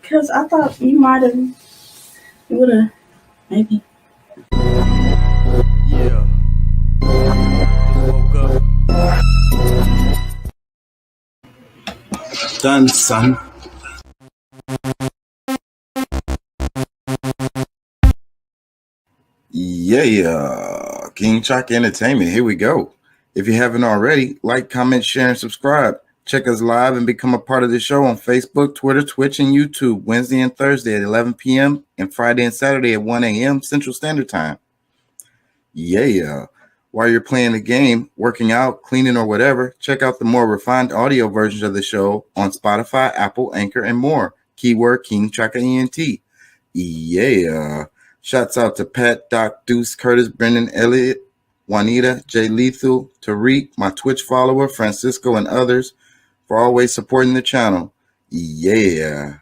Because I thought you would have, maybe. Yeah. Woke up. Done, son. Yeah, King Chaka Entertainment. Here we go. If you haven't already, like, comment, share, and subscribe. Check us live and become a part of the show on Facebook, Twitter, Twitch, and YouTube, Wednesday and Thursday at 11 p.m. and Friday and Saturday at 1 a.m. Central Standard Time. Yeah. While you're playing the game, working out, cleaning, or whatever, check out the more refined audio versions of the show on Spotify, Apple, Anchor, and more. Keyword King Chaka ENT. Yeah. Shouts out to Pat, Doc, Deuce, Curtis, Brendan, Elliott, Juanita, Jay Lethal, Tariq, my Twitch follower, Francisco, and others for always supporting the channel. Yeah.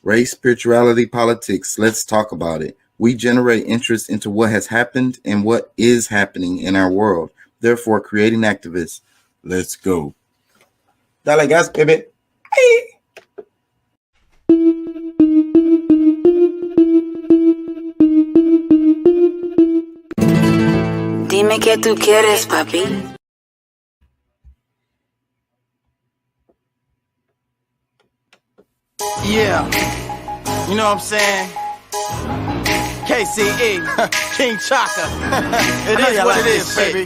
Race, spirituality, politics. Let's talk about it. We generate interest into what has happened and what is happening in our world. Therefore, creating activists. Let's go. Dale gas, baby. Hey. Dime qué tú quieres, papi. Yeah. You know what I'm saying? KCE, King Chaka. It is what it is, baby.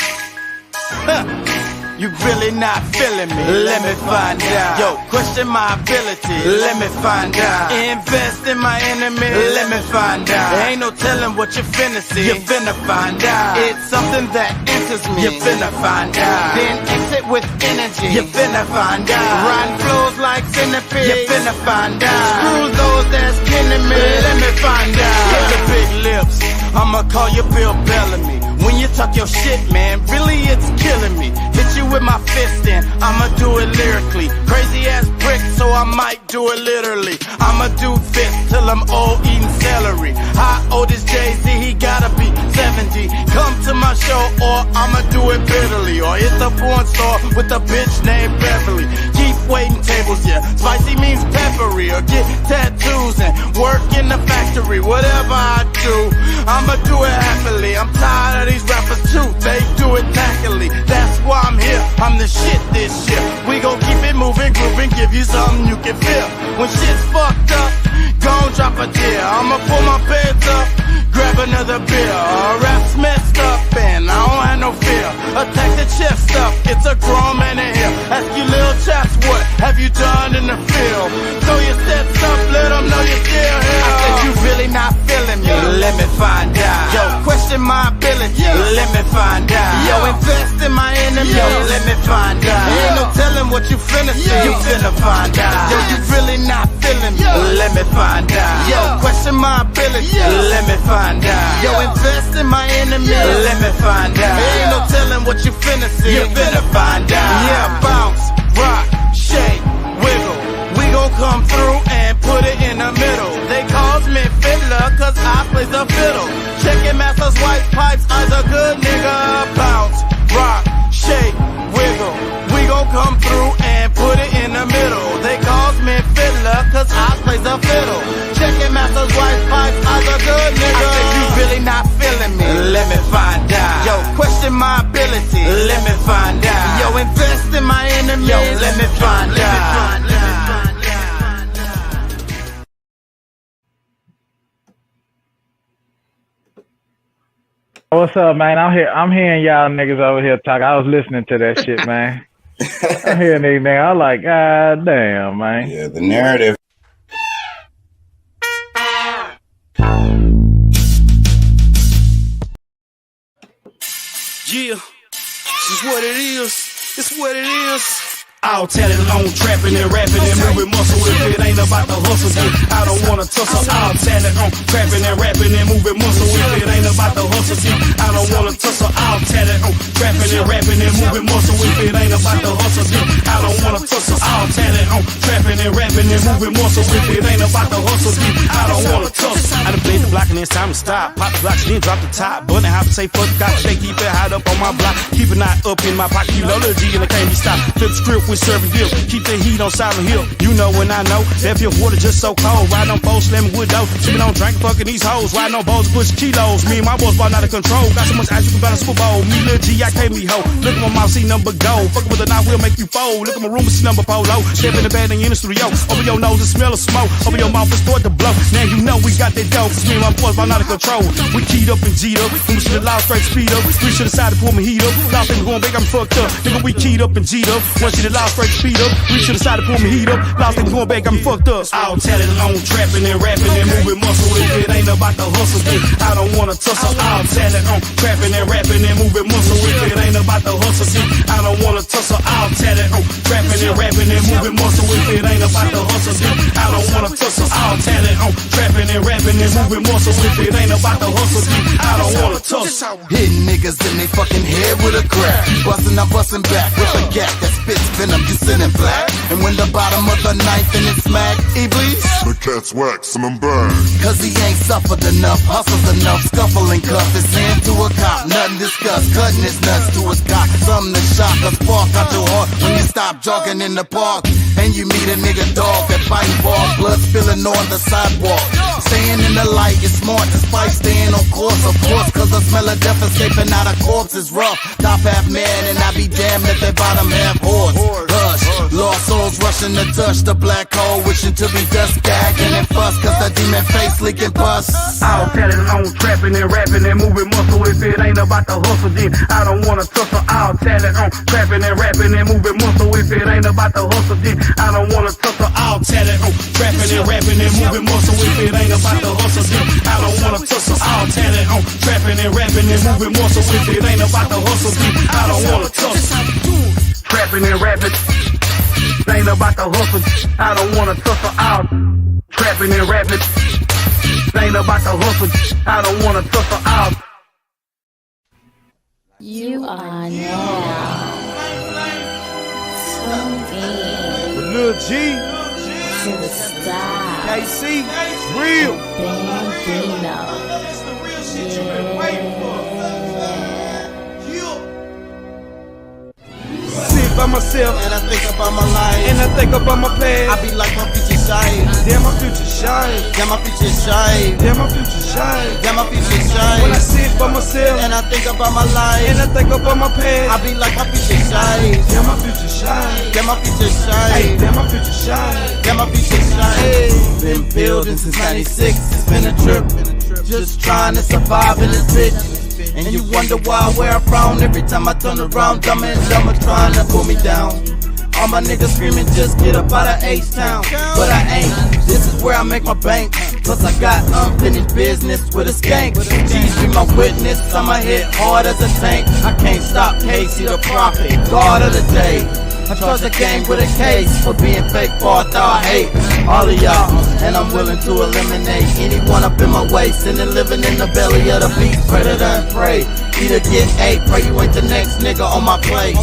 You really not feeling me? Let me find out. Yo, question my ability. Let me find out. Invest in my enemy. Let me find out. There ain't no telling what you're finna see. You're finna find out. It's something that enters me. You're finna find out. Then exit with energy. You're finna find out. Riding flows like centipedes. You're finna find out. Screw those that's pinning me. Let me find out. Get the big lips. I'ma call you Bill Bellamy. When you talk your shit, man, really it's killing me. Hit you with my fist and I'ma do it lyrically. Crazy ass brick, so I might do it literally. I'ma do this till I'm old eating celery. How old is Jay-Z? He gotta be 70. Come to my show or I'ma do it bitterly. Or it's a porn star with a bitch named Beverly. Keep waiting tables, yeah. Spicy means peppery. Or get tattoos and work in the factory. Whatever I do, I'ma do it happily. I'm tired of these rappers too, they do it tackily. That's why I'm here, I'm the shit this year. We gon' keep it moving, grooving, give you something you can feel. When shit's fucked up, gon' drop a tear. I'ma pull my pants up, grab another beer. Rap's messed up and I don't have no fear. Attack the chest up, it's a grown man in here. Ask you little chaps, what have you done in the field? Throw your sets up, let them know you're still here. I said you really not feeling me, let me find out. Yo, question my ability, let me find out. Yo, invest in my enemy, let me find out. Ain't no telling what you finna see, you finna find out. Yo, you really not feeling me, let me find out. Yo, question my ability, let me find out. Yo, invest in my enemy, let me find out. Ain't no telling what you finna see, you finna find out. Yeah, bounce, rock, shake, wiggle. We gon' come through and put it in the middle. They calls me fiddler cause I play the fiddle. Checking masters, white pipes, I's a good nigga. Bounce, rock, shake, wiggle. We gon' come through and put it in the middle. They calls me fiddler cause I play the fiddle. Checking masters, white pipes, I's a good nigga. I said you really not feeling me, let me find out. Yo, question my ability, let me find out. Yo, invest in my enemy, yo, let me find out. What's up, man? I'm hearing y'all niggas over here talk. I was listening to that shit, man. I'm hearing these niggas. I'm like, God damn, man. Yeah, the narrative. Yeah, this is what it is. It's what it is. All talent on trapping and rapping and moving muscle. If it ain't about the hustle, then I don't wanna tussle. All talent on trapping and rapping and moving muscle. If it ain't about the hustle, then I don't wanna tussle. All talent on trapping and rapping and moving muscle. If it ain't about the hustle, then I don't wanna tussle. All talent on trapping and rapping and and moving more. So if it ain't about the hustle, then I don't wanna tussle. I done played the block and then it's time to stop. Pop the blocks, then drop the top. But I have to say fuck the cops, they keep it hot up on my block. Keep it not up in my pocket, keep low G and I can't be stopped. Flip script with serving dip, keep the heat on Silent Hill. You know when I know, that feel water just so cold. Riding on foes, slamming wood dough. Sipping on drink, fucking these hoes. Riding on bowls, push kilos. Me and my boys ball out of control. Got so much ice you can balance Super Bowl. Me Lil G, I can't be hoe. Look at my mouth, see number gold. Fuckin' with a knife, we'll make you fold. Look at my room, see number polo. Step in the bed and in the studio. Over your nose and smell of smoke. Over your mouth and start to blow. Now you know we got that dope. Cause me and my boys ball out of control. We keyed up and G'd up. We should've loud straight speed up. We should've decided to pull my heat up. Lost things going big, I'm fucked up. Nigga, we keyed up and G'd up. Once you loud straight speed up. We should've decided to pull my heat up. Lost things going back, I'm fucked up. All tatted on trapping and rapping and moving muscle. If it ain't about the hustle, then I don't wanna tussle. All tatted on trapping and rapping and moving muscle. If it ain't about the hustle, then I don't wanna tussle. All tatted on trapping and rapping and moving muscle. If it ain't about the hustle, then I don't wanna tussle. All tatted on trapping and rapping and moving muscle. If it ain't about the hustle, then I don't wanna tussle. Hitting niggas in they fucking head with a crack. Bustin' up, bustin' back with a gap that spits venom, you sitting black. And when the bottom of the knife and it smack, Iblis, the cat's waxing him back. cause he ain't suffered enough, hustles enough, scuffling cuff his hand to a cop, nothing discussed, cutting his nuts to his cock, something to shock a spark out your heart when you stop jogging in the park. And you meet a nigga dog that fighting ball, blood spilling on the sidewalk. Staying in the light is smart despite staying on course, of course, cause the smell of death escaping out of corpse is rough. Top half man and I be damned if they bottom half horse. Hush, lost souls rushing to touch the black hole, wishing to be dust gagging and fuss, cause the demon face leaking pus. All tatted on trapping and rapping and moving muscle. If it ain't about the hustle, then I don't wanna tussle. All tatted on trapping and rapping and moving muscle. If it ain't about the hustle, then I don't wanna tussle. All tatted on trapping and rapping and moving muscle. If it ain't about the hustle, then I don't wanna tussle. All tatted on trapping and rapping and moving muscle. If it ain't about the hustle, then I don't wanna tussle. Trapping and rapping ain't about the hustle. I don't wanna tussle. All trapping and rapping ain't about the hustle. I don't wanna tussle. All. You are now tuned in Lil G, to the style KC, real. Bambino. Sit by myself And I think about my life, and I think about my past. I be like my future shine. Damn, my future shine. Damn, my future shine. Damn, my future shine. Damn, my future When I shine. sit by myself And I think about my life, and I think about my past. I be like my future shine. Damn, my future shine. Damn, my future Hey, shine. damn, my future shine. Damn, my future shine. Been building since '96. It's been a trip. Just trying to survive in this bitch. And you wonder why, where I'm from. Every time I turn around, dumber and dumber trying to pull me down. All my niggas screaming, just get up out of H-Town. But I ain't, this is where I make my bank. Plus I got unfinished business with a skank. G's be my witness, I'ma hit hard as a tank. I can't stop, Casey the prophet, God of the day. I trust the game with a case for being fake, thought I hate all of y'all. And I'm willing to eliminate anyone up in my way. Sinning, living in the belly of the beast, predator and prey. Either get A, pray you ain't the next nigga on my plate.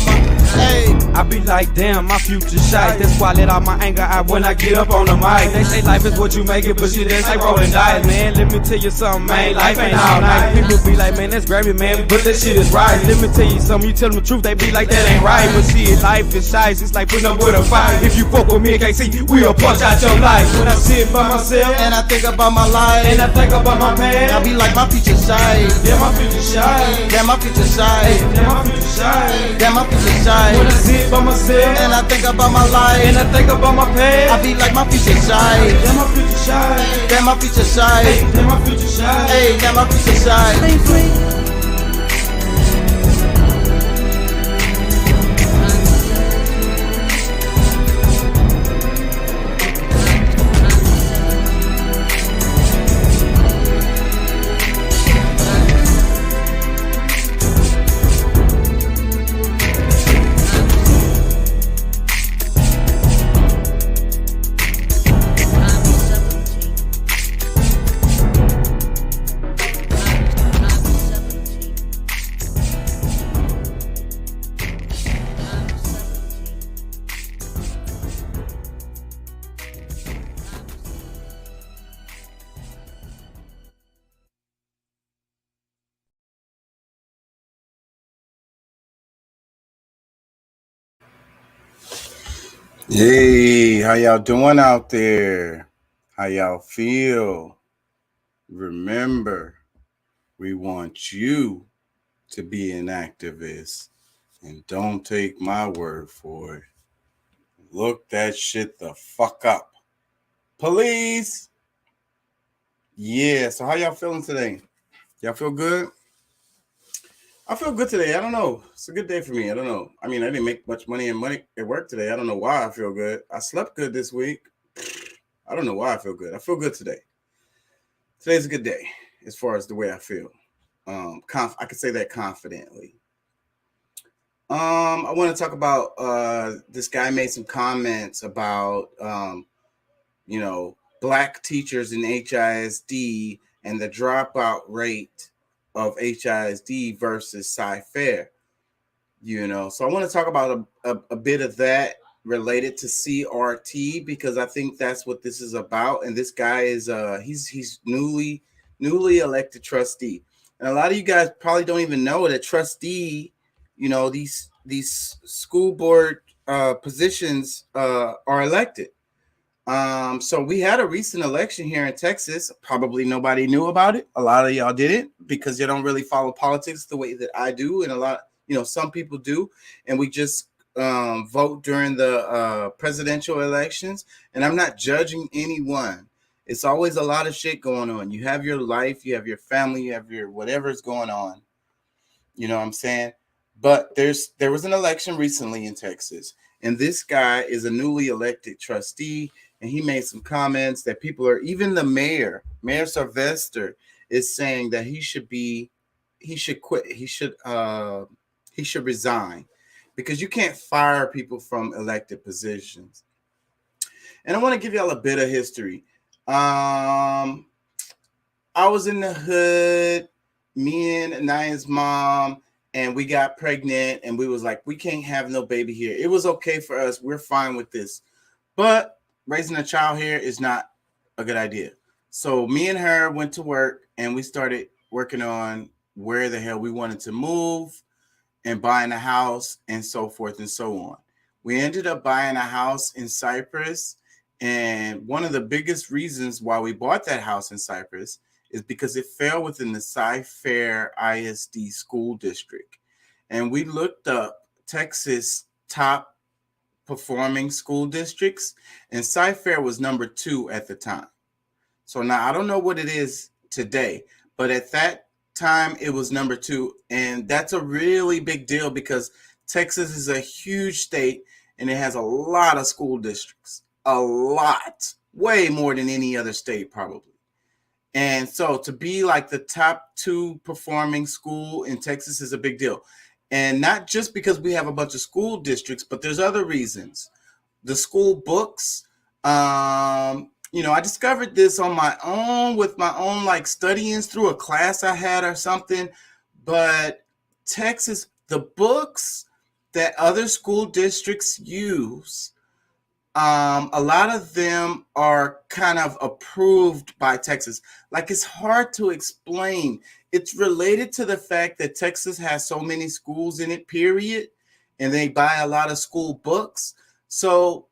Hey, I be like, damn, my future shy. That's why I let all my anger out when I get up on the mic. They say life is what you make it, but shit, that's like rolling dice, man. Let me tell you something, man. Life ain't all night. People be like, man, that's Grammy, man, but that shit is right. Let me tell you something. You tell them the truth, they be like, that ain't right. But shit, life is nice. It's like putting up with a fight. If you fuck with me and can't see, we'll punch out your life. When I sit by myself and I think about my life, and I think about my I past, be like my future shine. damn, my future shine. Damn, my future shine. Damn, my future shine. Damn, my future When shine. I sit by myself And I think about my life, and I think about my past, I be like my future shine. damn, my future shine. Damn, my future shine. Damn, my future shine. Hey, damn, my future shine. Hey, how y'all doing out there? How y'all feel? Remember, we want you to be an activist, and don't take my word for it. Look that shit the fuck up. Police! Yeah, so how y'all feeling today? Y'all feel good? I feel good today. I don't know. It's a good day for me. I don't know. I mean, I didn't make much money at work today. I don't know why I feel good. I slept good this week. I don't know why I feel good. I feel good today. Today's a good day as far as the way I feel. I could say that confidently. I want to talk about this guy made some comments about black teachers in HISD and the dropout rate of HISD versus Cy-Fair. So I want to talk about a bit of that related to CRT because I think that's what this is about. And this guy is he's newly elected trustee, and a lot of you guys probably don't even know that trustee, these school board positions are elected. So we had a recent election here in Texas. Probably nobody knew about it. A lot of y'all didn't because you don't really follow politics the way that I do, and some people do, and we just vote during the presidential elections. And I'm not judging anyone. It's always a lot of shit going on. You have your life, you have your family, you have your whatever's going on. You know what I'm saying? But there was an election recently in Texas, and this guy is a newly elected trustee, and he made some comments that even the Mayor Sylvester, is saying that he should quit. He should resign because you can't fire people from elected positions. And I want to give y'all a bit of history. I was in the hood, me and Anaya's mom, and we got pregnant, and we was like, we can't have no baby here. It was okay for us. We're fine with this. But raising a child here is not a good idea. So me and her went to work, and we started working on where the hell we wanted to move and buying a house and so forth and so on. We ended up buying a house in Cypress. And one of the biggest reasons why we bought that house in Cypress is because it fell within the Cy-Fair ISD school district. And we looked up Texas top performing school districts, and Cy-Fair was number 2 at the time. So now I don't know what it is today, but at that time it was number 2, and that's a really big deal because Texas is a huge state and it has a lot of school districts. A lot, way more than any other state probably. And so to be like the top 2 performing school in Texas is a big deal. And not just because we have a bunch of school districts, but there's other reasons. The school books, I discovered this on my own with my own like studyings through a class I had or something. But Texas, the books that other school districts use, a lot of them are kind of approved by Texas. Like, it's hard to explain. It's related to the fact that Texas has so many schools in it, period, and they buy a lot of school books. So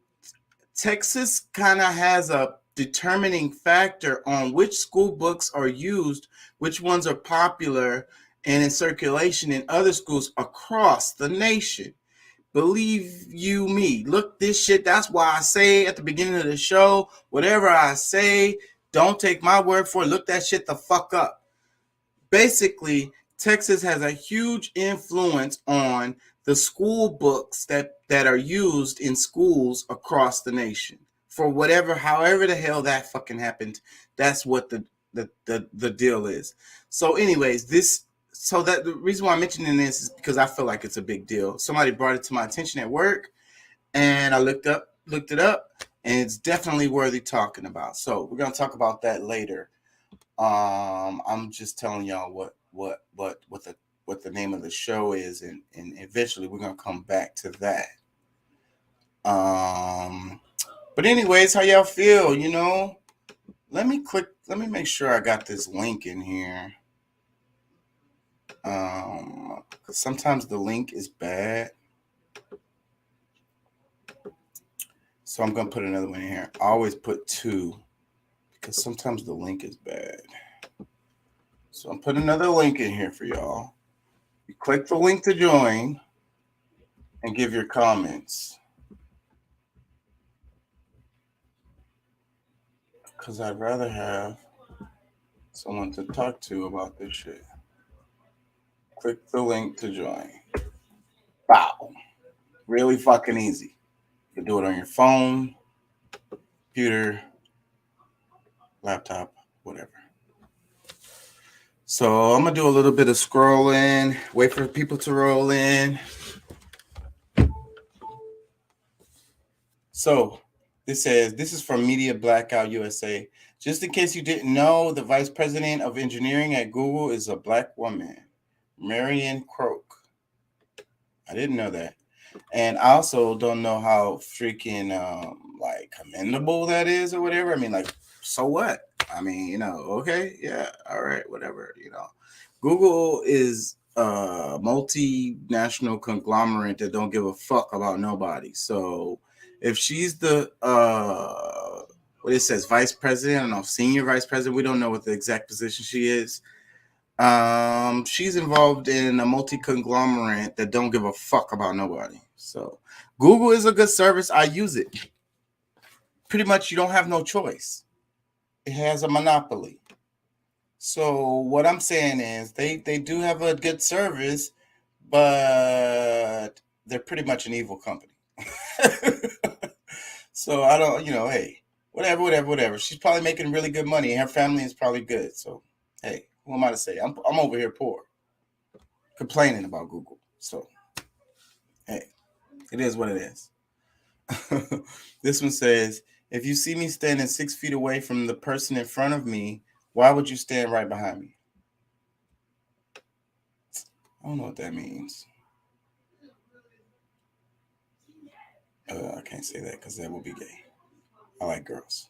Texas kind of has a determining factor on which school books are used, which ones are popular and in circulation in other schools across the nation. Believe you me, look this shit. That's why I say at the beginning of the show, whatever I say, don't take my word for it. Look that shit the fuck up. Basically, Texas has a huge influence on the school books that are used in schools across the nation. For however the hell that fucking happened, that's what the deal is. So anyways, that the reason why I'm mentioning this is because I feel like it's a big deal. Somebody brought it to my attention at work, and I looked it up, and it's definitely worthy talking about. So we're gonna talk about that later. I'm just telling y'all what the name of the show is, and eventually we're gonna come back to that. But anyways, how y'all feel? Let me make sure I got this link in here. 'Cause sometimes the link is bad. So I'm going to put another one in here. I always put 2 because sometimes the link is bad. So I'm putting another link in here for y'all. You click the link to join and give your comments. Because I'd rather have someone to talk to about this shit. Click the link to join. Wow. Really fucking easy. You can do it on your phone, computer, laptop, whatever. So I'm going to do a little bit of scrolling, wait for people to roll in. So this says, this is from Media Blackout USA. Just in case you didn't know, the vice president of engineering at Google is a black woman, Marian Croak. I didn't know that. And I also don't know how freaking like commendable that is or whatever. I mean, like, so what? I mean, you know, okay, yeah, all right, whatever, you know. Google is a multinational conglomerate that don't give a fuck about nobody. So if she's the what it says, vice president, I don't know, senior vice president, we don't know what the exact position she is. She's involved in a multi-conglomerate that don't give a fuck about nobody. So Google is a good service. I use it. Pretty much you don't have no choice. It has a monopoly. So what I'm saying is they do have a good service, but they're pretty much an evil company. So I don't, you know, hey, whatever. She's probably making really good money and her family is probably good. So, hey, who am I to say? I'm over here poor, complaining about Google. So, hey, it is what it is. This one says, if you see me standing 6 feet away from the person in front of me, why would you stand right behind me? I don't know what that means. I can't say that because that will be gay. I like girls.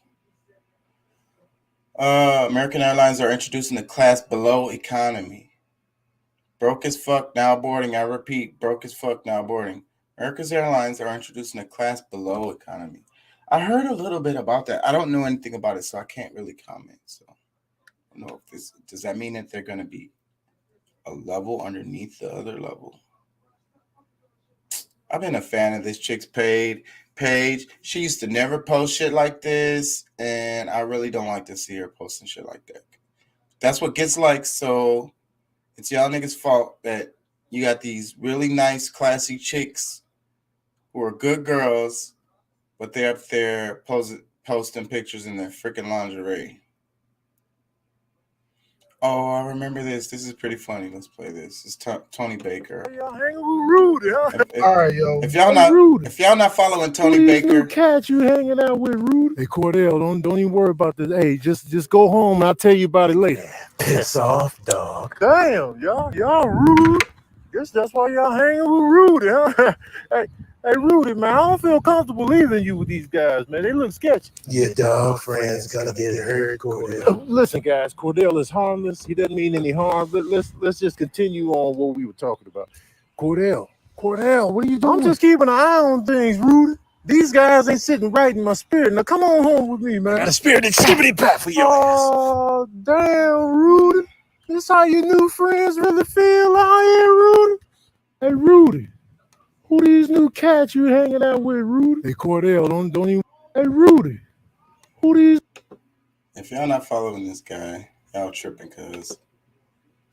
American Airlines are introducing a class below economy. Broke as fuck, now boarding. I repeat, broke as fuck, now boarding. American Airlines are introducing a class below economy. I heard a little bit about that. I don't know anything about it, so I can't really comment. So I don't know if this, does that mean that they're going to be a level underneath the other level? I've been a fan of this chick's page. She used to never post shit like this, and I really don't like to see her posting shit like that. That's what gets likes, so it's y'all niggas' fault that you got these really nice, classy chicks who are good girls, but they're up there posting pictures in their freaking lingerie. Oh, I remember this. This is pretty funny. Let's play this. It's Tony Baker. Y'all hanging with Rudy, huh? All right, yo. If y'all not following Tony Baker, cat you hanging out with, Rudy? Hey, Cordell, don't even worry about this. Hey, just go home and I'll tell you about it later. Piss off, dog. Damn, y'all rude. Guess that's why y'all hanging with Rudy, huh? Hey, Rudy, man, I don't feel comfortable leaving you with these guys, man. They look sketchy. Your dog friend's gonna get hurt, Cordell. Listen, guys, Cordell is harmless. He doesn't mean any harm. But let's just continue on what we were talking about. Cordell, what are you doing? I'm just keeping an eye on things, Rudy. These guys ain't sitting right in my spirit. Now come on home with me, man. I got a spirited shibbity pat for your ass. Oh, damn, Rudy. This how your new friends really feel out here, Rudy? Hey, Rudy. Who these new cats you hanging out with, Rudy? Hey, Cordell, don't even. Hey, Rudy. Who these? if y'all not following this guy, y'all tripping because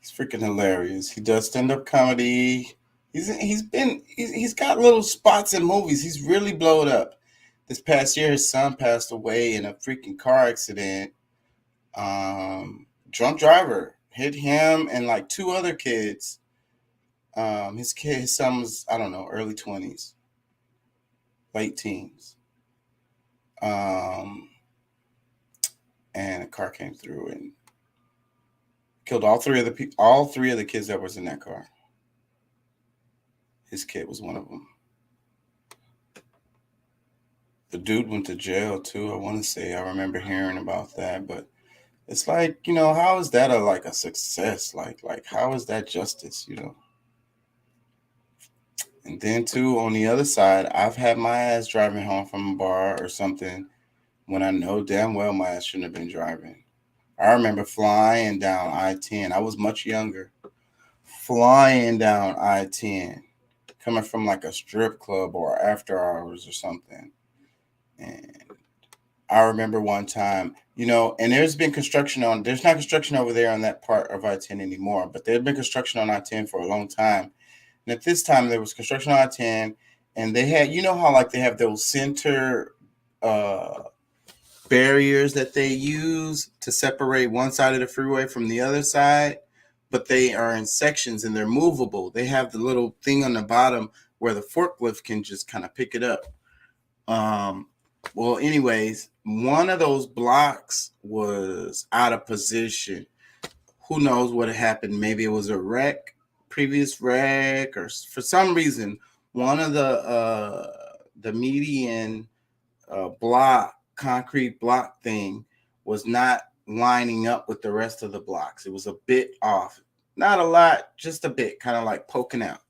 he's freaking hilarious. He does stand-up comedy. He's got little spots in movies. He's really blowed up. This past year, his son passed away in a freaking car accident. Drunk driver hit him and like 2 other kids. His son was, I don't know, early 20s, late teens. And a car came through and killed all three of the kids that was in that car. His kid was one of them. The dude went to jail too. I want to say I remember hearing about that, but it's like, how is that a success? Like how is that justice? And then too, on the other side, I've had my ass driving home from a bar or something when I know damn well my ass shouldn't have been driving. I remember flying down I-10. I was much younger. Flying down I-10, coming from like a strip club or after hours or something. And I remember one time, you know, and there's not construction over there on that part of I-10 anymore, but there'd been construction on I-10 for a long time. And at this time, there was construction on I-10, and they had, you know how like they have those center barriers that they use to separate one side of the freeway from the other side, but they are in sections and they're movable. They have the little thing on the bottom where the forklift can just kind of pick it up. Well, anyways, one of those blocks was out of position. Who knows what had happened? Maybe it was a previous wreck, or for some reason, one of the median concrete block thing was not lining up with the rest of the blocks. It was a bit off. Not a lot, just a bit, kind of like poking out.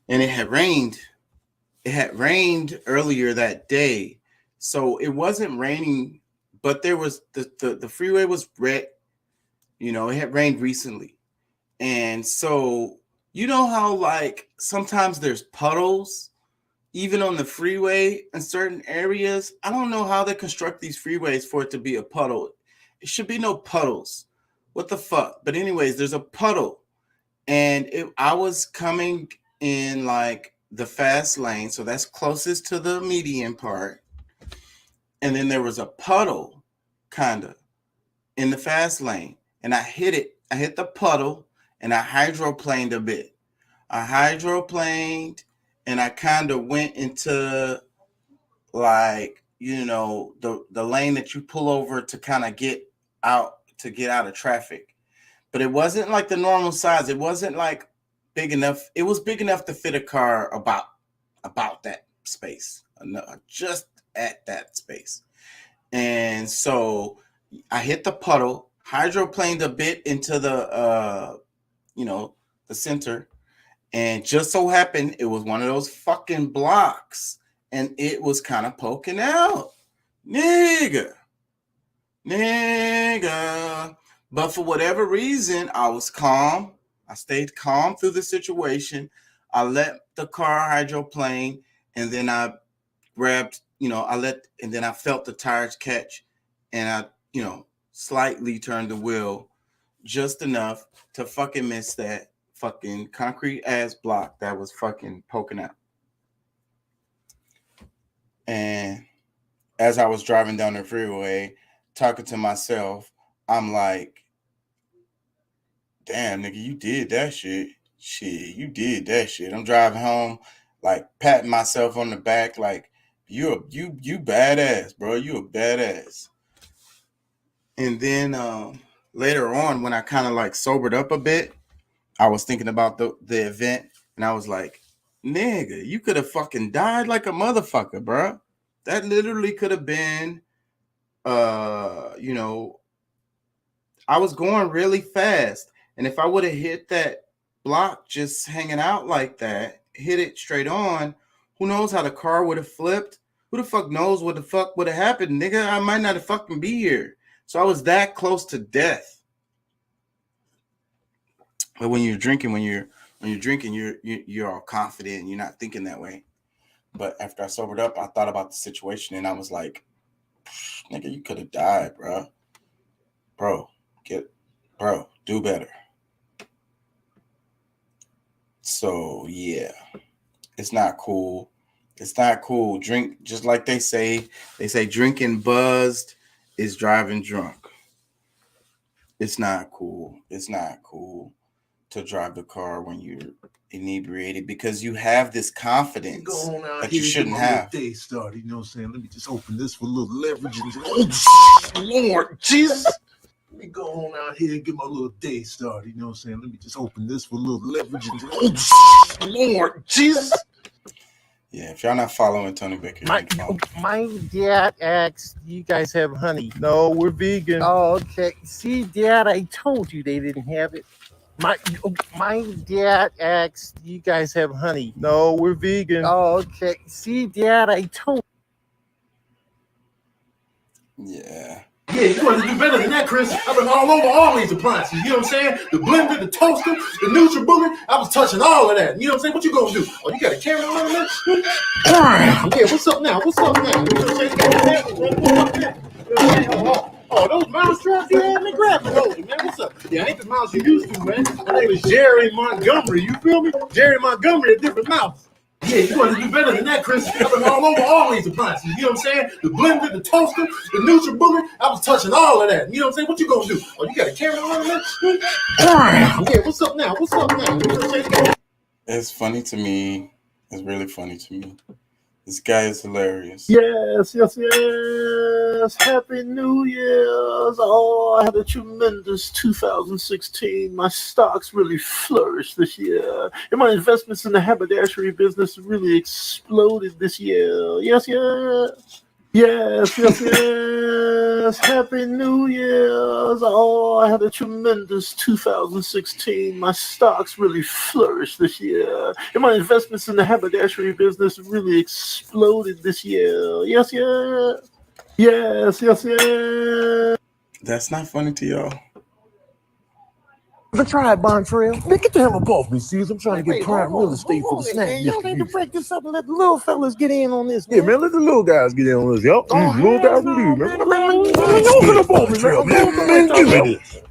And it had rained. It had rained earlier that day. So it wasn't raining, but there was the freeway was red. You know, it had rained recently. And so, you know how like sometimes there's puddles even on the freeway in certain areas? I don't know how they construct these freeways for it to be a puddle. It should be no puddles. What the fuck? But anyways, there's a puddle. And I was coming in like the fast lane, so that's closest to the median part. And then there was a puddle, kind of, in the fast lane. And I hit it. I hit the puddle, and I hydroplaned a bit. I hydroplaned, and I kind of went into, like, you know, the lane that you pull over to kind of get out of traffic. But it wasn't like the normal size. It wasn't like big enough. It was big enough to fit a car about that space, just at that space. And so I hit the puddle, hydroplaned a bit into the center, and just so happened it was one of those fucking blocks, and it was kind of poking out, nigga. But for whatever reason, I was calm. I stayed calm through the situation. I let the car hydroplane, and then I grabbed, and then I felt the tires catch, and I, slightly turned the wheel just enough to fucking miss that fucking concrete ass block that was fucking poking out. And as I was driving down the freeway, talking to myself, I'm like, damn, nigga, you did that shit. Shit, you did that shit. I'm driving home, like, patting myself on the back, like, you badass, bro. You a badass. And then later on, when I kind of like sobered up a bit, I was thinking about the event, and I was like, nigga, you could have fucking died like a motherfucker, bro. That literally could have been, I was going really fast. And if I would have hit that block just hanging out like that, hit it straight on, who knows how the car would have flipped? Who the fuck knows what the fuck would have happened, nigga? I might not have fucking be here. So I was that close to death. But when you're drinking, you're all confident and you're not thinking that way. But after I sobered up, I thought about the situation, and I was like, nigga, you could have died, bro. Bro, do better. So yeah, it's not cool. It's not cool. Drink, just like they say drinking buzzed is driving drunk. It's not cool. It's not cool to drive the car when you're inebriated, because you have this confidence that you shouldn't have. Day started, you know what I'm saying? Let me just open this for a little leverage. Oh, Lord Jesus. Let me go on out here and get my little day started, you know what I'm saying? Let me just open this for a little leverage. Oh, Lord Jesus. Yeah, if y'all not following Tony Baker, My dad asked, "Do you guys have honey?" No, we're vegan. Oh, okay. See, Dad, I told you they didn't have it. My dad asked, "Do you guys have honey?" No, we're vegan. Oh, okay. See, Dad, I told. Yeah. Yeah, you want to do better than that, Chris. I've been all over all these appliances. You know what I'm saying? The blender, the toaster, the NutriBullet. I was touching all of that. You know what I'm saying? What you gonna do? Oh, you got a camera on that? Yeah, what's up now? What's up now? You know what I'm saying? You got that? What's up now? You know what I'm saying? Oh, those mouse traps? Yeah, man, grab it, hold it, man. What's up? Yeah, ain't the mouse you used to, man. My name is Jerry Montgomery. You feel me? Jerry Montgomery, a different mouse. Yeah, you want to do better than that, Chris. I've been all over all these appliances. You know what I'm saying? The blender, the toaster, the NutriBullet. I was touching all of that. You know what I'm saying? What you gonna do? Oh, you got a camera on that? Yeah, what's up now? What's up now? You know what I'm saying? It's funny to me. It's really funny to me. This guy is hilarious. Yes. Happy New Year's. Oh, I had a tremendous 2016. My stocks really flourished this year. And my investments in the haberdashery business really exploded this year. Yes. Happy New Year's. Oh, I had a tremendous 2016. My stocks really flourished this year. And my investments in the haberdashery business really exploded this year. Yes. That's not funny to y'all. The tribe bond trail. Man, get the hell up off me, C's. I'm trying to get prime real estate for the snack. Y'all need to break this up and let the little fellas get in on this. Yeah, man, let the little guys get in on this. Yup. Little guys will do, man. Don't get up off me, man. Give me this.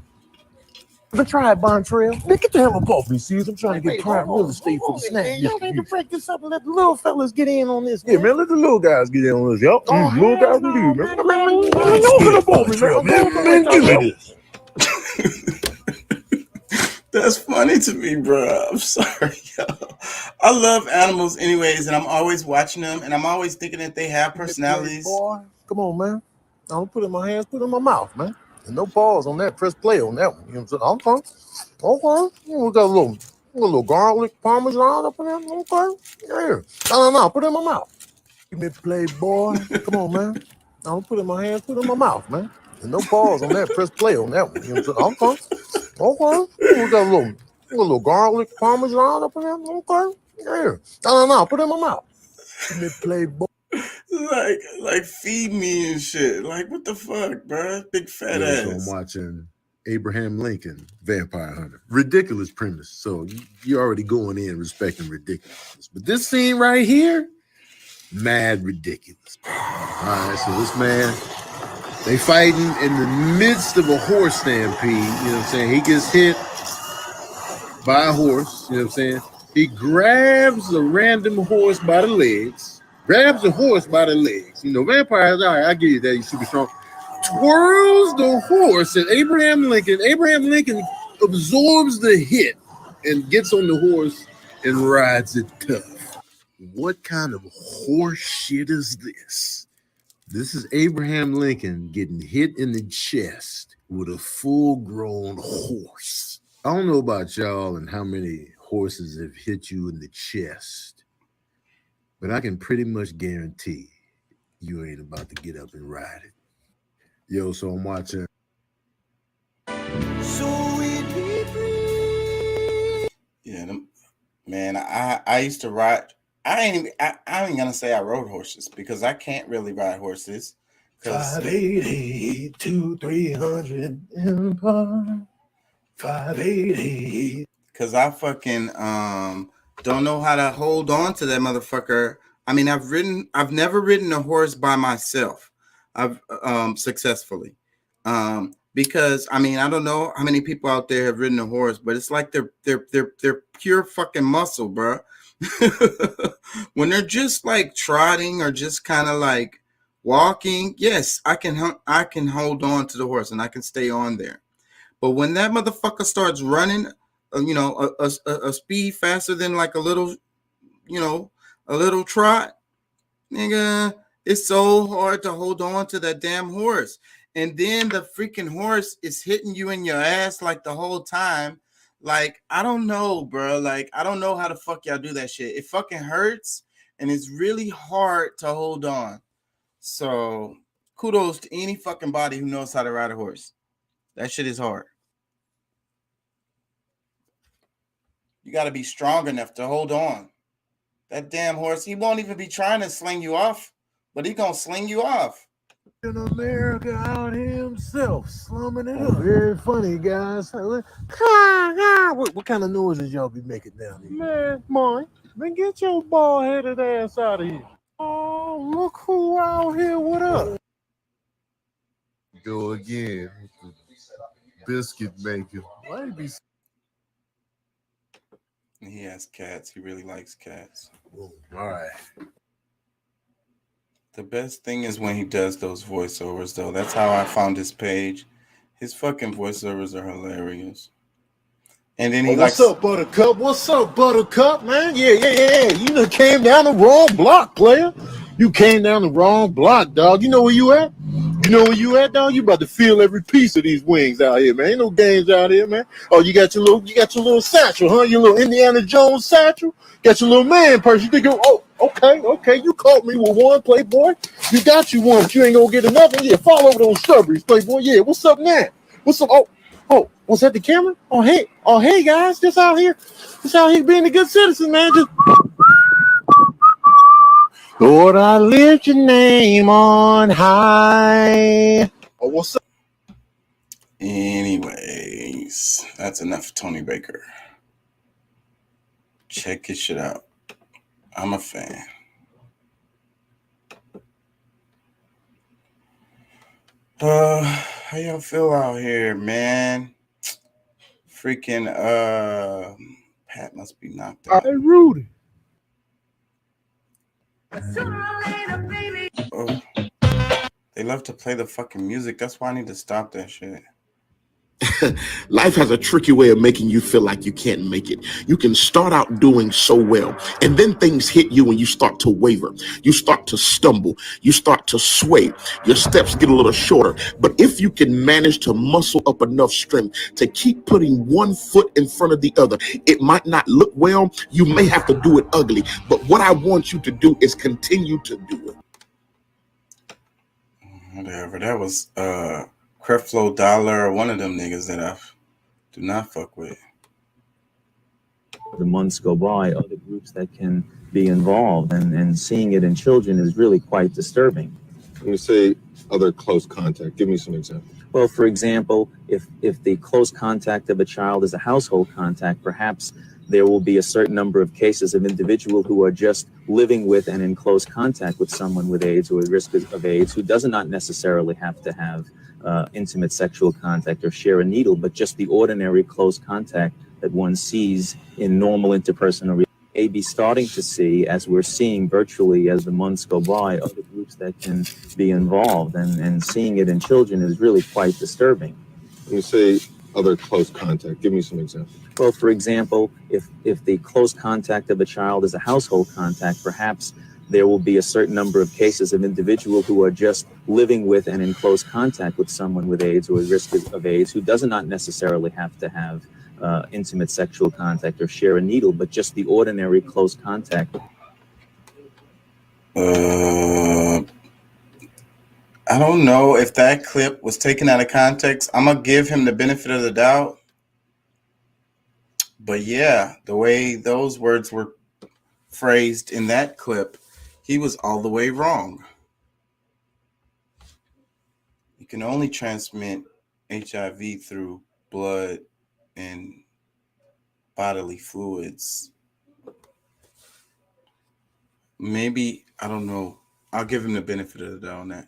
The tribe bond trail. Man, get the hell up off me, C's. I'm trying to get prime real estate for the snack. Y'all need to break this up and let the little fellas get in on this. Yeah, man, let the little guys get in on this. Yup. Little guys will do, man. Don't get up off me, man. Give me this. That's funny to me, bro. I'm sorry, yo. I love animals anyways, and I'm always watching them, and I'm always thinking that they have personalities. Boy, come on, man. I don't put it in my hands, put it in my mouth, man. And no pause on that. Press play on that one. You know what I'm saying? Okay. We got a little garlic parmesan up in there. Okay. Yeah. No. Put it in my mouth. Give me play, boy. Come on, man. I don't put it in my hands, put it in my mouth, man. And no pause on that. Press play on that one. You know what I'm saying? Okay. We got a little garlic parmesan up in there. Okay. Yeah. No. Put it in my mouth. Give me play, boy. Like feed me and shit. Like, what the fuck, bro? Big fat ass. So I'm watching Abraham Lincoln, Vampire Hunter. Ridiculous premise. So you're already going in respecting ridiculousness. But this scene right here, mad ridiculous. All right, so this man, they fighting in the midst of a horse stampede. You know what I'm saying? He gets hit by a horse. You know what I'm saying? He grabs a random horse by the legs. Grabs the horse by the legs. You know, vampires, all right, I give you that. He's super strong. Twirls the horse at Abraham Lincoln. Abraham Lincoln absorbs the hit and gets on the horse and rides it tough. What kind of horse shit is this? This is Abraham Lincoln getting hit in the chest with a full-grown horse. I don't know about y'all and how many horses have hit you in the chest, but I can pretty much guarantee you ain't about to get up and ride it. Yo, so I'm watching. Yeah, man, I used to ride. I ain't gonna say I rode horses because I can't really ride horses. 580 to 300 Empire. 580. Cause I fucking don't know how to hold on to that motherfucker. I mean, I've never ridden a horse by myself. I've successfully. Because I mean, I don't know how many people out there have ridden a horse, but it's like they're pure fucking muscle, bro. When they're just like trotting or just kind of like walking, yes, I can hold on to the horse and I can stay on there. But when that motherfucker starts running, a speed faster than like a little trot, nigga, it's so hard to hold on to that damn horse. And then the freaking horse is hitting you in your ass like the whole time. Like, I don't know, bro. Like, I don't know how the fuck y'all do that shit. It fucking hurts and it's really hard to hold on. So kudos to any fucking body who knows how to ride a horse. That shit is hard. You got to be strong enough to hold on. That damn horse, he won't even be trying to sling you off, but he gonna sling you off. In America out here himself, slumming it up. Very funny, guys. What kind of noises y'all be making down here? Man, Mike, man, get your bald-headed ass out of here. Oh, look who out here with us. Go again. Biscuit maker. Why you be... He has cats. He really likes cats. All right. The best thing is when he does those voiceovers, though. That's how I found his page. His fucking voiceovers are hilarious. And then he What's up, Buttercup? What's up, Buttercup, man? Yeah. You done came down the wrong block, player. You came down the wrong block, dog. You know where you at? You know where you at, dog? You about to feel every piece of these wings out here, man. Ain't no games out here, man. Oh, you got your little satchel, huh? Your little Indiana Jones satchel. Got your little man purse. You think, okay. You caught me with one, Playboy. You got you one, but you ain't gonna get another. Yeah, fall over those strawberries, Playboy. Yeah, what's up now? What's up? Oh, was that the camera? Oh, hey, guys, just out here being a good citizen, man. Just Lord, I lift your name on high. Oh, what's up? Anyways, that's enough of Tony Baker. Check his shit out. I'm a fan. How y'all feel out here, man? Freaking Pat must be knocked out. Hey, Rudy. Oh, they love to play the fucking music. That's why I need to stop that shit. Life has a tricky way of making you feel like you can't make it. You can start out doing so well, and then things hit you and you start to waver. You start to stumble. You start to sway. Your steps get a little shorter. But if you can manage to muscle up enough strength to keep putting one foot in front of the other, it might not look well. You may have to do it ugly. But what I want you to do is continue to do it. Whatever. That was Creflo Dollar, one of them niggas that I do not fuck with. The months go by, other groups that can be involved, and seeing it in children is really quite disturbing. When you say other close contact, give me some examples. Well, for example, if the close contact of a child is a household contact, perhaps there will be a certain number of cases of individuals who are just living with and in close contact with someone with AIDS or at risk of AIDS, who does not necessarily have to have intimate sexual contact or share a needle, but just the ordinary close contact that one sees in normal interpersonal relations. May be starting to see, as we're seeing virtually as the months go by, other groups that can be involved, and seeing it in children is really quite disturbing. When you say other close contact, give me some examples. Well, for example, if the close contact of a child is a household contact, perhaps there will be a certain number of cases of individuals who are just living with and in close contact with someone with AIDS or at risk of AIDS, who does not necessarily have to have intimate sexual contact or share a needle, but just the ordinary close contact. I don't know if that clip was taken out of context. I'm gonna give him the benefit of the doubt. But yeah, the way those words were phrased in that clip, he was all the way wrong. You can only transmit HIV through blood and bodily fluids. Maybe, I don't know. I'll give him the benefit of the doubt on that.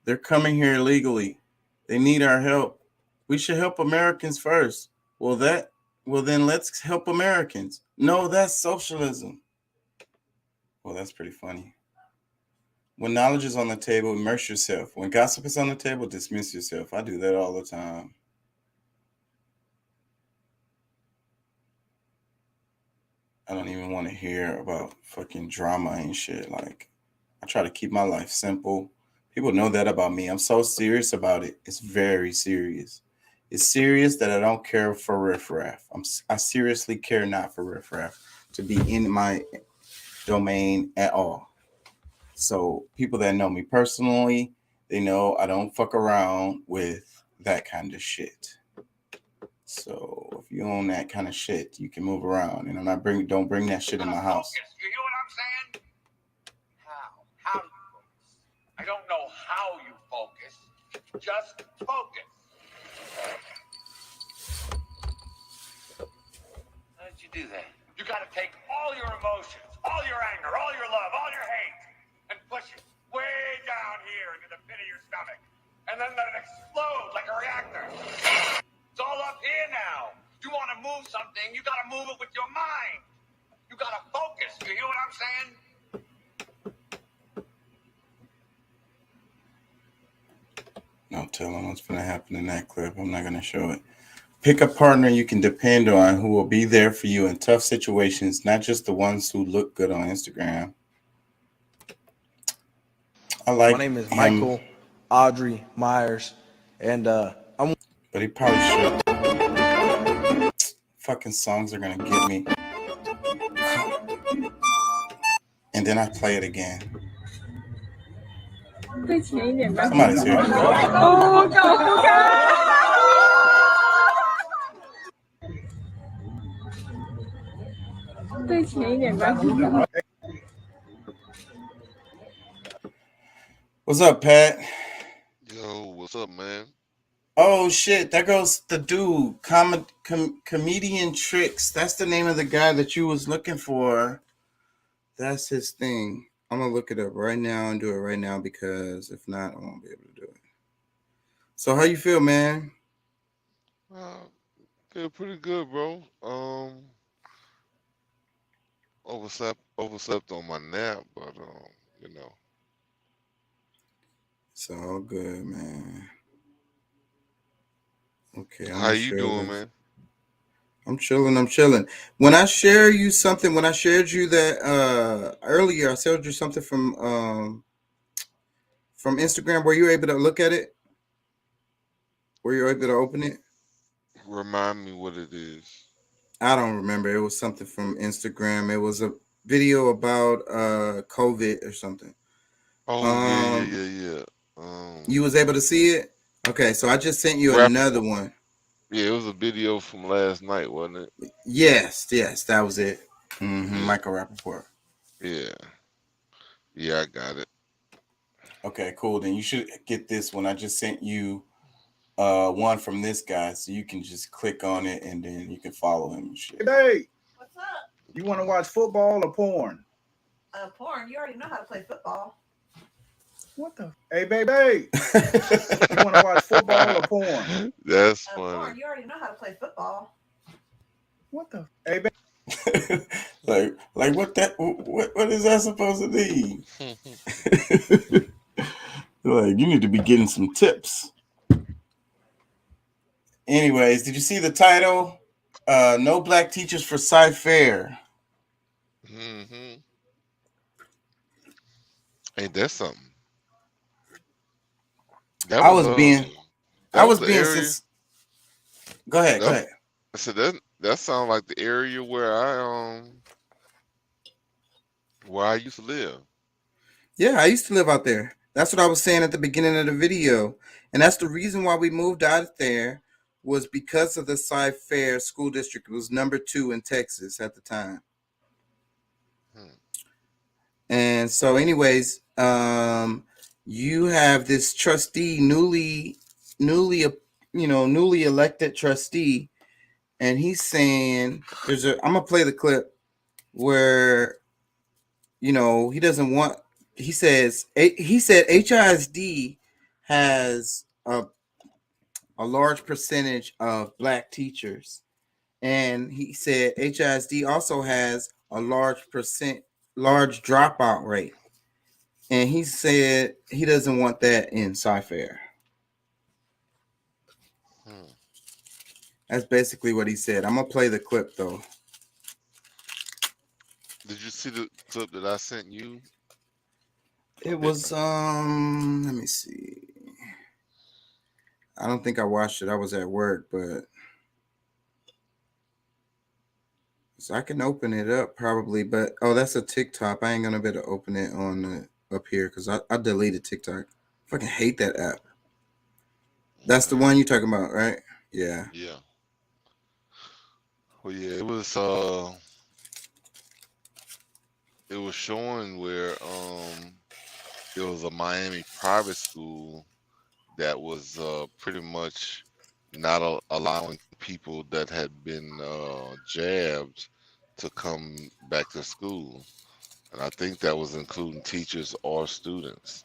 They're coming here illegally. They need our help. We should help Americans first. Well, then let's help Americans. No, that's socialism. Well, that's pretty funny. When knowledge is on the table, immerse yourself. When gossip is on the table, dismiss yourself. I do that all the time. I don't even want to hear about fucking drama and shit. Like, I try to keep my life simple. People know that about me. I'm so serious about it. It's very serious. It's serious that I don't care for riffraff. I seriously care not for riffraff to be in my domain at all. So people that know me personally, they know I don't fuck around with that kind of shit. So if you own that kind of shit, you can move around. And don't bring that shit in my house. You hear what I'm saying? How do you focus? I don't know how you focus. Just focus. How did you do that? You got to take all your emotions, all your anger, all your love, all your hate, and push it way down here into the pit of your stomach. And then let it explode like a reactor. It's all up here now. You want to move something, you got to move it with your mind. You got to focus. You hear what I'm saying? No telling what's going to happen in that clip. I'm not going to show it. Pick a partner you can depend on who will be there for you in tough situations, not just the ones who look good on Instagram. My name is Michael Audrey Myers, and I'm. But he probably should. Fucking songs are going to get me. And then I play it again. Somebody's here. Oh, go. What's up, Pat? Yo, what's up, man? Oh shit, there goes the dude. Comedian Tricks. That's the name of the guy that you was looking for. That's his thing. I'm gonna look it up right now and do it right now, because if not, I won't be able to do it. So how you feel, man? Feel pretty good, bro. Overslept on my nap, but you know. It's all good, man. Okay, How you doing, man? I'm chilling. When I share you something, when I shared you that earlier, I showed you something from Instagram. Were you able to look at it? Were you able to open it? Remind me what it is. I don't remember. It was something from Instagram. It was a video about COVID or something. Oh yeah. You was able to see it? Okay, so I just sent you another one. Yeah, it was a video from last night, wasn't it? Yes, that was it. Yeah. Michael Rappaport. Yeah, I got it. Okay, cool. Then you should get this one. I just sent you one from this guy, so you can just click on it and then you can follow him and shit. Hey, what's up? You want to watch football or porn? Porn. You already know how to play football. What the? Hey, baby. You want to watch football or porn? That's funny. Porn. You already know how to play football. What the? Hey, baby. like what is that supposed to be? Like, you need to be getting some tips. Anyways, did you see the title? No black teachers for Cy-Fair. Ain't that something? I was being since. Go ahead. I said that sounds like the area where I used to live. Yeah, I used to live out there. That's what I was saying at the beginning of the video, and that's the reason why we moved out there, was because of the Cy-Fair school district. It was number 2 in Texas at the time. And so, anyways, you have this trustee, newly elected trustee, and he's saying I'm gonna play the clip where, he doesn't want. He said HISD has a large percentage of black teachers, and he said HISD also has a large dropout rate, and he said he doesn't want that in Cy-Fair. That's basically what he said. I'm gonna play the clip though. Did you see the clip that I sent you? It was let me see. I don't think I watched it. I was at work, but so I can open it up probably. But that's a TikTok. I ain't gonna be able to open it on up here because I deleted TikTok. I fucking hate that app. That's the one you're talking about, right? Yeah. Yeah. Well, yeah, it was showing where it was a Miami private school that was pretty much not allowing people that had been jabbed to come back to school, and I think that was including teachers or students.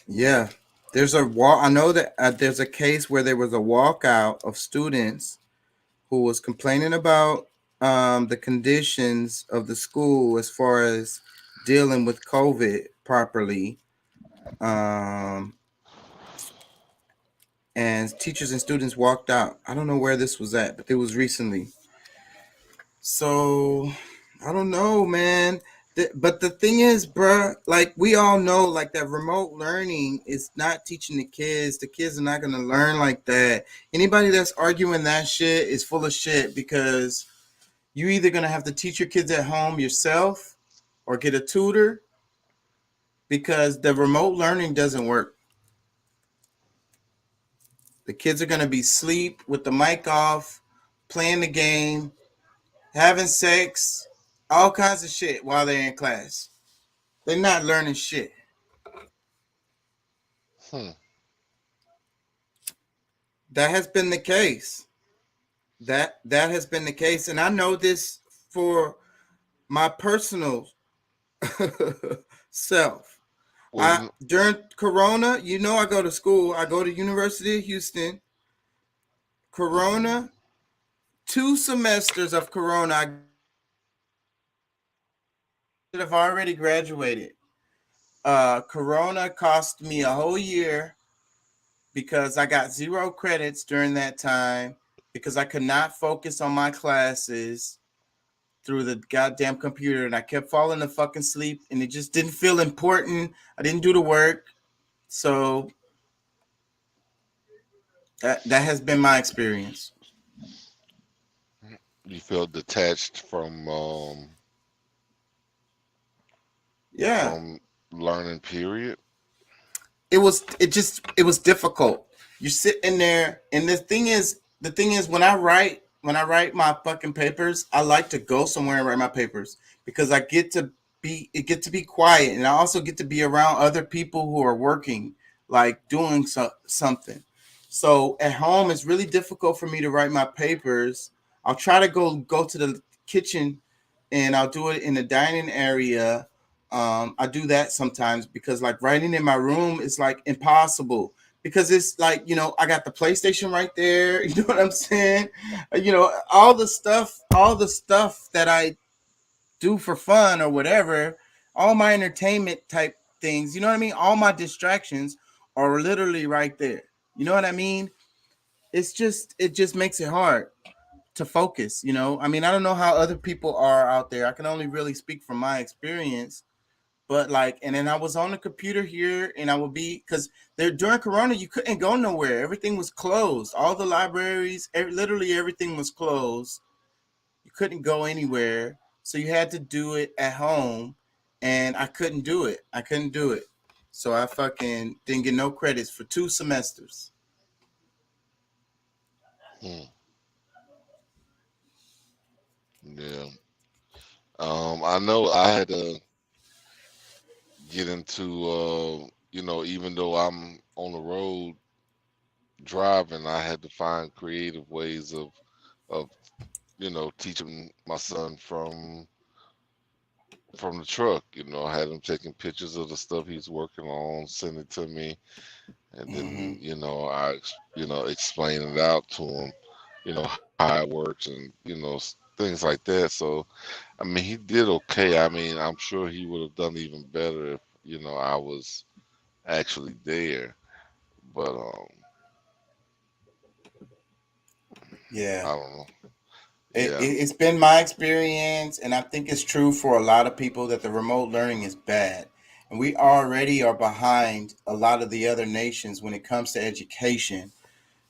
Yeah, there's a walk. I know that there's a case where there was a walkout of students who was complaining about the conditions of the school as far as dealing with COVID properly. Um, and teachers and students walked out. I don't know where this was at, but it was recently. So I don't know, man. But the thing is, bruh, like we all know, like that remote learning is not teaching the kids. The kids are not gonna learn like that. Anybody that's arguing that shit is full of shit because you either gonna have to teach your kids at home yourself or get a tutor because the remote learning doesn't work. The kids are gonna be asleep with the mic off, playing the game, having sex, all kinds of shit while they're in class. They're not learning shit. That has been the case. That has been the case, and I know this for my personal self. Well, During Corona, I go to school. I go to University of Houston. Corona, 2 semesters of Corona, I should have already graduated. Corona cost me a whole year because I got 0 credits during that time because I could not focus on my classes through the goddamn computer, and I kept falling to fucking sleep, and it just didn't feel important. I didn't do the work. So that has been my experience. you felt detached Yeah. from learning, period. It was difficult. You're sitting there, and the thing is when I write my fucking papers, I like to go somewhere and write my papers because I get to be quiet, and I also get to be around other people who are working, like doing something. So at home, it's really difficult for me to write my papers. I'll try to go to the kitchen, and I'll do it in the dining area. I do that sometimes because like writing in my room is like impossible because it's like, I got the PlayStation right there. You know what I'm saying? All the stuff that I do for fun or whatever, all my entertainment type things, you know what I mean? All my distractions are literally right there. You know what I mean? It just makes it hard to focus, I mean, I don't know how other people are out there. I can only really speak from my experience. But like, and then I was on the computer here, and I would be because there during Corona you couldn't go nowhere. Everything was closed. All the libraries, literally everything was closed. You couldn't go anywhere, so you had to do it at home, and I couldn't do it. So I fucking didn't get no credits for 2 semesters. Yeah. I know I had to get into even though I'm on the road driving, I had to find creative ways of teaching my son from the truck. I had him taking pictures of the stuff he's working on, send it to me, and then I explain it out to him, how it works, and things like that. So I mean, he did okay. I mean, I'm sure he would have done even better if I was actually there. But Yeah. I don't know. It, Yeah. it's been my experience, and I think it's true for a lot of people that the remote learning is bad. And we already are behind a lot of the other nations when it comes to education.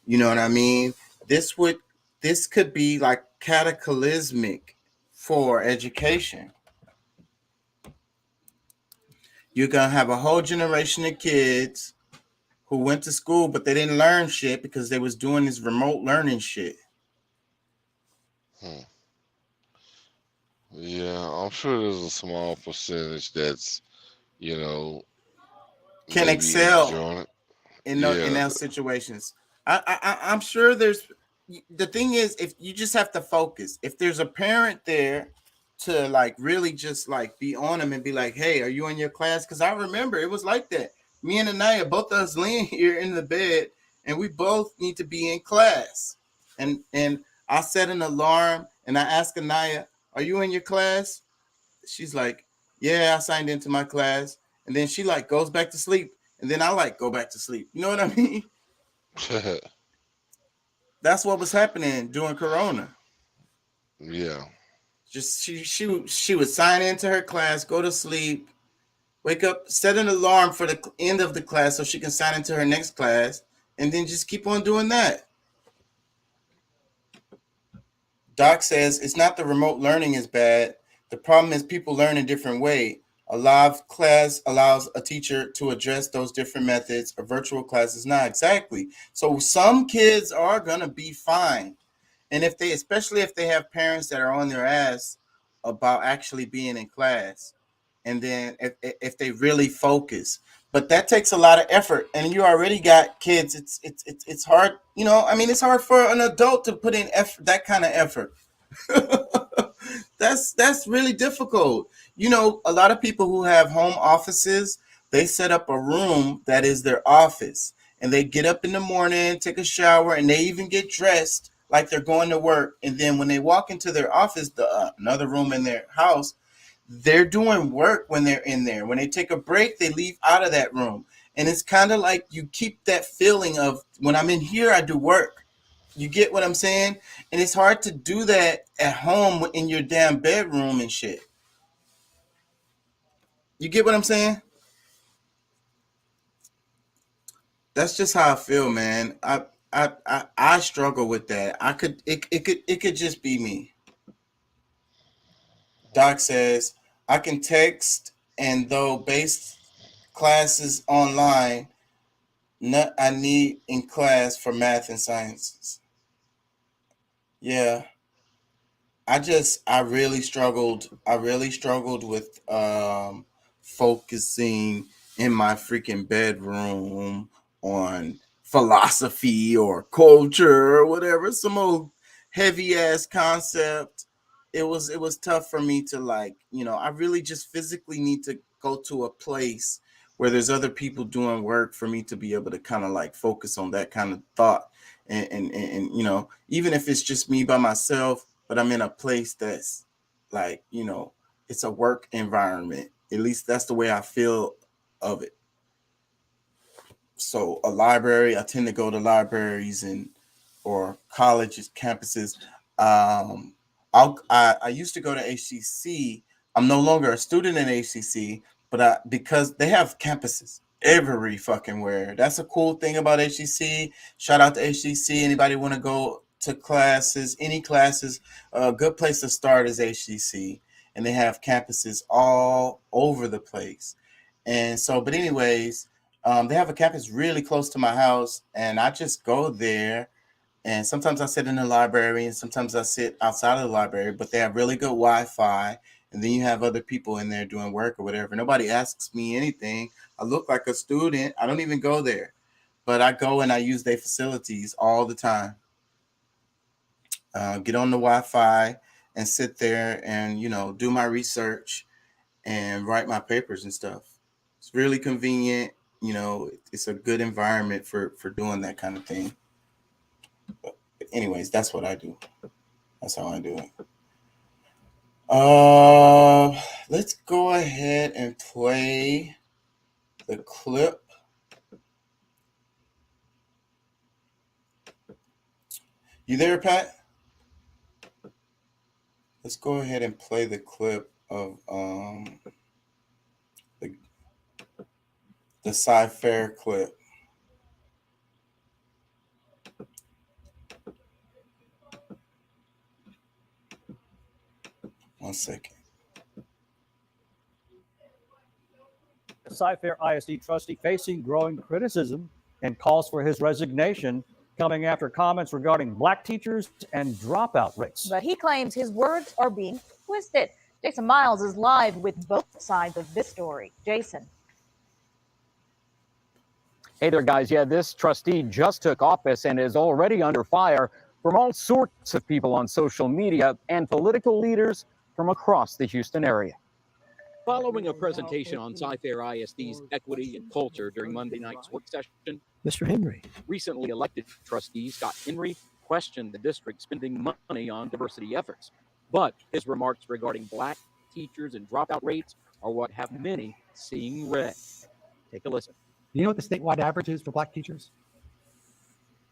You know what I mean? This could be like cataclysmic for education. You're gonna have a whole generation of kids who went to school, but they didn't learn shit because they was doing this remote learning shit. Hmm. Yeah, I'm sure there's a small percentage that's, you know, Can maybe excel enjoying it. in Yeah, those situations. I'm sure there's the thing is if you just have to focus. If there's a parent there to like really just like be on them and be like, hey, are you in your class? Because I remember it was like that. Me and Anaya, both of us laying here in the bed, and we both need to be in class. And I set an alarm and I asked Anaya, are you in your class? She's like, yeah, I signed into my class. And then she like goes back to sleep. And then I like go back to sleep. You know what I mean? That's what was happening during Corona. yeah. Just she would sign into her class, go to sleep, wake up, set an alarm for the end of the class so she can sign into her next class, and then just keep on doing that. Doc says it's not the remote learning is bad. The problem is people learn a different way. A live class allows a teacher to address those different methods. A virtual class is not. Exactly. So some kids are gonna be fine. And if they, especially if they have parents that are on their ass about actually being in class, and then if they really focus, but that takes a lot of effort. And you already got kids. It's hard. You know, I mean, it's hard for an adult to put in effort, that kind of effort. That's really difficult. You know, a lot of people who have home offices, they set up a room that is their office, and they get up in the morning, take a shower, and they even get dressed like they're going to work. And then when they walk into their office, another room in their house, they're doing work when they're in there. When they take a break, they leave out of that room. And it's kind of like you keep that feeling of when I'm in here, I do work. You get what I'm saying? And it's hard to do that at home in your damn bedroom and shit. You get what I'm saying? That's just how I feel, man. I struggle with that. It could just be me. Doc says I can text, and though based classes online, not I need in class for math and sciences. Yeah. I really struggled with focusing in my freaking bedroom on philosophy or culture or whatever, some old heavy ass concept. It was tough for me to like, I really just physically need to go to a place where there's other people doing work for me to be able to kind of like focus on that kind of thought. And even if it's just me by myself, but I'm in a place that's like, it's a work environment. At least that's the way I feel of it. So a library, I tend to go to libraries and or colleges, campuses. I used to go to HCC. I'm no longer a student in HCC, but because they have campuses every fucking where. That's a cool thing about HCC. Shout out to HCC. Anybody want to go to classes, any classes? A good place to start is HCC, and they have campuses all over the place. And so, but anyways, they have a campus really close to my house, and I just go there. And sometimes I sit in the library, and sometimes I sit outside of the library. But they have really good Wi-Fi, and then you have other people in there doing work or whatever. Nobody asks me anything. I look like a student. I don't even go there, but I go and I use their facilities all the time. Get on the Wi-Fi and sit there and do my research and write my papers and stuff. It's really convenient. It's a good environment for doing that kind of thing. But anyways, that's what I do. That's how I do it. Let's go ahead and play the clip. You there, Pat? Let's go ahead and play the clip of the Cy-Fair clip. One second. Cy-Fair ISD trustee facing growing criticism and calls for his resignation coming after comments regarding black teachers and dropout rates. But he claims his words are being twisted. Jason Miles is live with both sides of this story. Jason. Hey there, guys. Yeah, this trustee just took office and is already under fire from all sorts of people on social media and political leaders from across the Houston area. Following a presentation on Cy-Fair ISD's equity and culture during Monday night's work session, Mr. Henry. Recently elected trustee Scott Henry questioned the district spending money on diversity efforts. But his remarks regarding black teachers and dropout rates are what have many seeing red. Take a listen. Do you know what the statewide average is for black teachers?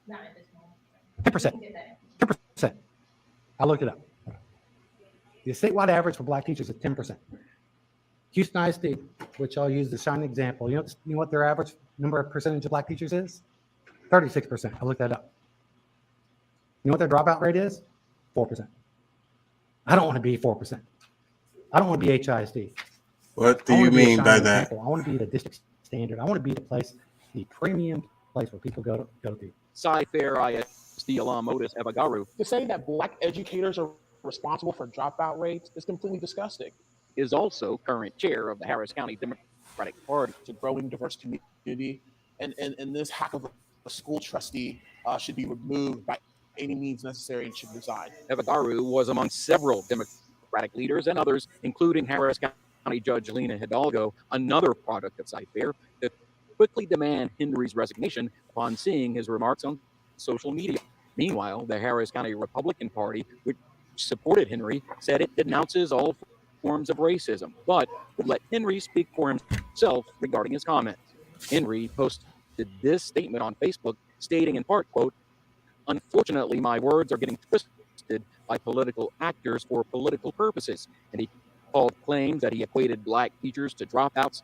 Not at this moment. 10%. 10%. I looked it up. The statewide average for black teachers is 10%. Houston ISD, which I'll use the shining example, you know what their average number of percentage of black teachers is? 36%. I looked that up. You know what their dropout rate is? 4%. I don't want to be 4%. I don't want to be HISD. What do you mean by that? Example. I want to be the district standard. I want to be the place, the premium place where people go to. Cy-Fair ISD alum Otis Evagaru To say that black educators are responsible for dropout rates is completely disgusting. is also current chair of the Harris County Democratic Party. It's a growing diverse community, and this hack of a school trustee should be removed by any means necessary and should resign. Evagaru was among several Democratic leaders and others, including Harris County Judge Lena Hidalgo, another product of Cy-Fair, that quickly demand Henry's resignation upon seeing his remarks on social media. Meanwhile, the Harris County Republican Party, which supported Henry, said it denounces all forms of racism, but would let Henry speak for himself regarding his comments. Henry posted this statement on Facebook, stating in part, quote, "Unfortunately, my words are getting twisted by political actors for political purposes," and he called claims that he equated black teachers to dropouts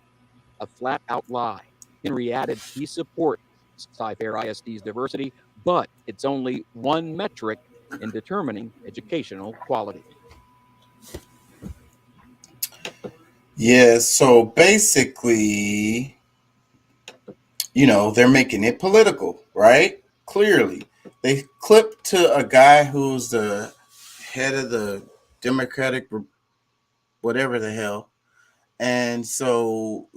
a flat-out lie. Henry added he supports Cy-Fair ISD's diversity, but it's only one metric in determining educational quality. Yeah, so basically, they're making it political, right? Clearly. They clipped to a guy who's the head of the Democratic, whatever the hell. And so,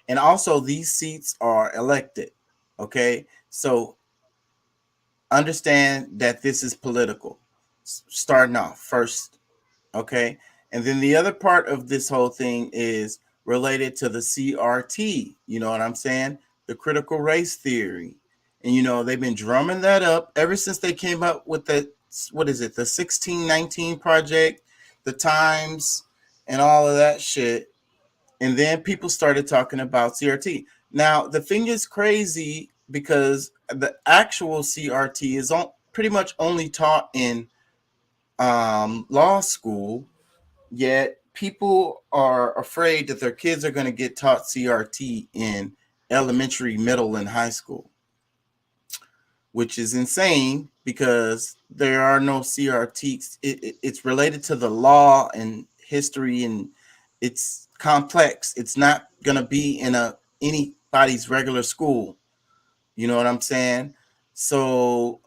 and also these seats are elected, okay? So understand that this is political, starting off first, okay? And then the other part of this whole thing is related to the CRT. You know what I'm saying? The critical race theory. And, they've been drumming that up ever since they came up with the 1619 Project, the Times, and all of that shit. And then people started talking about CRT. Now, the thing is crazy because the actual CRT is pretty much only taught in law school. Yet people are afraid that their kids are going to get taught CRT in elementary, middle, and high school, which is insane because there are no CRTs. It's related to the law and history, and it's complex. It's not going to be in anybody's regular school. You know what I'm saying? So,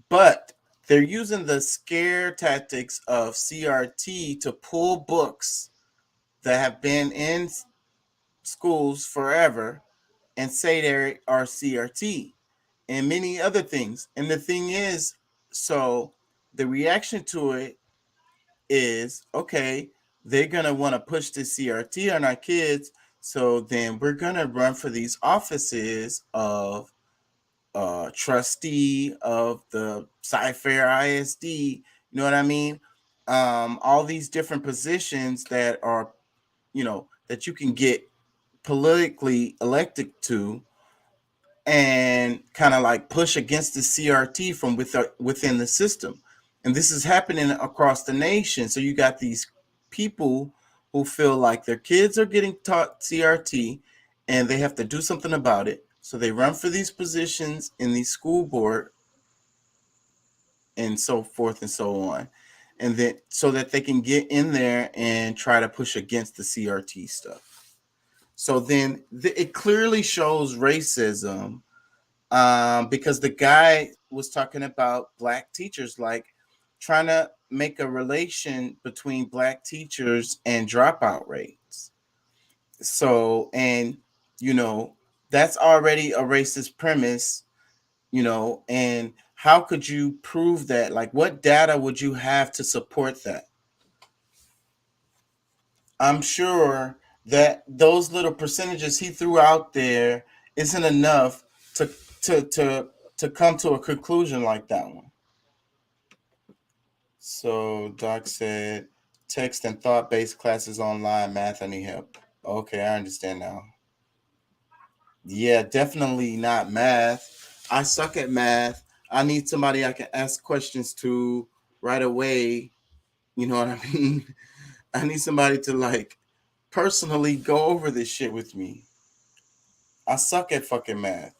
but they're using the scare tactics of CRT to pull books that have been in schools forever and say they are CRT and many other things. And the thing is, so the reaction to it is, okay, they're going to want to push the CRT on our kids. So then we're going to run for these offices of trustee of the Cy-Fair ISD, you know what I mean? All these different positions that are, that you can get politically elected to and kind of like push against the CRT from within the system. And this is happening across the nation. So you got these people who feel like their kids are getting taught CRT and they have to do something about it. So they run for these positions in the school board and so forth and so on. And then so that they can get in there and try to push against the CRT stuff. So then it clearly shows racism because the guy was talking about black teachers, like trying to make a relation between black teachers and dropout rates. So, and that's already a racist premise, and how could you prove that? Like, what data would you have to support that? I'm sure that those little percentages he threw out there isn't enough to to to to come to a conclusion like that one. So Doc said text and thought-based classes online, math, I need help. Okay, I understand now. Yeah, definitely not math. I suck at math. I need somebody I can ask questions to right away. You know what I mean? I need somebody to like personally go over this shit with me. I suck at fucking math.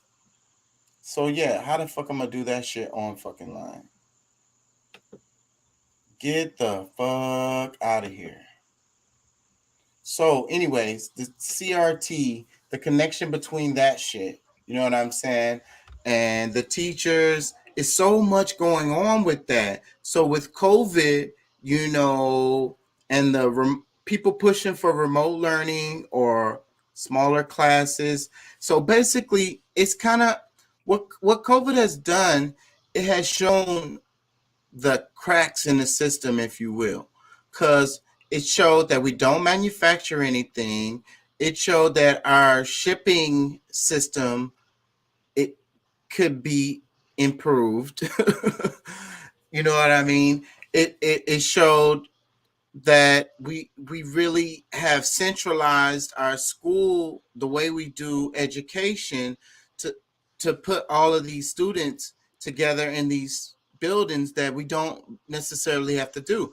So yeah, how the fuck am I do that shit on fucking line? Get the fuck out of here. So, anyways, the CRT, the connection between that shit, you know what I'm saying? And the teachers, is so much going on with that. So with COVID, and the people pushing for remote learning or smaller classes. So basically, it's kind of what COVID has done. It has shown the cracks in the system, if you will, because it showed that we don't manufacture anything. It showed that our shipping system, it could be improved. You know what I mean? It showed that we really have centralized our school, the way we do education, to put all of these students together in these buildings that we don't necessarily have to do.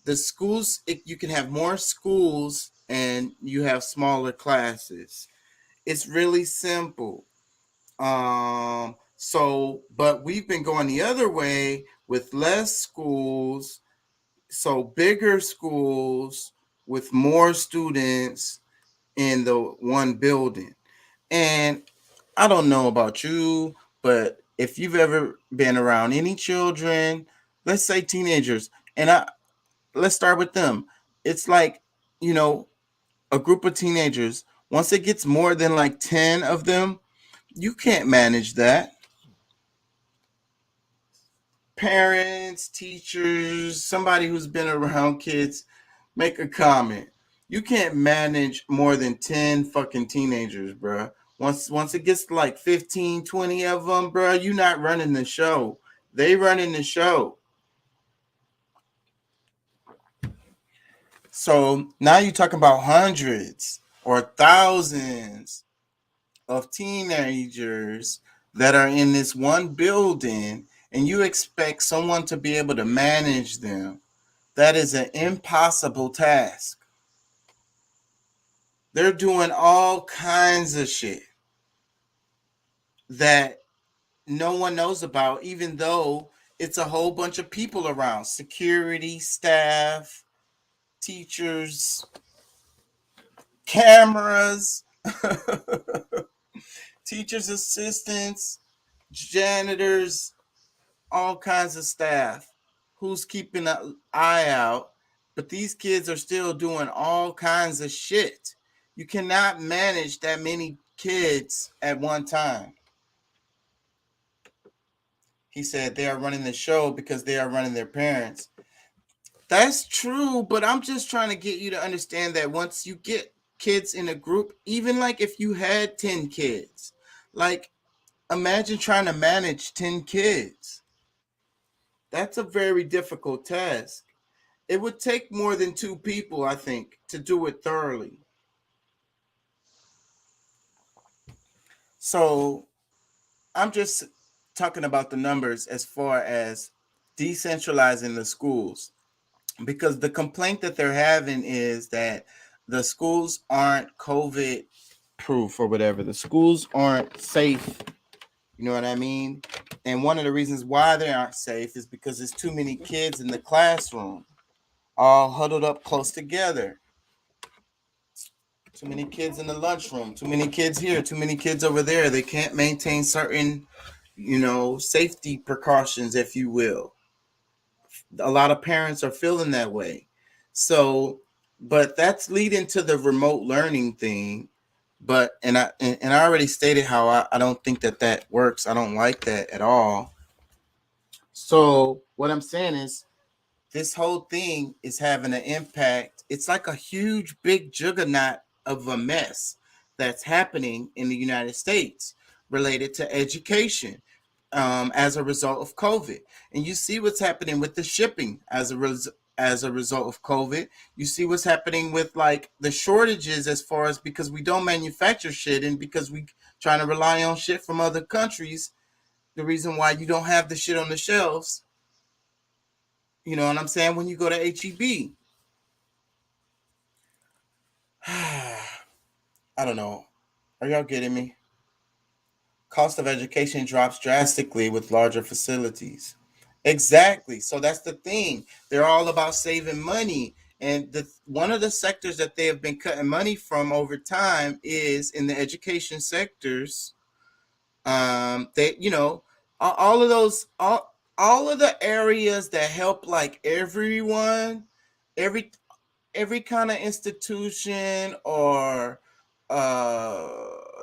The schools, you can have more schools and you have smaller classes. It's really simple. But we've been going the other way with less schools, so bigger schools with more students in the one building. And I don't know about you, but if you've ever been around any children, let's say teenagers, and let's start with them. It's like, a group of teenagers, once it gets more than like 10 of them, you can't manage that. Parents, teachers, somebody who's been around kids, make a comment. You can't manage more than 10 fucking teenagers, bro. Once it gets to like 15, 20 of them, bro, you're not running the show. They running the show. So now you're talking about hundreds or thousands of teenagers that are in this one building, and you expect someone to be able to manage them. That is an impossible task. They're doing all kinds of shit that no one knows about, even though it's a whole bunch of people around. Security, staff, teachers, cameras, teachers' assistants, janitors, all kinds of staff who's keeping an eye out. But these kids are still doing all kinds of shit. You cannot manage that many kids at one time. He said they are running the show because they are running their parents. That's true, but I'm just trying to get you to understand that once you get kids in a group, even like if you had 10 kids, like imagine trying to manage 10 kids. That's a very difficult task. It would take more than 2 people, I think, to do it thoroughly. So I'm just talking about the numbers as far as decentralizing the schools, because the complaint that they're having is that the schools aren't COVID proof or whatever. The schools aren't safe. You know what I mean? And one of the reasons why they aren't safe is because there's too many kids in the classroom, all huddled up close together. Too many kids in the lunchroom, too many kids here, too many kids over there. They can't maintain certain, safety precautions, if you will. A lot of parents are feeling that way. So, but that's leading to the remote learning thing. But and I already stated how I don't think that works. I don't like that at all. So what I'm saying is this whole thing is having an impact. It's like a huge, big juggernaut of a mess that's happening in the United States related to education as a result of COVID. And you see what's happening with the shipping as a result of COVID. You see what's happening with like the shortages as far as because we don't manufacture shit and because we trying to rely on shit from other countries. The reason why you don't have the shit on the shelves. You know what I'm saying? When you go to HEB, I don't know. Are y'all getting me? Cost of education drops drastically with larger facilities. Exactly. So that's the thing. They're all about saving money. And one of the sectors that they have been cutting money from over time is in the education sectors. They, all of those, all of the areas that help like everyone, every kind of institution or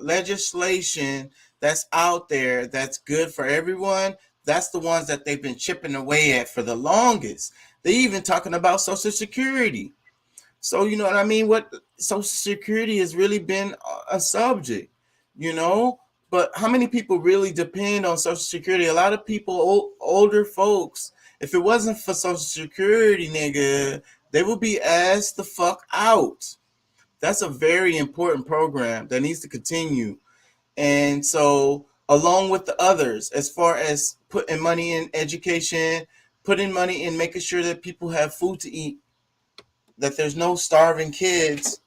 legislation that's out there that's good for everyone, that's the ones that they've been chipping away at for the longest. They even talking about Social Security. So you know what I mean? What Social Security has really been a subject, but how many people really depend on Social Security? A lot of people, older folks, if it wasn't for Social Security, nigga, they would be asked the fuck out. That's a very important program that needs to continue. And so, along with the others, as far as putting money in education, putting money in making sure that people have food to eat, that there's no starving kids,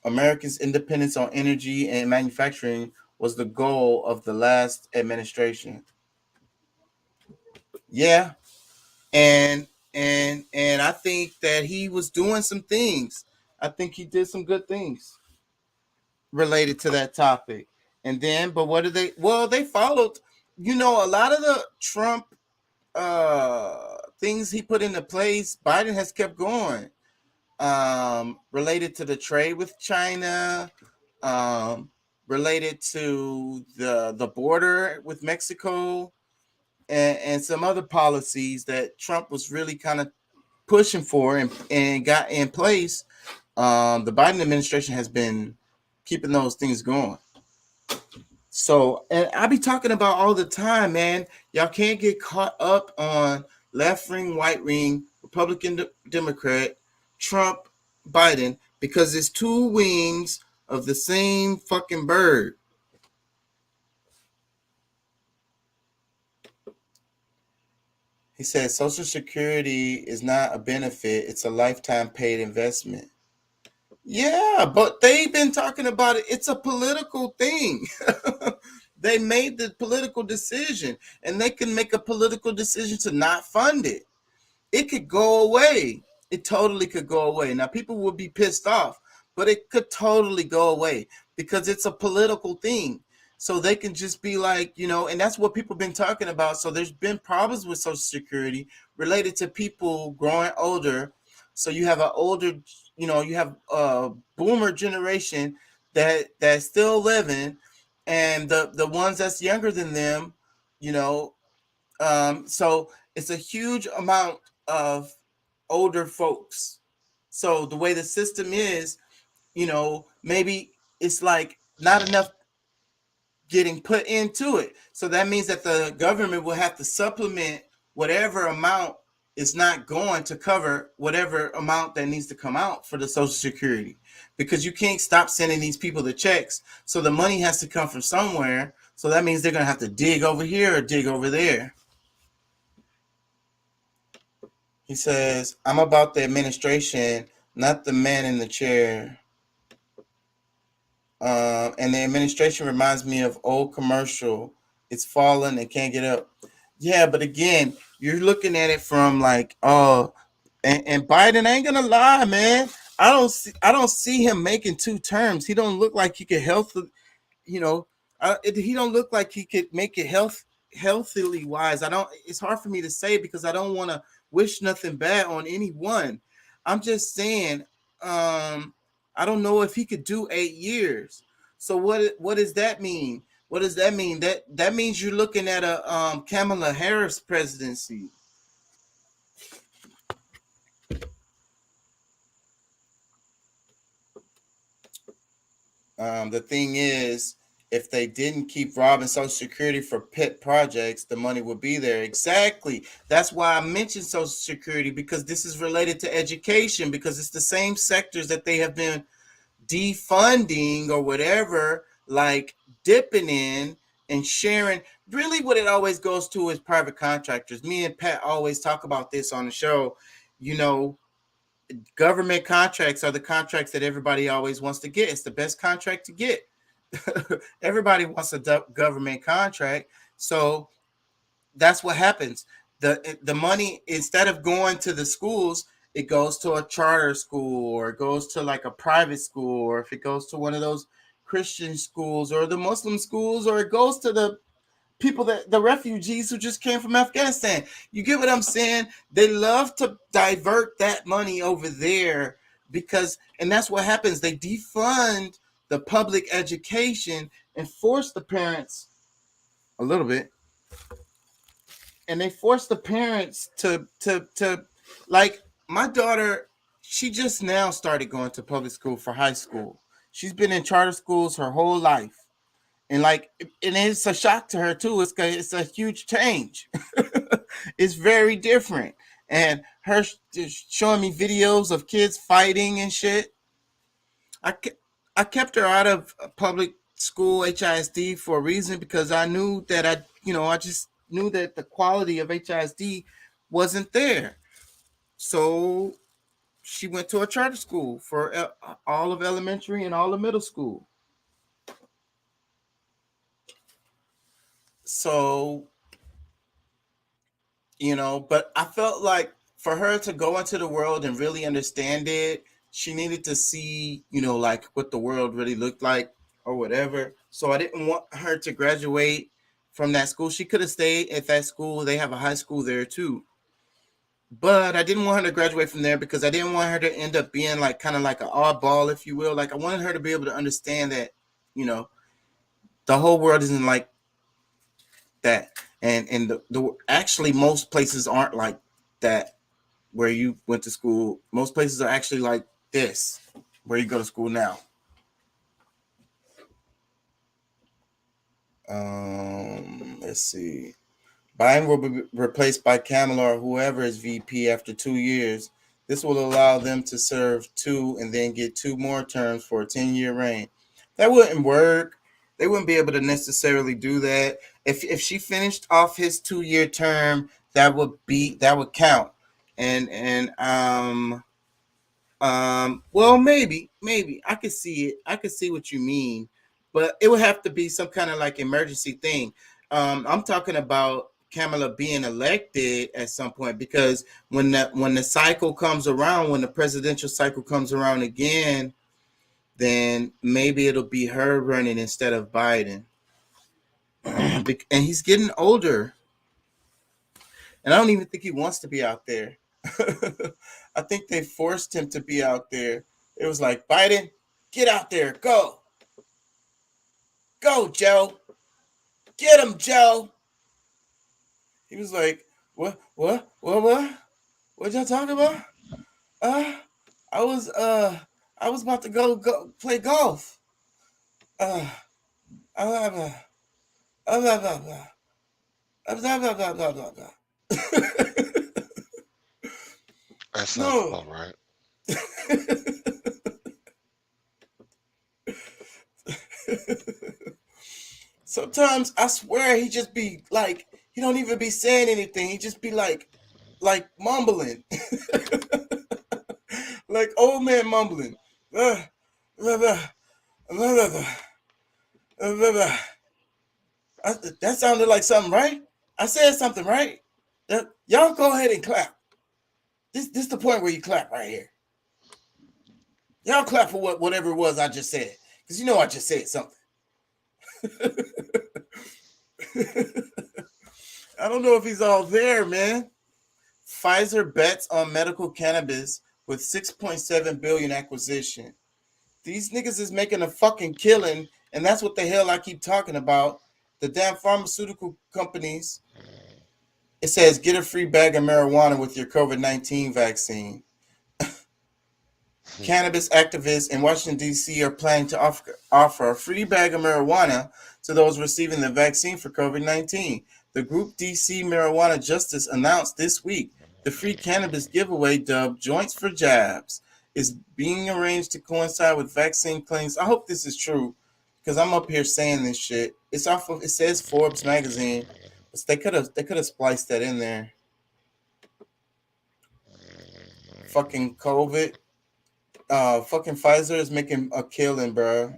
America's independence on energy and manufacturing was the goal of the last administration. Yeah. And I think that he was doing some things. I think he did some good things related to that topic. And then, but what did they? Well, they followed. A lot of the Trump things he put into place, Biden has kept going. Related to the trade with China, related to the border with Mexico, and some other policies that Trump was really kind of pushing for and got in place. The Biden administration has been keeping those things going. So, and I be talking about all the time, man. Y'all can't get caught up on left ring, white ring, Republican, Democrat, Trump, Biden, because it's two wings of the same fucking bird. He says Social Security is not a benefit, it's a lifetime paid investment. Yeah, but they've been talking about it. It's a political thing. They made the political decision, and they can make a political decision to not fund it. It could go away. It totally could go away. Now, people will be pissed off, but it could totally go away because it's a political thing. So they can just be like, and that's what people have been talking about. So there's been problems with Social Security related to people growing older. So you have an older, you have a boomer generation that's still living, and the ones that's younger than them, so it's a huge amount of older folks. So the way the system is, maybe it's like not enough getting put into it. So that means that the government will have to supplement whatever amount is not going to cover whatever amount that needs to come out for the Social Security, because you can't stop sending these people the checks. So the money has to come from somewhere. So that means they're going to have to dig over here or dig over there. He says, I'm about the administration, not the man in the chair. And the administration reminds me of old commercial. It's fallen and can't get up. Yeah, but again, you're looking at it from like, and Biden ain't gonna lie, man. I don't see him making 2 terms. He don't look like he could he don't look like he could make it healthily wise. It's hard for me to say because I don't want to wish nothing bad on anyone. I'm just saying, I don't know if he could do 8 years. So what does that mean? What does that mean? That means you're looking at a Kamala Harris presidency. The thing is, if they didn't keep robbing Social Security for pet projects, the money would be there. Exactly. That's why I mentioned Social Security, because this is related to education, because it's the same sectors that they have been defunding or whatever, like dipping in and sharing. Really what it always goes to is private contractors. Me and Pat always talk about this on the show. Government contracts are the contracts that everybody always wants to get. It's the best contract to get. Everybody wants a government contract. So that's what happens. The money, instead of going to the schools, it goes to a charter school, or it goes to like a private school, or if it goes to one of those Christian schools or the Muslim schools, or it goes to the people the refugees who just came from Afghanistan. You get what I'm saying? They love to divert that money over there and that's what happens. They defund the public education and force the parents a little bit. And they force the parents to like my daughter, she just now started going to public school for high school. She's been in charter schools her whole life. And it's a shock to her too. It's a huge change. It's very different. And her just showing me videos of kids fighting and shit. I kept her out of public school HISD for a reason, because I knew that I just knew that the quality of HISD wasn't there. So she went to a charter school for all of elementary and all of middle school. So, but I felt like for her to go into the world and really understand it, she needed to see, like what the world really looked like or whatever. So I didn't want her to graduate from that school. She could have stayed at that school. They have a high school there too. But I didn't want her to graduate from there because I didn't want her to end up being like kind of like an oddball, if you will. Like I wanted her to be able to understand that, the whole world isn't like that. And the actually most places aren't like that where you went to school. Most places are actually like this, where you go to school now. Let's see. Biden will be replaced by Kamala or whoever is VP after 2 years. This will allow them to serve 2 and then get 2 more terms for a 10-year reign. That wouldn't work. They wouldn't be able to necessarily do that. If she finished off his 2-year term, that would count. Well, maybe I could see it. I could see what you mean, but it would have to be some kind of like emergency thing. I'm talking about Kamala being elected at some point, because when the cycle comes around, when the presidential cycle comes around again, then maybe it'll be her running instead of Biden. And he's getting older, and I don't even think he wants to be out there. I think they forced him to be out there. It was like, Biden, get out there, go, Joe, get him, Joe. He was like, what y'all talking about? I was about to go play golf. That sounds No. about right. Sometimes I swear he just be like, he don't even be saying anything. He just be like mumbling. Like old man mumbling. That sounded like something, right? I said something, right? Y'all go ahead and clap. This the point where you clap right here. Y'all clap for whatever it was I just said. Because you know I just said something. I don't know if he's all there, man. Pfizer bets on medical cannabis with 6.7 billion acquisition. These niggas is making a fucking killing, and that's what the hell I keep talking about. The damn pharmaceutical companies. It says get a free bag of marijuana with your COVID-19 vaccine. Cannabis activists in Washington, D.C. are planning to offer a free bag of marijuana to those receiving the vaccine for COVID-19. The group DC Marijuana Justice announced this week the free cannabis giveaway, dubbed Joints for Jabs, is being arranged to coincide with vaccine claims. I hope this is true because I'm up here saying this shit. It's off of, it says Forbes magazine, but they could have spliced that in there. Fucking COVID. Fucking Pfizer is making a killing, bro.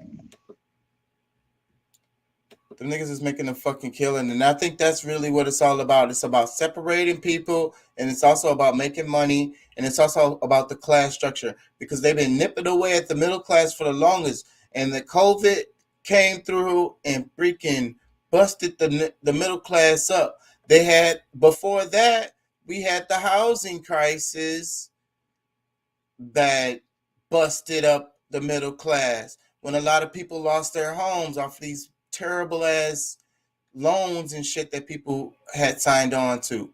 The niggas is making a fucking killing, and I think that's really what it's all about. It's about separating people, and it's also about making money, and it's also about the class structure, because they've been nipping away at the middle class for the longest, and the COVID came through and freaking busted the middle class up. They had, before that, we had the housing crisis that busted up the middle class when a lot of people lost their homes off these terrible ass loans and shit that people had signed on to.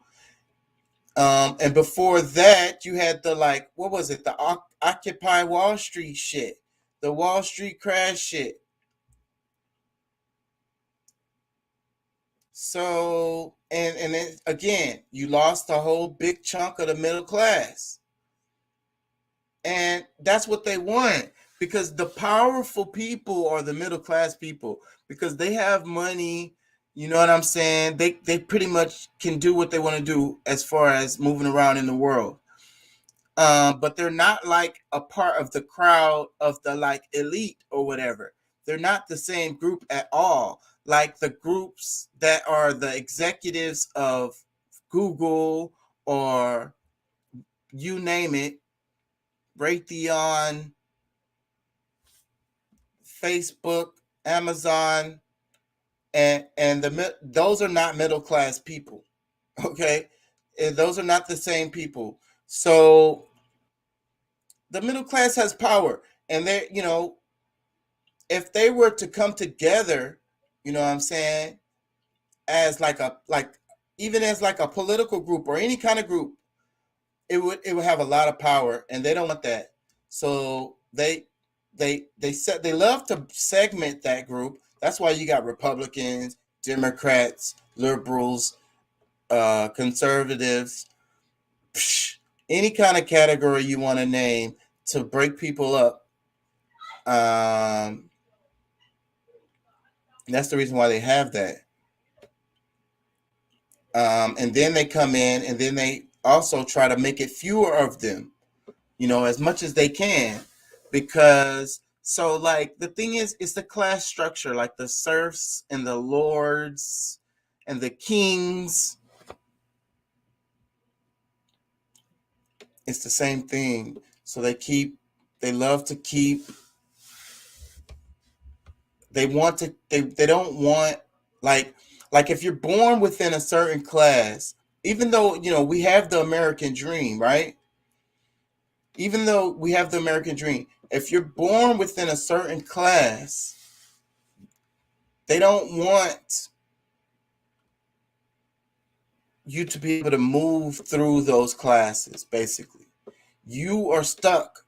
And before that, you had the, like, what was it? The Occupy Wall Street shit, the Wall Street crash shit. So, and then again, you lost a whole big chunk of the middle class. And that's what they want, because the powerful people are the middle class people, because they have money. You know what I'm saying? They pretty much can do what they want to do as far as moving around in the world. But they're not like a part of the crowd of the like elite or whatever. They're not the same group at all. Like the groups that are the executives of Google or you name it, Raytheon, Facebook, Amazon, and those are not middle class people. Okay, and those are not the same people. So the middle class has power, and they, you know, if they were to come together, you know what I'm saying, as like even as like a political group or any kind of group, it would have a lot of power, and they don't want that. So they love to segment that group. That's why you got Republicans, Democrats, liberals, conservatives, any kind of category you want to name to break people up. That's the reason why they have that. And then they come in, and then they also try to make it fewer of them, you know, as much as they can, because so like the thing is, it's the class structure, like the serfs and the lords and the kings. It's the same thing. So they don't want, like if you're born within a certain class, even though, you know, we have the American dream, right? Even though we have the American dream, if you're born within a certain class, they don't want you to be able to move through those classes, basically. You are stuck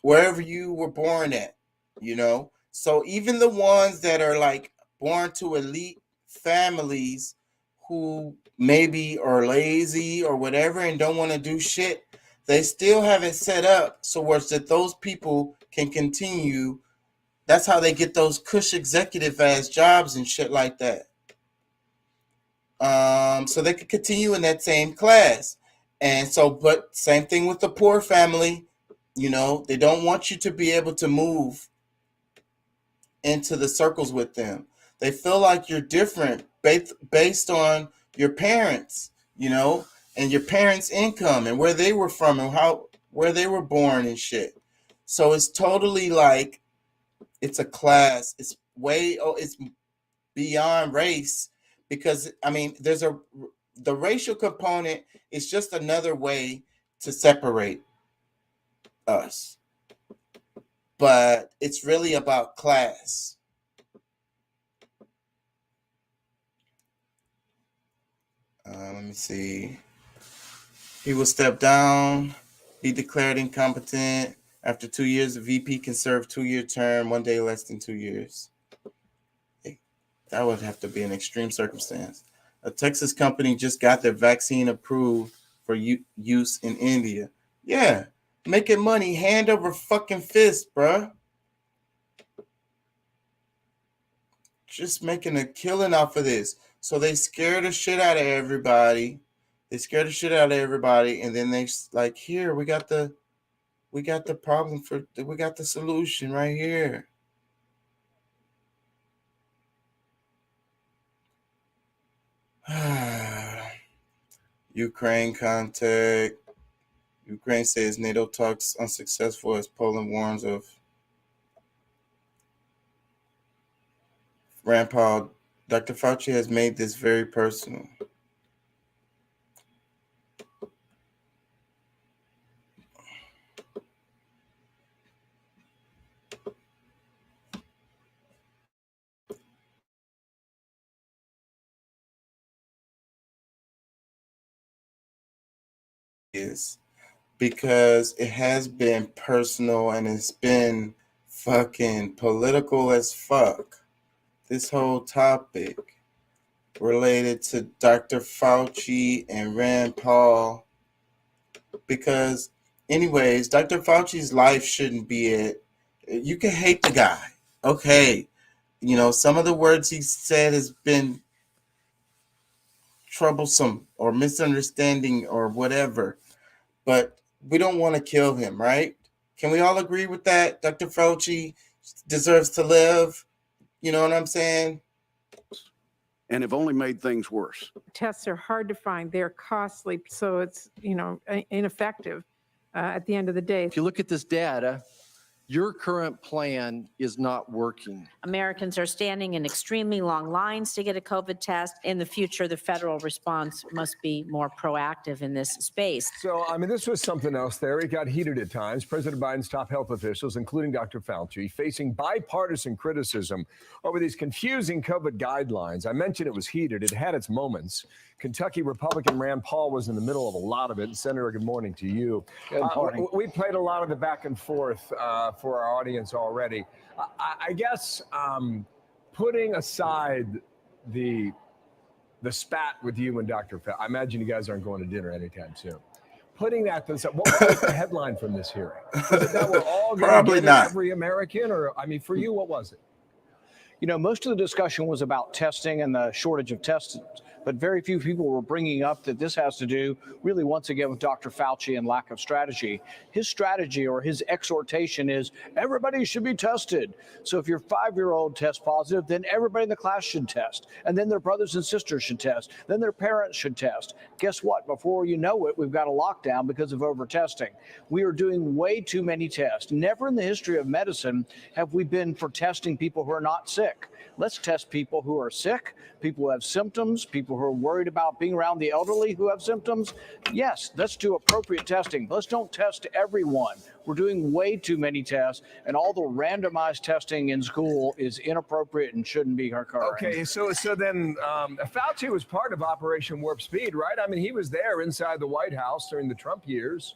wherever you were born at, you know? So even the ones that are like born to elite families who maybe are lazy or whatever and don't want to do shit, they still have it set up so that those people can continue. That's how they get those cush executive ass jobs and shit like that. So they could continue in that same class. And so, but same thing with the poor family, you know, they don't want you to be able to move into the circles with them. They feel like you're different based on your parents, you know, and your parents' income and where they were from and where they were born and shit. So it's totally like it's a class. It's it's beyond race, because I mean, the racial component is just another way to separate us, but it's really about class. Let me see. He will step down. He declared incompetent. After 2 years, the VP can serve 2-year term, 1 day less than 2 years. That would have to be an extreme circumstance. A Texas company just got their vaccine approved for use in India. Yeah, making money hand over fucking fist, bruh. Just making a killing off of this. So they scare the shit out of everybody. And then they like, here, we got the problem we got the solution right here. Ukraine contact. Ukraine says NATO talks unsuccessful as Poland warns of Rand Paul. Dr. Fauci has made this very personal. Is because it has been personal and it's been fucking political as fuck. This whole topic related to Dr. Fauci and Rand Paul, because anyways, Dr. Fauci's life shouldn't be it. You can hate the guy. Okay. You know, some of the words he said has been troublesome or misunderstanding or whatever, but we don't want to kill him, right? Can we all agree with that? Dr. Fauci deserves to live. You know what I'm saying? And have only made things worse. Tests are hard to find. They're costly. So it's, ineffective at the end of the day. If you look at this data, your current plan is not working. Americans are standing in extremely long lines to get a COVID test. In the future, the federal response must be more proactive in this space. So, I mean, this was something else there. It got heated at times. President Biden's top health officials, including Dr. Fauci, facing bipartisan criticism over these confusing COVID guidelines. I mentioned it was heated. It had its moments. Kentucky Republican Rand Paul was in the middle of a lot of it. And Senator, good morning to you. Good morning. We played a lot of the back and forth for our audience already. I guess putting aside the spat with you and Dr. Fauci, I imagine you guys aren't going to dinner anytime soon. Putting that to the side, what was the headline from this hearing? Was it that we're all going to get every American, or I mean, for you, what was it? You know, most of the discussion was about testing and the shortage of tests, but very few people were bringing up that this has to do really once again with Dr. Fauci and lack of strategy. His strategy or his exhortation is everybody should be tested. So if your 5-year-old tests positive, then everybody in the class should test. And then their brothers and sisters should test. Then their parents should test. Guess what? Before you know it, we've got a lockdown because of over-testing. We are doing way too many tests. Never in the history of medicine have we been for testing people who are not sick. Let's test people who are sick, people who have symptoms, people who are worried about being around the elderly who have symptoms. Yes, let's do appropriate testing. Let's don't test everyone. We're doing way too many tests, and all the randomized testing in school is inappropriate and shouldn't be occurring. Okay, so then Fauci was part of Operation Warp Speed, right? I mean, he was there inside the White House during the Trump years,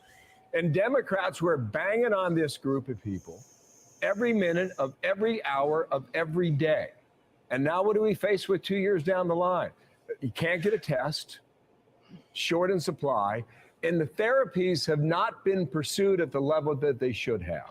and Democrats were banging on this group of people every minute of every hour of every day. And now what do we face with 2 years down the line? You can't get a test, short in supply, and the therapies have not been pursued at the level that they should have.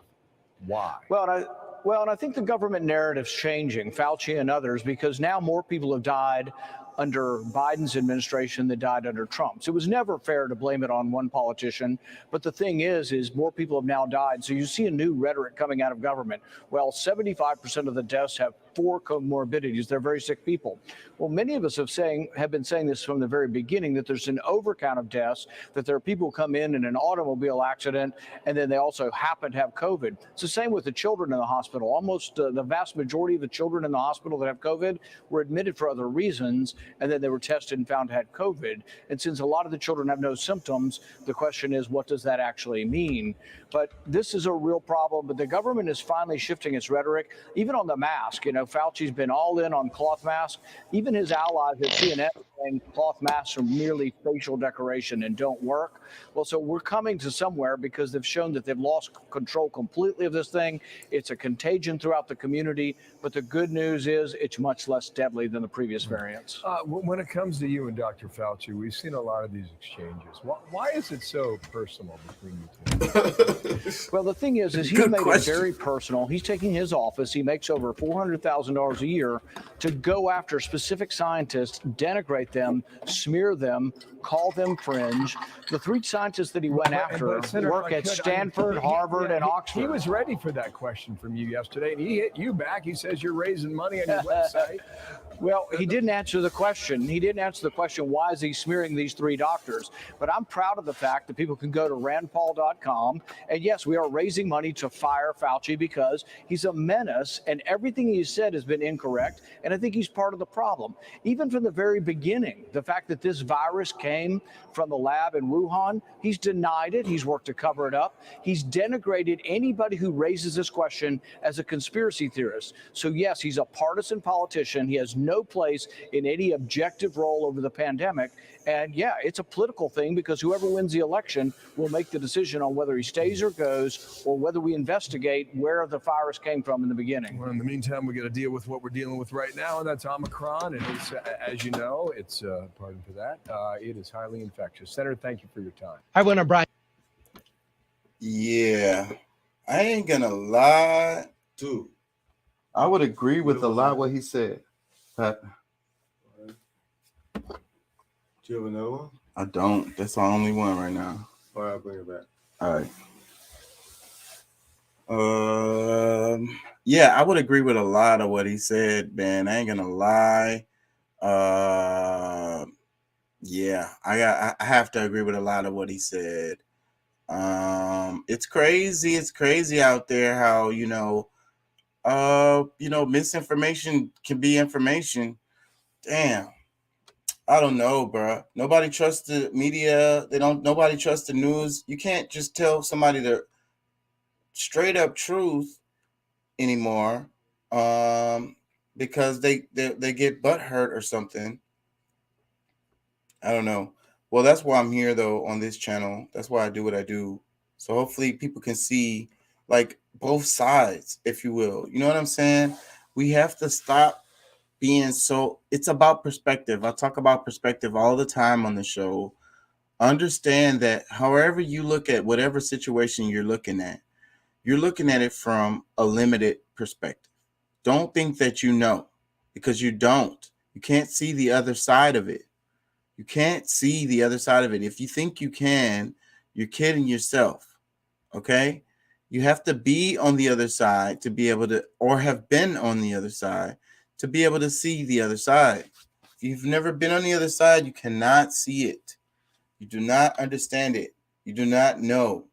Why? Well, and I think the government narrative's changing, Fauci and others, because now more people have died under Biden's administration than died under Trump's. It was never fair to blame it on one politician. But the thing is more people have now died. So you see a new rhetoric coming out of government. Well, 75% of the deaths have 4 comorbidities. They're very sick people. Well, many of us have been saying this from the very beginning, that there's an overcount of deaths, that there are people who come in an automobile accident, and then they also happen to have COVID. It's the same with the children in the hospital. Almost the vast majority of the children in the hospital that have COVID were admitted for other reasons, and then they were tested and found to have COVID. And since a lot of the children have no symptoms, the question is, what does that actually mean? But this is a real problem. But the government is finally shifting its rhetoric, even on the mask. You know, Fauci's been all in on cloth masks. Even his allies at CNN saying cloth masks are merely facial decoration and don't work. Well, so we're coming to somewhere because they've shown that they've lost control completely of this thing. It's a contagion throughout the community. But the good news is it's much less deadly than the previous variants. When it comes to you and Dr. Fauci, we've seen a lot of these exchanges. Why is it so personal between you two? Well, the thing is he's made it very personal. He's taking his office. He makes over $400,000 a year to go after specific scientists, denigrate them, smear them, call them fringe. The 3 scientists that he went after work at Stanford, Harvard, and Oxford. He was ready for that question from you yesterday, and he hit you back. He says you're raising money on your website. Well, he didn't answer the question. He didn't answer the question, why is he smearing these 3 doctors? But I'm proud of the fact that people can go to randpaul.com. And yes, we are raising money to fire Fauci because he's a menace and everything he said has been incorrect. And I think he's part of the problem. Even from the very beginning, the fact that this virus came from the lab in Wuhan, he's denied it. He's worked to cover it up. He's denigrated anybody who raises this question as a conspiracy theorist. So yes, he's a partisan politician. He has no place in any objective role over the pandemic. And yeah, it's a political thing because whoever wins the election will make the decision on whether he stays or goes, or whether we investigate where the virus came from in the beginning. Well, in the meantime, we got to deal with what we're dealing with right now, and that's Omicron. And it's, as you know, it's, pardon for that, it is highly infectious. Senator, thank you for your time. I want to, Brian. Yeah, I ain't gonna lie, dude. I would agree with a lot what he said. Pat. Do you have another one? I don't. That's the only one right now. All right, I'll bring it back. All right. Yeah, I would agree with a lot of what he said, man. I ain't gonna lie. Yeah, I have to agree with a lot of what he said. It's crazy. It's crazy out there how, misinformation can be information. Damn. I don't know, bro. Nobody trusts the media. Nobody trusts the news. You can't just tell somebody the straight up truth anymore, because they get butthurt or something. I don't know. Well, that's why I'm here though on this channel. That's why I do what I do. So hopefully people can see like both sides, if you will. You know what I'm saying? We have to stop being so, it's about perspective. I talk about perspective all the time on the show. Understand that however you look at whatever situation you're looking at it from a limited perspective. Don't think that you know, because you don't. You can't see the other side of it. You can't see the other side of it. If you think you can, you're kidding yourself. Okay? You have to be on the other side to be able to, or have been on the other side to be able to see the other side. If you've never been on the other side, you cannot see it. You do not understand it. You do not know.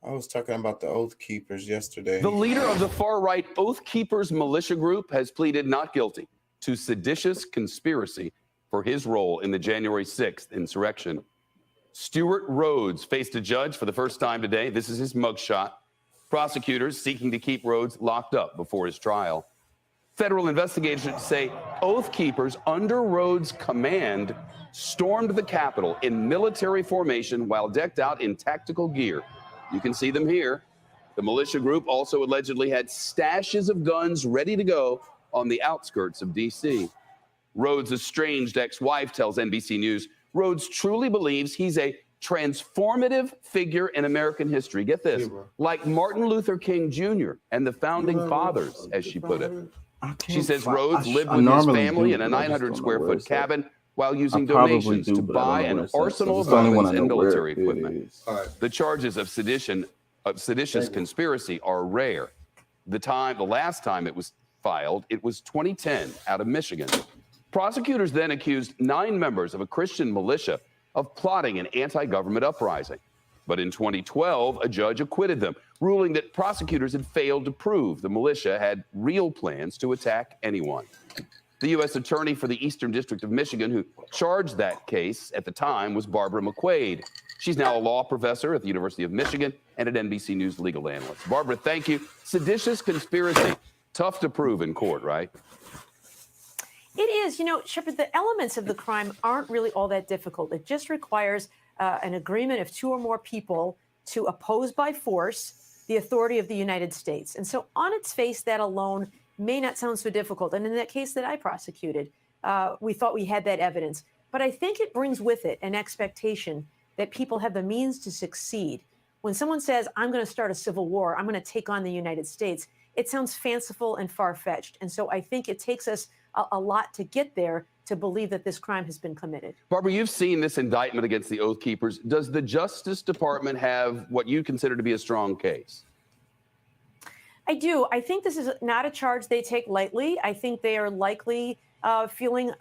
I was talking about the Oath Keepers yesterday. The leader of the far-right Oath Keepers militia group has pleaded not guilty to seditious conspiracy for his role in the January 6th insurrection. Stuart Rhodes faced a judge for the first time today. This is his mugshot. Prosecutors seeking to keep Rhodes locked up before his trial. Federal investigators say Oath Keepers under Rhodes' command stormed the Capitol in military formation while decked out in tactical gear. You can see them here. The militia group also allegedly had stashes of guns ready to go on the outskirts of D.C. Rhodes' estranged ex-wife tells NBC News Rhodes truly believes he's a transformative figure in American history. Get this, like Martin Luther King Jr. and the founding fathers, as she put it. She says Rhodes lived with his family in a 900 square foot cabin while using donations to buy an arsenal of weapons and military equipment. The charges of seditious conspiracy are rare. The last time it was filed, it was 2010 out of Michigan. Prosecutors then accused 9 members of a Christian militia of plotting an anti-government uprising. But in 2012, a judge acquitted them, ruling that prosecutors had failed to prove the militia had real plans to attack anyone. The U.S. Attorney for the Eastern District of Michigan, who charged that case at the time, was Barbara McQuaid. She's now a law professor at the University of Michigan and an NBC News legal analyst. Barbara, thank you. Seditious conspiracy, tough to prove in court, right? It is. You know, Shepard, the elements of the crime aren't really all that difficult. It just requires an agreement of 2 or more people to oppose by force the authority of the United States. And so on its face, that alone may not sound so difficult. And in that case that I prosecuted, we thought we had that evidence. But I think it brings with it an expectation that people have the means to succeed. When someone says, I'm going to start a civil war, I'm going to take on the United States, it sounds fanciful and far-fetched. And so I think it takes us a lot to get there to believe that this crime has been committed. Barbara, you've seen this indictment against the Oath Keepers. Does the Justice Department have what you consider to be a strong case? I do. I think this is not a charge they take lightly. I think they are likely feeling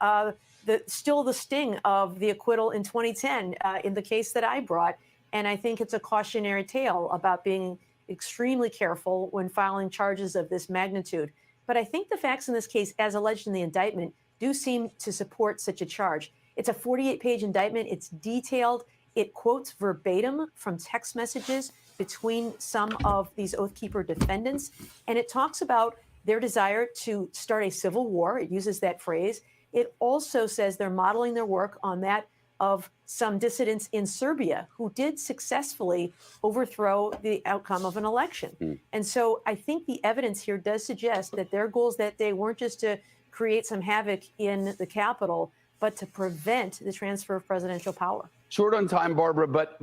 still the sting of the acquittal in 2010 in the case that I brought. And I think it's a cautionary tale about being extremely careful when filing charges of this magnitude. But I think the facts in this case, as alleged in the indictment, do seem to support such a charge. It's a 48-page indictment. It's detailed. It quotes verbatim from text messages between some of these Oath Keeper defendants. And it talks about their desire to start a civil war. It uses that phrase. It also says they're modeling their work on that of some dissidents in Serbia who did successfully overthrow the outcome of an election. And so I think the evidence here does suggest that their goals that day weren't just to create some havoc in the Capitol, but to prevent the transfer of presidential power. Short on time, Barbara, but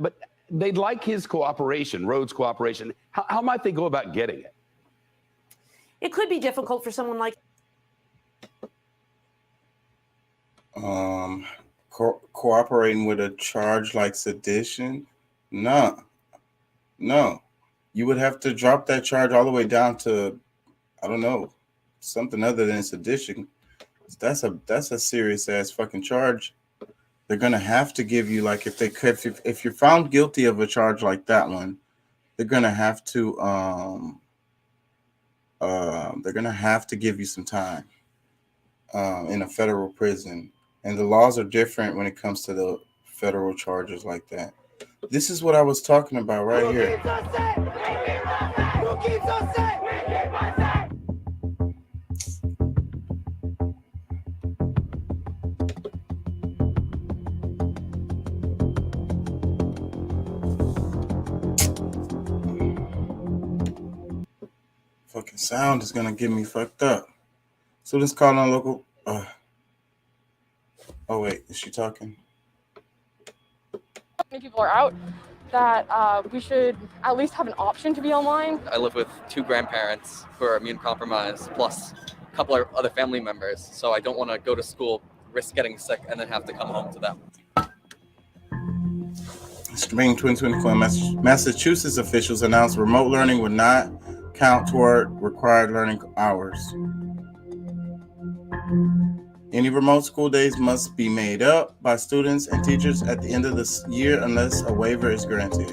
they'd like his cooperation, Rhodes' cooperation. How might they go about getting it? It could be difficult for someone like cooperating with a charge like sedition. No, you would have to drop that charge all the way down to, I don't know, something other than sedition. That's a serious ass fucking charge. They're gonna have to give you, like, if you're found guilty of a charge like that one, they're gonna have to give you some time in a federal prison. And the laws are different when it comes to the federal charges like that. This is what I was talking about right here. Fucking sound is gonna get me fucked up. Students calling on local. Oh wait, is she talking? Many people are out, that we should at least have an option to be online. I live with 2 grandparents who are immune compromised, plus a couple of other family members. So I don't want to go to school, risk getting sick, and then have to come home to them. Spring 2024, Massachusetts officials announced remote learning would not count toward required learning hours. Any remote school days must be made up by students and teachers at the end of this year unless a waiver is granted.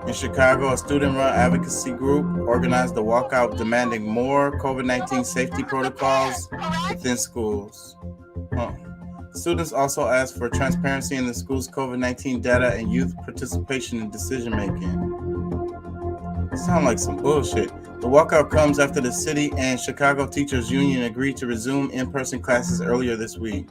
In Chicago, a student-run advocacy group organized a walkout demanding more COVID-19 safety protocols within schools. Students also asked for transparency in the school's COVID-19 data and youth participation in decision-making. Sound like some bullshit. The walkout comes after the city and Chicago Teachers Union agreed to resume in-person classes earlier this week.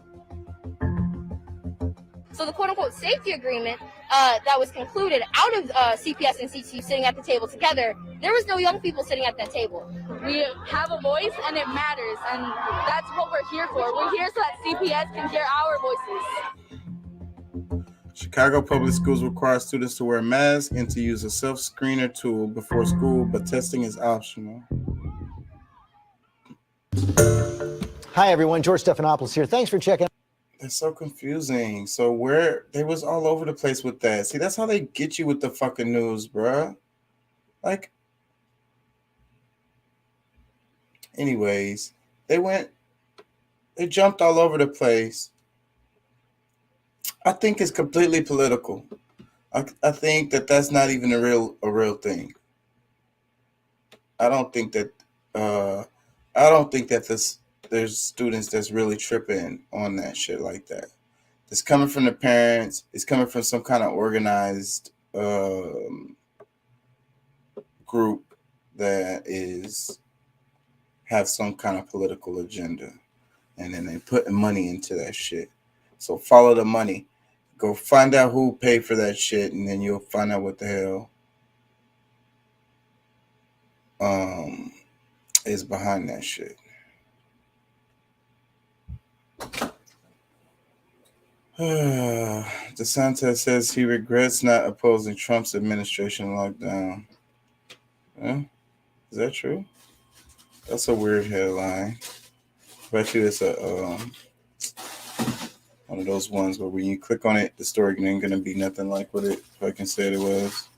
So the quote-unquote safety agreement that was concluded out of CPS and CTU sitting at the table together, there was no young people sitting at that table. We have a voice and it matters, and that's what we're here for. We're here so that CPS can hear our voices. Chicago Public Schools require students to wear a mask and to use a self-screener tool before school, but testing is optional. Hi, everyone. George Stephanopoulos here. Thanks for checking. That's so confusing. So where they was all over the place with that. See, that's how they get you with the fucking news, bruh. Like, anyways, they jumped all over the place. I think it's completely political. I think that that's not even a real thing. I don't think that there's students that's really tripping on that shit like that. It's coming from the parents. It's coming from some kind of organized group that have some kind of political agenda, and then they putting money into that shit. So follow the money. Go find out who paid for that shit, and then you'll find out what the hell is behind that shit. DeSantis says he regrets not opposing Trump's administration lockdown. Is that true? That's a weird headline. Bet you it's a one of those ones where when you click on it, the story ain't gonna be nothing like what it fucking said it was.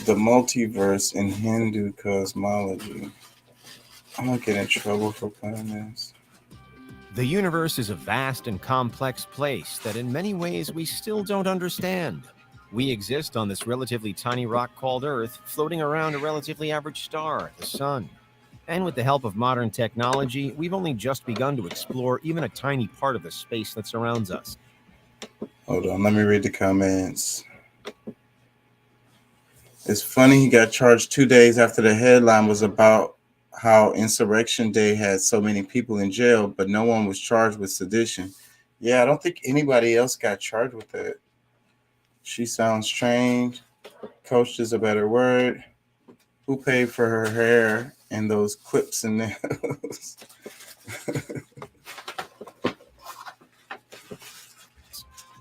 The multiverse in Hindu cosmology. I'm gonna get in trouble for playing this. The universe is a vast and complex place that in many ways we still don't understand. We exist on this relatively tiny rock called Earth, floating around a relatively average star, the Sun. And with the help of modern technology, we've only just begun to explore even a tiny part of the space that surrounds us. Hold on, let me read the comments. It's funny he got charged 2 days after the headline was about how Insurrection Day had so many people in jail, but no one was charged with sedition. Yeah, I don't think anybody else got charged with that. She sounds strange. Coached is a better word. Who paid for her hair and those clips and nails?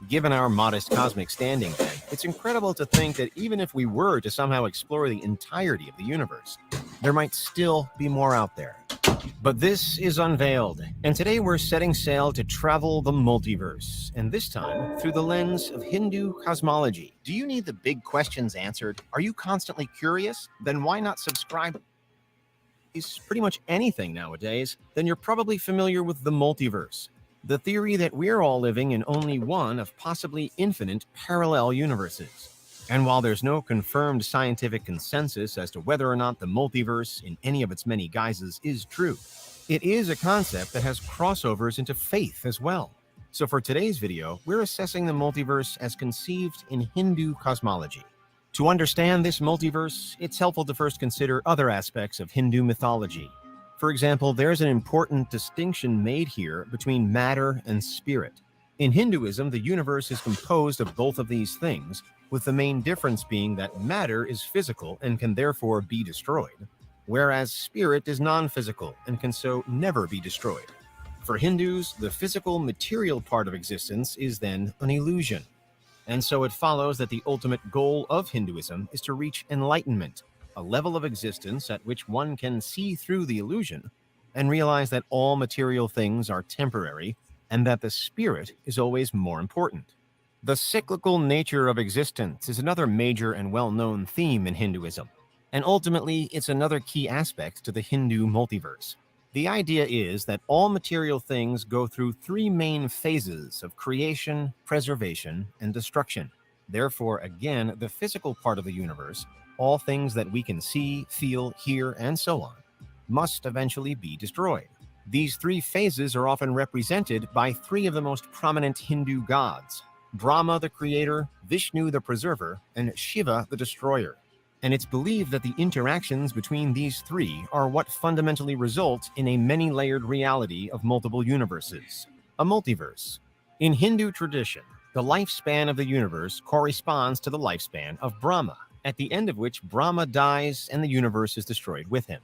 Given our modest cosmic standing, then, it's incredible to think that even if we were to somehow explore the entirety of the universe, there might still be more out there. But this is Unveiled, and today we're setting sail to travel the multiverse, and this time through the lens of Hindu cosmology. Do you need the big questions answered? Are you constantly curious? Then why not subscribe? Is pretty much anything nowadays, then you're probably familiar with the multiverse. The theory that we're all living in only one of possibly infinite parallel universes. And while there's no confirmed scientific consensus as to whether or not the multiverse in any of its many guises is true, it is a concept that has crossovers into faith as well. So for today's video, we're assessing the multiverse as conceived in Hindu cosmology. To understand this multiverse, it's helpful to first consider other aspects of Hindu mythology. For example, there's an important distinction made here between matter and spirit. In Hinduism, the universe is composed of both of these things, with the main difference being that matter is physical and can therefore be destroyed, whereas spirit is non-physical and can so never be destroyed. For Hindus, the physical, material part of existence is then an illusion. And so it follows that the ultimate goal of Hinduism is to reach enlightenment, a level of existence at which one can see through the illusion and realize that all material things are temporary and that the spirit is always more important. The cyclical nature of existence is another major and well-known theme in Hinduism, and ultimately it's another key aspect to the Hindu multiverse. The idea is that all material things go through three main phases of creation, preservation, and destruction. Therefore, again, the physical part of the universe, all things that we can see, feel, hear, and so on, must eventually be destroyed. These three phases are often represented by three of the most prominent Hindu gods: Brahma the creator, Vishnu the preserver, and Shiva the destroyer. And it's believed that the interactions between these three are what fundamentally result in a many-layered reality of multiple universes, a multiverse. In Hindu tradition, the lifespan of the universe corresponds to the lifespan of Brahma, at the end of which Brahma dies and the universe is destroyed with him.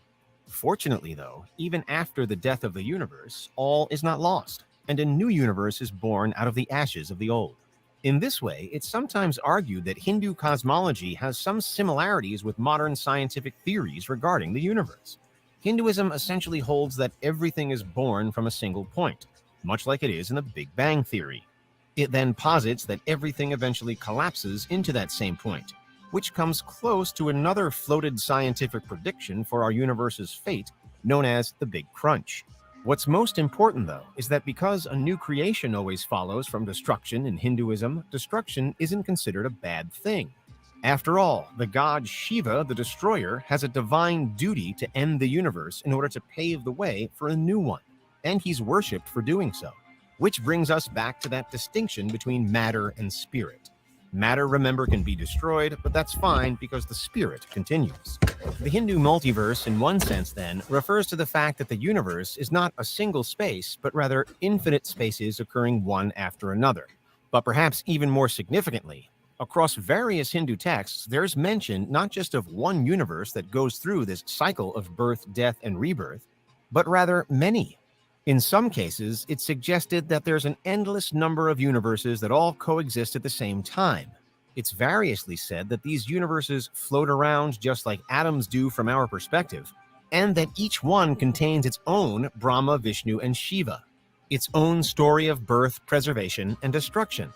Fortunately, though, even after the death of the universe, all is not lost, and a new universe is born out of the ashes of the old. In this way, it's sometimes argued that Hindu cosmology has some similarities with modern scientific theories regarding the universe. Hinduism essentially holds that everything is born from a single point, much like it is in the Big Bang Theory. It then posits that everything eventually collapses into that same point, which comes close to another floated scientific prediction for our universe's fate, known as the Big Crunch. What's most important, though, is that because a new creation always follows from destruction in Hinduism, destruction isn't considered a bad thing. After all, the god Shiva, the destroyer, has a divine duty to end the universe in order to pave the way for a new one, and he's worshipped for doing so. Which brings us back to that distinction between matter and spirit. Matter, remember, can be destroyed, but that's fine because the spirit continues. The Hindu multiverse, in one sense, then, refers to the fact that the universe is not a single space, but rather infinite spaces occurring one after another. But perhaps even more significantly, across various Hindu texts, there's mention not just of one universe that goes through this cycle of birth, death, and rebirth, but rather many. In some cases, it's suggested that there's an endless number of universes that all coexist at the same time. It's variously said that these universes float around just like atoms do from our perspective, and that each one contains its own Brahma, Vishnu, and Shiva, its own story of birth, preservation, and destruction.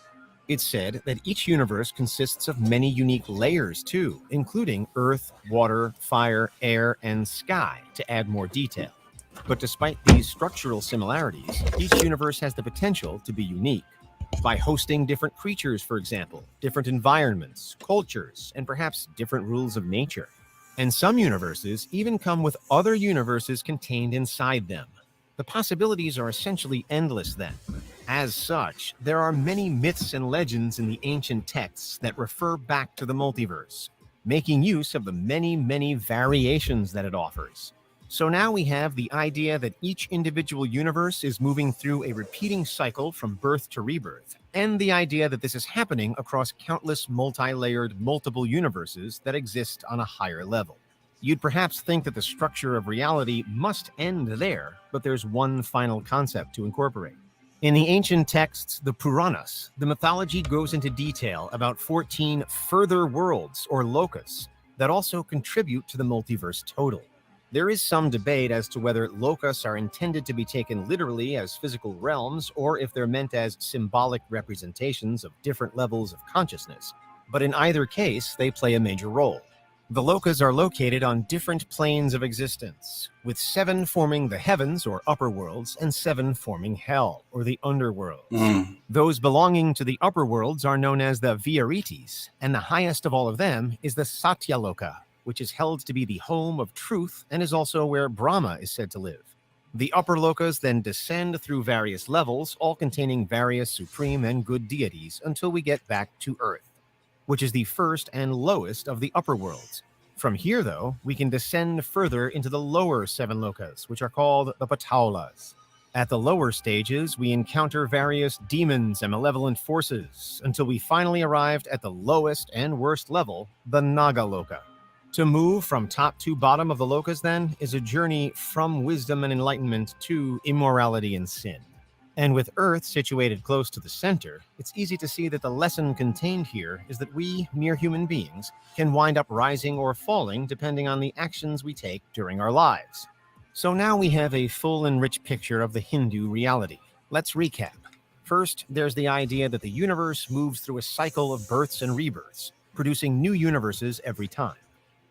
It's said that each universe consists of many unique layers too, including earth, water, fire, air, and sky, to add more detail. But despite these structural similarities, each universe has the potential to be unique. By hosting different creatures, for example, different environments, cultures, and perhaps different rules of nature. And some universes even come with other universes contained inside them. The possibilities are essentially endless then. As such, there are many myths and legends in the ancient texts that refer back to the multiverse, making use of the many variations that it offers. So now we have the idea that each individual universe is moving through a repeating cycle from birth to rebirth, and the idea that this is happening across countless multi-layered multiple universes that exist on a higher level. You'd perhaps think that the structure of reality must end there, but there's one final concept to incorporate. In the ancient texts, the Puranas, the mythology goes into detail about 14 further worlds, or lokas, that also contribute to the multiverse total. There is some debate as to whether lokas are intended to be taken literally as physical realms or if they're meant as symbolic representations of different levels of consciousness, but in either case, they play a major role. The lokas are located on different planes of existence, with 7 forming the heavens or upper worlds and 7 forming hell or the underworlds. Those belonging to the upper worlds are known as the Vyaritis, and the highest of all of them is the Satyaloka, which is held to be the home of truth and is also where Brahma is said to live. The upper lokas then descend through various levels, all containing various supreme and good deities, until we get back to Earth, which is the first and lowest of the upper worlds. From here, though, we can descend further into the lower 7 lokas, which are called the Pataulas. At the lower stages, we encounter various demons and malevolent forces, until we finally arrived at the lowest and worst level, the Nagaloka. To move from top to bottom of the lokas, then, is a journey from wisdom and enlightenment to immorality and sin. And with Earth situated close to the center, it's easy to see that the lesson contained here is that we, mere human beings, can wind up rising or falling depending on the actions we take during our lives. So now we have a full and rich picture of the Hindu reality. Let's recap. First, there's the idea that the universe moves through a cycle of births and rebirths, producing new universes every time.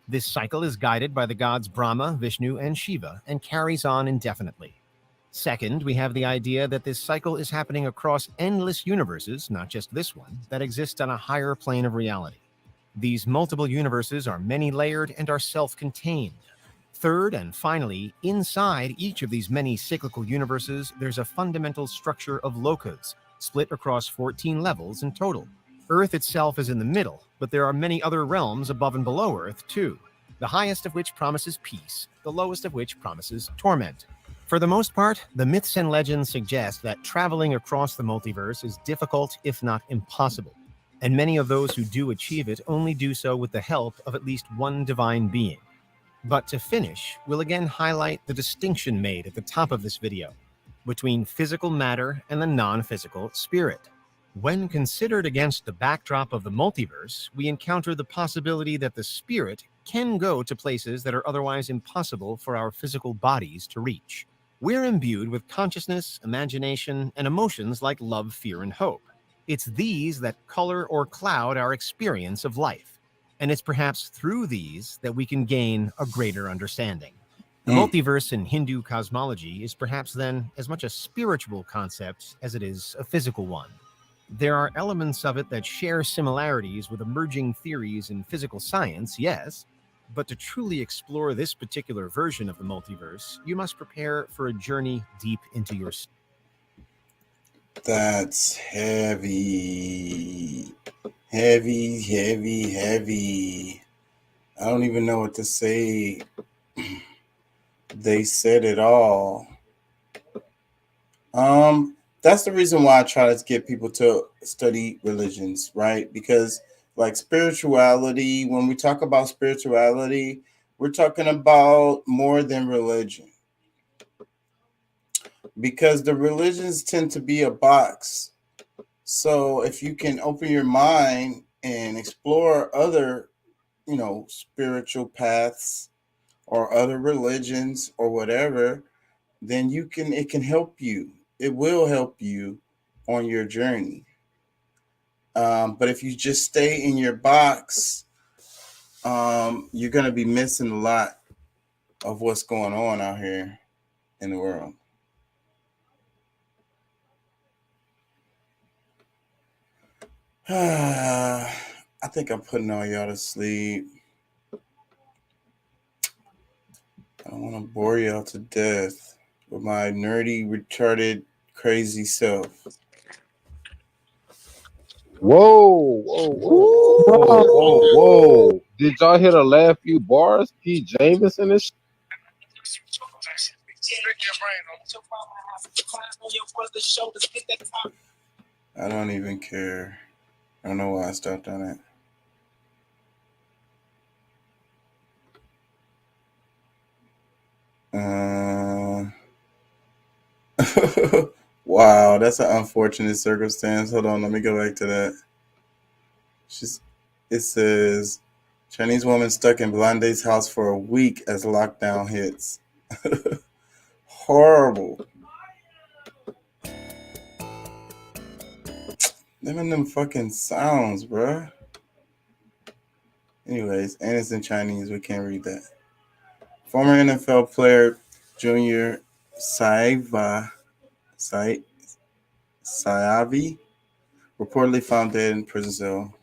This cycle is guided by the gods Brahma, Vishnu, and Shiva, and carries on indefinitely. Second, we have the idea that this cycle is happening across endless universes, not just this one, that exist on a higher plane of reality. These multiple universes are many-layered and are self-contained. Third, and finally, inside each of these many cyclical universes, there's a fundamental structure of lokas, split across 14 levels in total. Earth itself is in the middle, but there are many other realms above and below Earth, too, the highest of which promises peace, the lowest of which promises torment. For the most part, the myths and legends suggest that traveling across the multiverse is difficult, if not impossible, and many of those who do achieve it only do so with the help of at least one divine being. But to finish, we'll again highlight the distinction made at the top of this video between physical matter and the non-physical spirit. When considered against the backdrop of the multiverse, we encounter the possibility that the spirit can go to places that are otherwise impossible for our physical bodies to reach. We're imbued with consciousness, imagination, and emotions like love, fear, and hope. It's these that color or cloud our experience of life. And it's perhaps through these that we can gain a greater understanding. The multiverse in Hindu cosmology is perhaps then as much a spiritual concept as it is a physical one. There are elements of it that share similarities with emerging theories in physical science, yes, but to truly explore this particular version of the multiverse, you must prepare for a journey deep into your soul. That's heavy. Heavy, heavy, heavy. I don't even know what to say. They said it all. That's the reason why I try to get people to study religions, right? Because like spirituality, when we talk about spirituality, we're talking about more than religion. Because the religions tend to be a box. So if you can open your mind and explore other, spiritual paths or other religions or whatever, then it can help you. It will help you on your journey. But if you just stay in your box, you're going to be missing a lot of what's going on out here in the world. I think I'm putting all y'all to sleep. I don't want to bore y'all to death with my nerdy, retarded, crazy self. Whoa, whoa, whoa, whoa, whoa, whoa. Did y'all hear the last few bars? Pete Jameson is. I don't even care. I don't know why I stopped on it. Wow, that's an unfortunate circumstance. Hold on, let me go back to that. It says Chinese woman stuck in Blande's house for a week as lockdown hits. Horrible. Them fucking sounds, bruh. Anyways, and it's in Chinese. We can't read that. Former NFL player Junior Saiavi reportedly found dead in prison cell.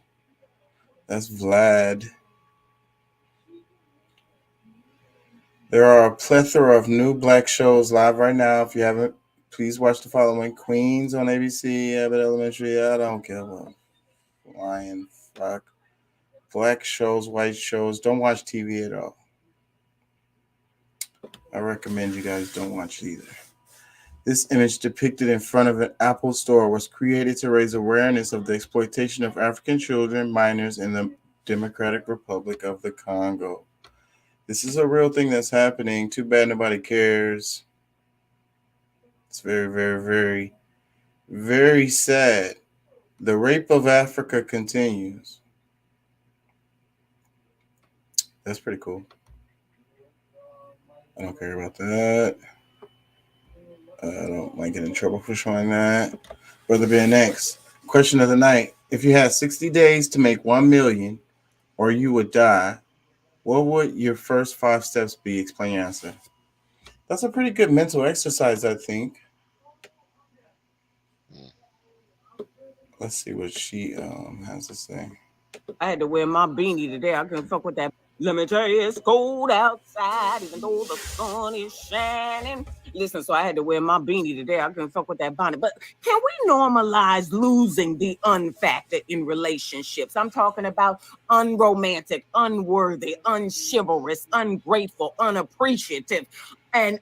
That's Vlad. There are a plethora of new black shows live right now. If you haven't, please watch the following: Queens on ABC, Abbott Elementary. I don't care about Lion, fuck. Black shows, white shows. Don't watch TV at all. I recommend you guys don't watch it either. This image depicted in front of an Apple store was created to raise awareness of the exploitation of African children, minors in the Democratic Republic of the Congo. This is a real thing that's happening. Too bad nobody cares. It's very, very, very, very sad. The rape of Africa continues. That's pretty cool. I don't care about that. I don't might get in trouble for showing that. Brother Bear next. Question of the night. If you had 60 days to make 1 million or you would die, what would your first 5 steps be? Explain your answer. That's a pretty good mental exercise, I think. Let's see what she has to say. I had to wear my beanie today. I couldn't fuck with that. Let me tell you, it's cold outside, even though the sun is shining. Listen, so I had to wear my beanie today. I couldn't fuck with that bonnet. But can we normalize losing the unfactor in relationships? I'm talking about unromantic, unworthy, unchivalrous, ungrateful, unappreciative, and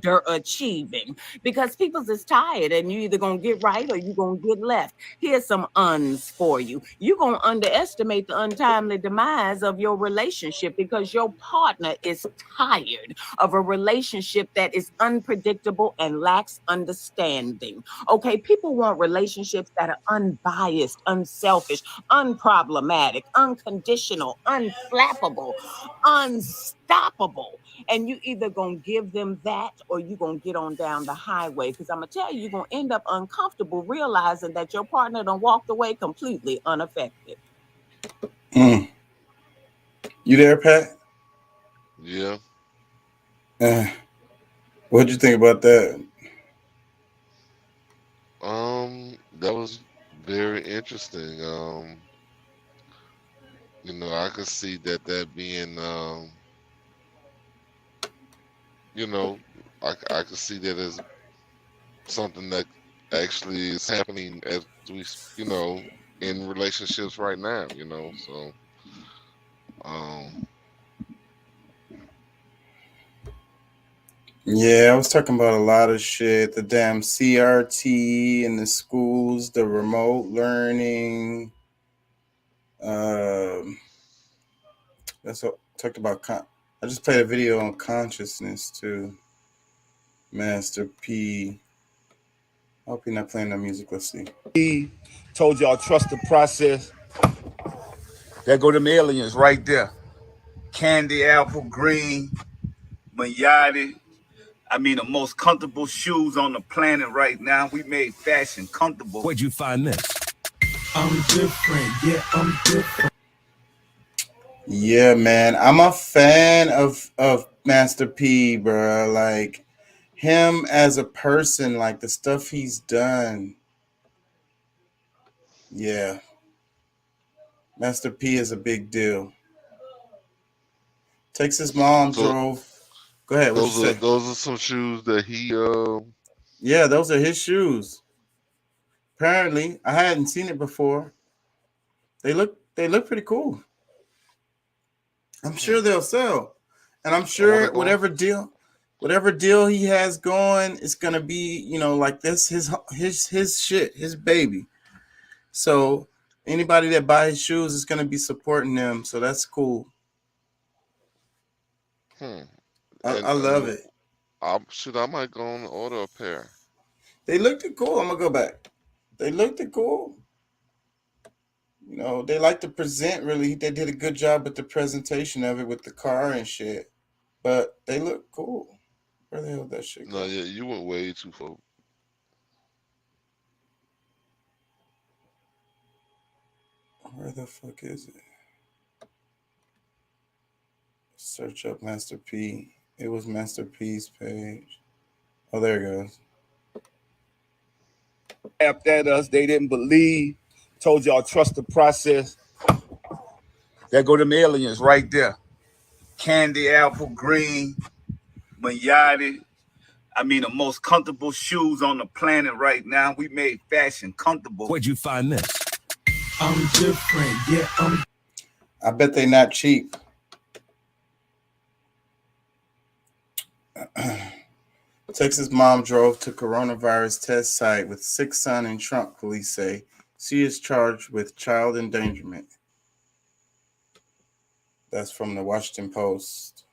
underachieving because people's is tired and you either gonna get right or you gonna get left. Here's some uns for you. You're gonna underestimate the untimely demise of your relationship because your partner is tired of a relationship that is unpredictable and lacks understanding. Okay, people want relationships that are unbiased, unselfish, unproblematic, unconditional, unflappable, unstoppable. And you either gonna give them that or you gonna get on down the highway. Because I'm gonna tell you, you're gonna end up uncomfortable realizing that your partner done walked away completely unaffected. You there, Pat? Yeah. What'd you think about that? That was very interesting. You know, I could see that being, you know, I could see that as something that actually is happening as we, you know, in relationships right now, you know, so, Yeah, I was talking about a lot of shit. The damn CRT in the schools, the remote learning. That's what I talked about. I just played a video on consciousness too. Master P. I hope you're not playing that music. Let's see. He told y'all trust the process. There go them aliens right there. Candy apple green, Mayadi. I mean, the most comfortable shoes on the planet right now. We made fashion comfortable. Where'd you find this? I'm different. Yeah, I'm different. Yeah, man. I'm a fan of Master P, bro. Like him as a person, like the stuff he's done. Yeah. Master P is a big deal. Texas mom so drove. Go ahead. What you say? those are some shoes that he, Yeah, those are his shoes. Apparently, I hadn't seen it before. They look pretty cool. I'm sure they'll sell, and I'm sure whatever deal he has going, it's gonna be, you know, like this his shit, his baby. So anybody that buys his shoes is gonna be supporting them. So that's cool. I love it. I might go and order a pair. They looked cool. I'm gonna go back. They looked cool. You know, they like to present. Really, they did a good job with the presentation of it with the car and shit. But they look cool. Where the hell that shit go? No, yeah, you went way too far. Where the fuck is it? Search up Master P. It was Master P's page. Oh, there it goes. Laughed at us. They didn't believe. Told y'all trust the process. There go them aliens right there. Candy apple green, Mayadi. I mean, the most comfortable shoes on the planet right now. We made fashion comfortable. Where'd you find this? I'm different. Yeah, I bet they not cheap. Texas mom drove to coronavirus test site with 6 son in trunk, police say. She is charged with child endangerment. That's from the Washington Post.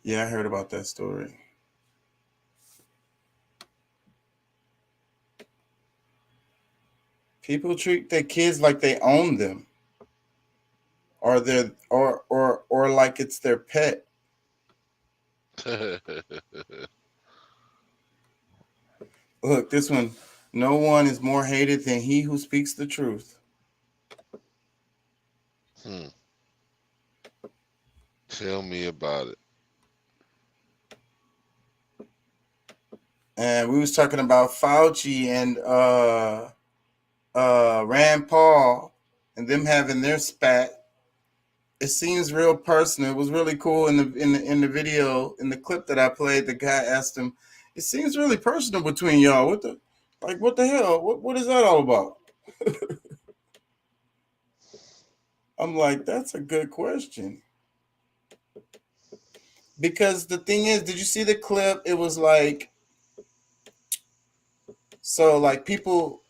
Yeah, I heard about that story. People treat their kids like they own them. Or they're or like it's their pet. Look, this one. No one is more hated than he who speaks the truth. Tell me about it. And we was talking about Fauci and Rand Paul and them having their spat. It seems real personal. It was really cool in the video, in the clip that I played. The guy asked him, "It seems really personal between y'all. What the hell? What is that all about?" I'm like, that's a good question. Because the thing is, did you see the clip? It was like, so like people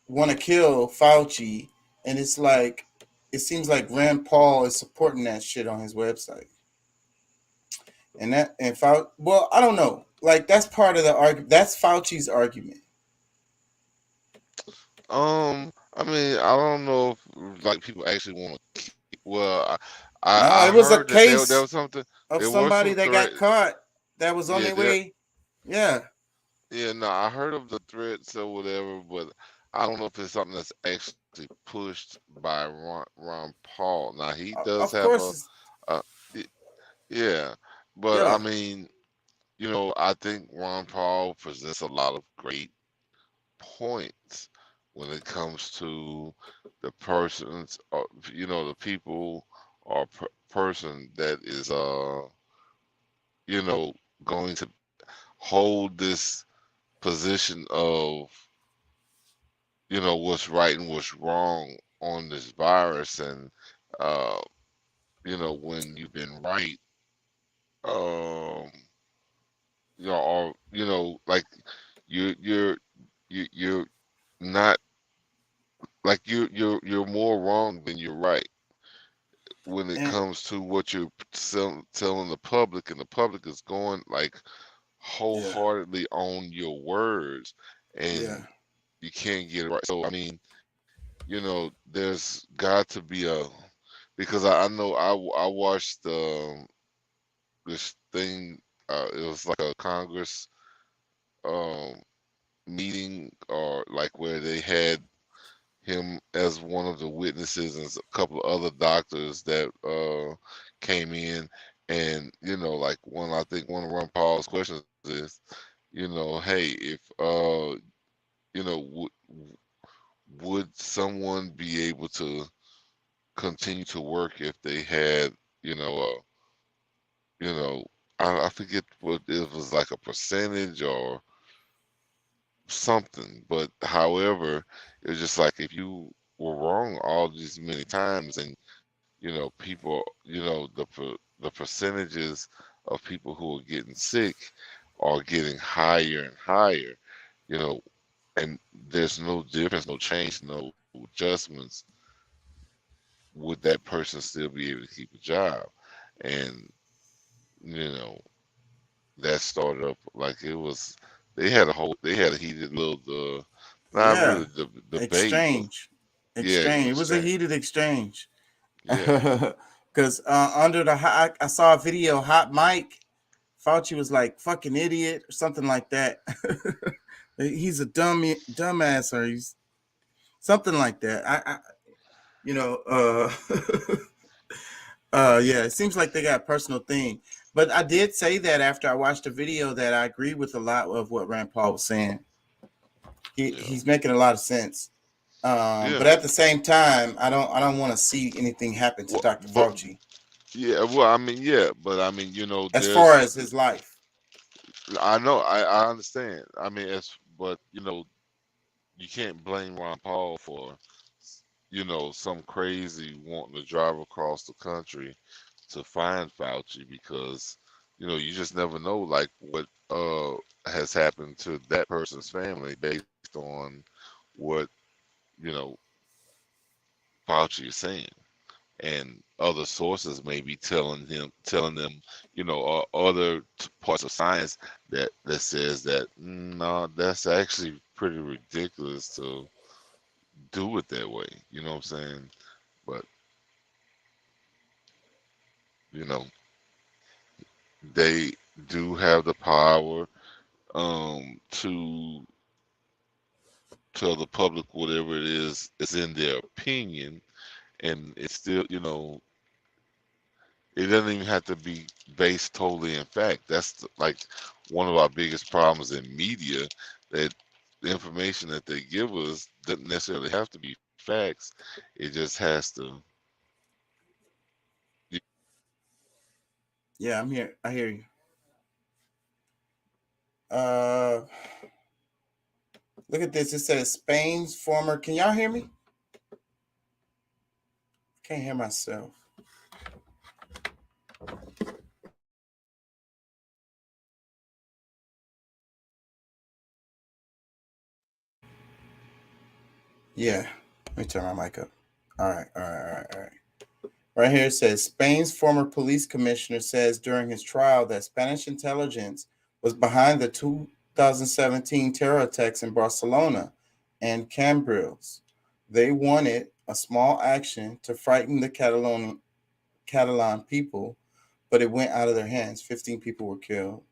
want to kill Fauci, and it's like, it seems like Rand Paul is supporting that shit on his website. And Fauci, well, I don't know. Like, that's part of the argument. That's Fauci's argument. I mean, I don't know if like people actually want to. Well, No, I it was a heard that there case was something. of There was somebody some that threat. got caught that was on Yeah, their there. way. Yeah. Yeah, no, I heard of the threats or whatever, but I don't know if it's something that's actually pushed by Ron Paul. Now he does Of have course. a y- yeah, but I Yeah. mean, I think Ron Paul presents a lot of great points when it comes to the persons, the people or person that is, going to hold this position of, what's right and what's wrong on this virus. And, uh, when you've been right, um, or, like you're, you're not like you're more wrong than you're right when it And comes to what you're telling the public, and the public is going like yeah. wholeheartedly on your words, Yeah. and you can't get it right. So I mean, there's got to be because I know I watched this thing. It was like a Congress um, meeting, or like where they had him as one of the witnesses, and a couple of other doctors that came in. And like, I think one of Ron Paul's questions is, hey, if would someone be able to continue to work if they had, you know, uh, I forget what it was, like a percentage or something. But however, it was just like, if you were wrong all these many times, and people, the percentages of people who are getting sick are getting higher and higher, you know, and there's no difference, no change, no adjustments, would that person still be able to keep a job? And you know, that started up like it was. They had a heated little, not Yeah. really the debate, but Exchange. yeah, it Exchange. It was was a strange. heated exchange. Yeah. Because under the I saw a video, hot mic. Fauci was like fucking idiot or something like that. He's a dumbass, or he's something like that. You know, yeah, it seems like they got a personal thing. But I did say that after I watched the video that I agree with a lot of what Rand Paul was saying. He's making a lot of sense. Yeah. But at the same time, I don't want to see anything happen to Well, Dr. but Fauci yeah, well, I mean, yeah, but I mean, as far there's. as his life. I know, I understand. I mean, but you can't blame Ron Paul for, some crazy wanting to drive across the country to find Fauci, because you just never know, like, what has happened to that person's family based on what you know Fauci is saying, and other sources may be telling them, other parts of science that says that, no, that's actually pretty ridiculous to do it that way. You know what I'm saying? But you know they do have the power to tell the public whatever it is in their opinion, and it's still, it doesn't even have to be based totally in fact. That's like one of our biggest problems in media, that the information that they give us doesn't necessarily have to be facts. It just has to. Yeah, I'm here. I hear you. Uh, Look at this. It says Spain's former. Can y'all hear me? Can't hear myself. Yeah, let me turn my mic up. All right. Right here it says Spain's former police commissioner says during his trial that Spanish intelligence was behind the 2017 terror attacks in Barcelona and Cambrils. They wanted a small action to frighten the Catalan people, but it went out of their hands. 15 people were killed.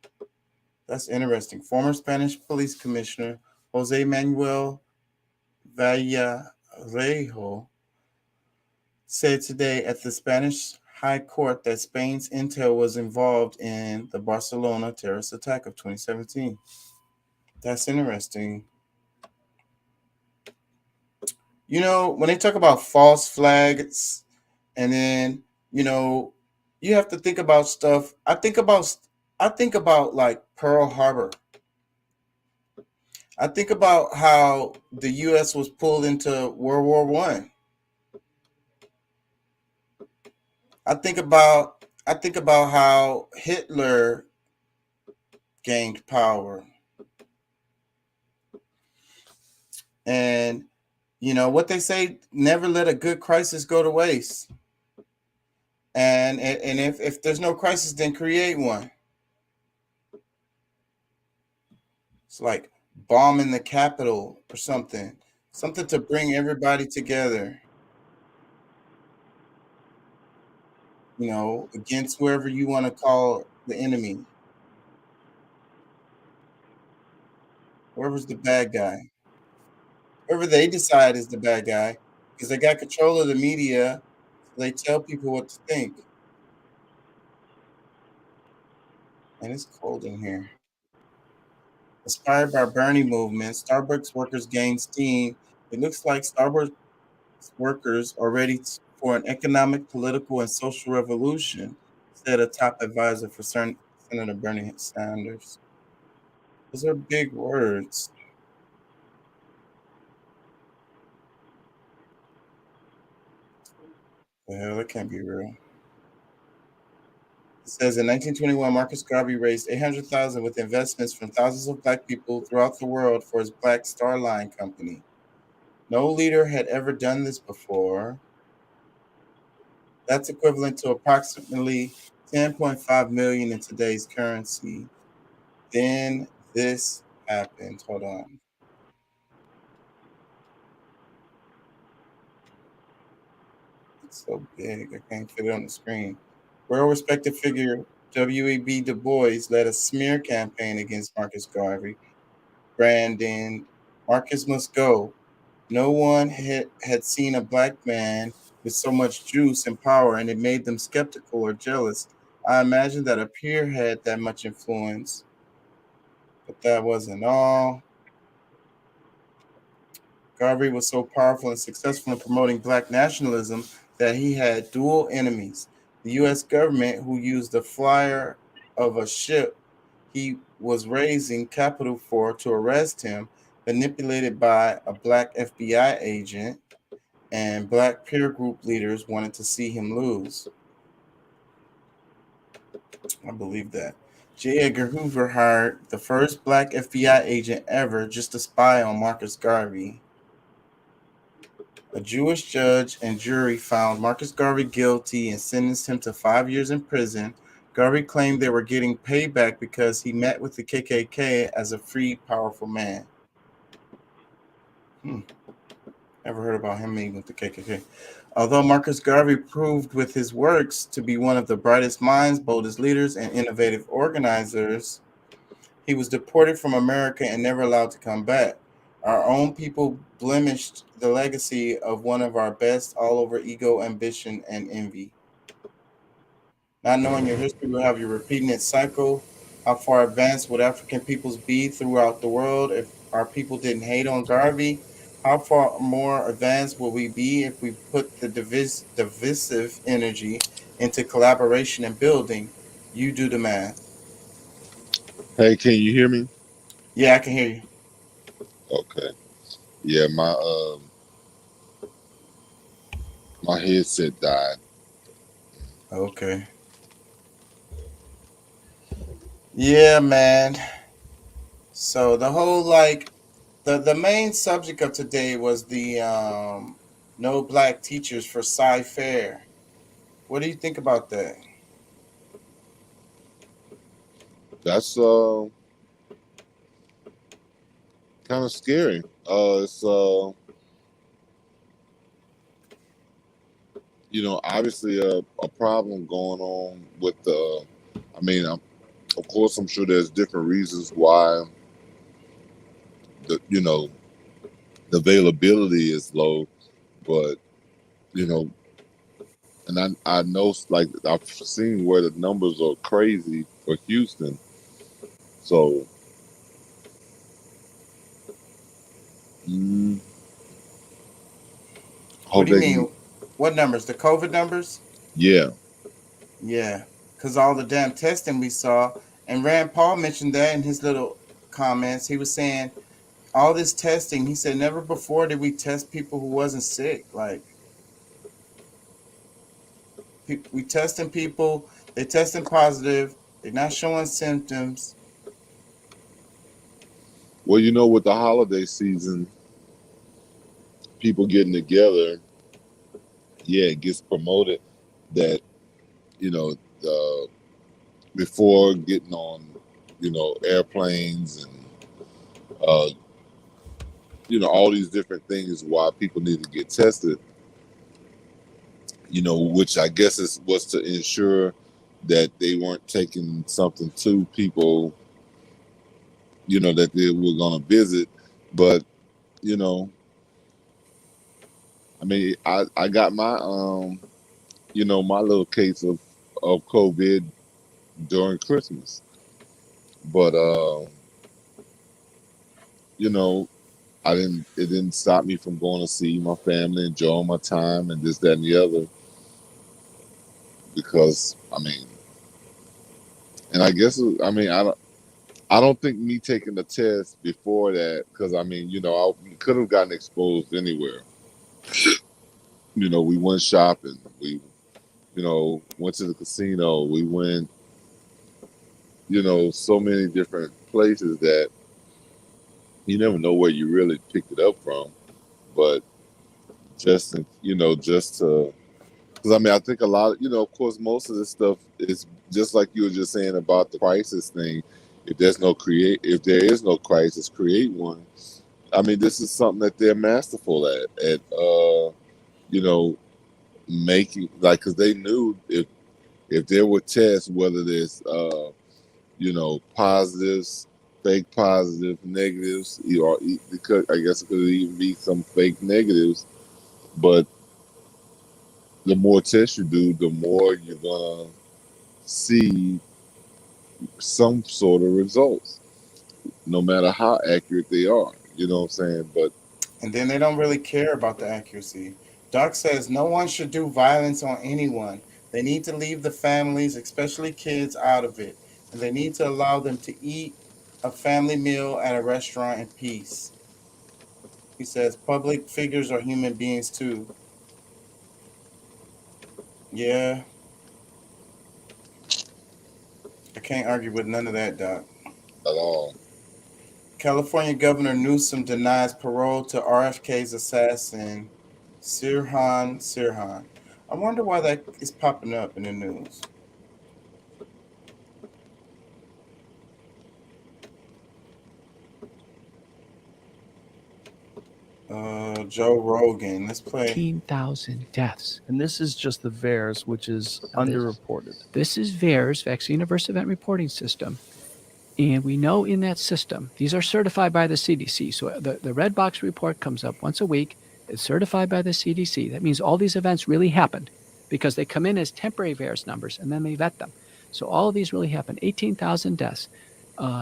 That's interesting. Former Spanish police commissioner Jose Manuel Vallarejo said today at the Spanish High Court that Spain's intel was involved in the Barcelona terrorist attack of 2017. That's interesting. You know, when they talk about false flags, and then, you know, you have to think about stuff. I think about like Pearl Harbor. I think about how the US was pulled into World War One. I think about how Hitler gained power. And you know what they say, never let a good crisis go to waste. And if there's no crisis, then create one. It's like bombing the Capitol or something. Something to bring everybody together. You know, against whoever you want to call the enemy. Whoever's the bad guy. Whoever they decide is the bad guy. Because they got control of the media. So they tell people what to think. And it's cold in here. Inspired by Bernie movement, Starbucks workers gain steam. It looks like Starbucks workers are ready for an economic, political, and social revolution, said a top advisor for Senator Bernie Sanders. Those are big words. The hell, that can't be real. It says in 1921, Marcus Garvey raised $800,000 with investments from thousands of Black people throughout the world for his Black Star Line company. No leader had ever done this before. That's equivalent to approximately 10.5 million in today's currency. Then this happened. Hold on. It's so big, I can't fit it on the screen. Well-respected figure W.E.B. Du Bois led a smear campaign against Marcus Garvey, branding Marcus must go. No one had seen a Black man with so much juice and power, and it made them skeptical or jealous. I imagine that a peer had that much influence, but that wasn't all. Garvey was so powerful and successful in promoting Black nationalism that he had dual enemies. The U.S. government, who used the flyer of a ship he was raising capital for to arrest him, manipulated by a Black FBI agent, and Black peer group leaders wanted to see him lose. I believe that. J. Edgar Hoover hired the first Black FBI agent ever just to spy on Marcus Garvey. A Jewish judge and jury found Marcus Garvey guilty and sentenced him to 5 years in prison. Garvey claimed they were getting payback because he met with the KKK as a free, powerful man. Never heard about him meeting with the KKK. Although Marcus Garvey proved with his works to be one of the brightest minds, boldest leaders, and innovative organizers, he was deported from America and never allowed to come back. Our own people blemished the legacy of one of our best all over ego, ambition, and envy. Not knowing your history will have you repeating its cycle. How far advanced would African peoples be throughout the world if our people didn't hate on Garvey? How far more advanced will we be if we put the divisive energy into collaboration and building? You do the math. Hey, can you hear me? Yeah, I can hear you. Okay. Yeah, My headset died. Okay. Yeah, man. So the whole the main subject of today was the no black teachers for Cy-Fair. What do you think about that? That's kind of scary. It's you know, obviously a problem going on with the. I mean, of course, I'm sure there's different reasons why the the availability is low, but you know, and I know like I've seen where the numbers are crazy for Houston, so. What Hope do you they can. mean? What numbers? The COVID numbers? Yeah. Yeah, because all the damn testing we saw, and Rand Paul mentioned that in his little comments. He was saying all this testing. He said never before did we test people who wasn't sick. Like we testing people, they testing positive, they're not showing symptoms. Well, you know, with the holiday season, people getting together, yeah, it gets promoted that, you know, before getting on, you know, airplanes and, you know, all these different things why people need to get tested, you know, which I guess was to ensure that they weren't taking something to people, you know, that they were going to visit. But, you know, I mean, I got my, you know, my little case of COVID during Christmas. But you know, it didn't stop me from going to see my family, enjoying my time and this, that, and the other. Because I mean, and I guess I don't think me taking the test before that, because I mean, you know, I could have gotten exposed anywhere. You know, we went shopping, we, you know, went to the casino, we went, you know, so many different places that you never know where you really picked it up from. But just you know, just to, because I mean, I think a lot of, you know, of course, most of this stuff is just like you were just saying about the crisis thing. If if there is no crisis, create one. I mean, this is something that they're masterful at you know, making, like, because they knew if there were tests, whether there's you know, positives, fake positive, negatives, or because I guess it could even be some fake negatives, but the more tests you do, the more you're gonna see some sort of results, no matter how accurate they are. You know what I'm saying? But And then they don't really care about the accuracy. Doc says no one should do violence on anyone. They need to leave the families, especially kids, out of it. And they need to allow them to eat a family meal at a restaurant in peace. He says public figures are human beings too. Yeah, I can't argue with none of that, Doc. at all. California Governor Newsom denies parole to RFK's assassin, Sirhan Sirhan. I wonder why that is popping up in the news. Joe Rogan. Let's play. 18,000 deaths. And this is just the VAERS, which is underreported. This is VAERS, Vaccine Adverse Event Reporting System. And we know in that system, these are certified by the CDC. So the red box report comes up once a week. It's certified by the CDC. That means all these events really happened because they come in as temporary VAERS numbers and then they vet them. So all of these really happened. 18,000 deaths.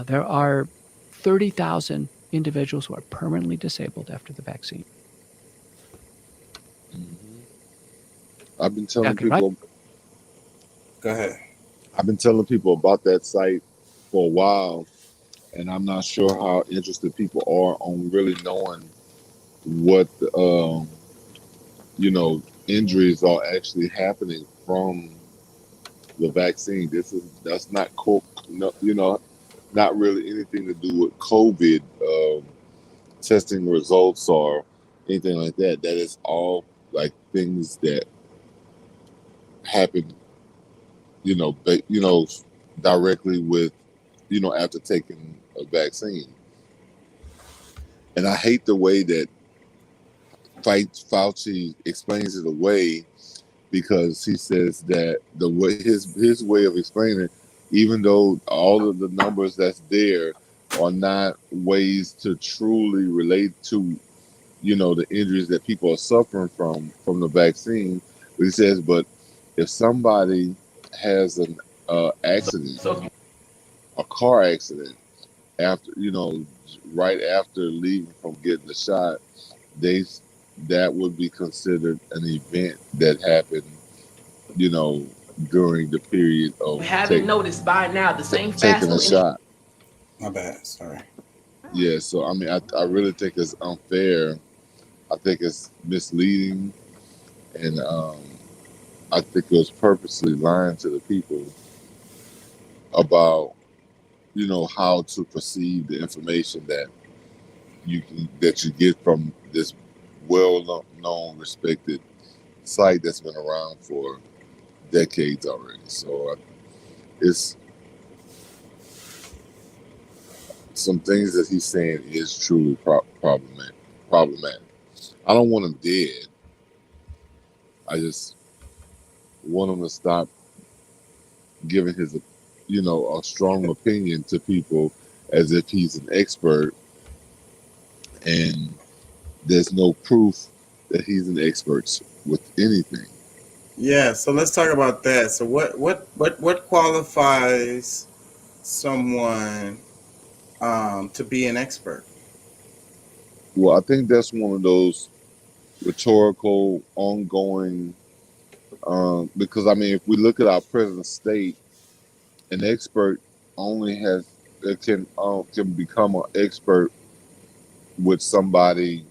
There are 30,000 individuals who are permanently disabled after the vaccine. I've been telling Okay, right. people. Go ahead. I've been telling people about that site for a while, and I'm not sure how interested people are on really knowing what you know, injuries are actually happening from the vaccine. That's not no, not really anything to do with COVID testing results or anything like that. That is all like things that happen, directly with, after taking a vaccine. And I hate the way that Fauci explains it away, because he says that the way his way of explaining, even though all of the numbers that's there are not ways to truly relate to, the injuries that people are suffering from the vaccine. But he says, but if somebody has an accident, a car accident, after right after leaving from getting the shot, they that would be considered an event that happened, during the period of noticed by now the same taking a shot. My bad. Sorry. Yeah, so I mean, I really think it's unfair. I think it's misleading, and I think it was purposely lying to the people about, how to perceive the information that you get from this well-known, respected site that's been around for decades already. So it's some things that he's saying is truly problematic. I don't want him dead. I just want him to stop giving his, a strong opinion to people as if he's an expert, and there's no proof that he's an expert with anything. Yeah, so let's talk about that. So what qualifies someone to be an expert? Well, I think that's one of those rhetorical, ongoing, because I mean, if we look at our present state, an expert only can become an expert with somebody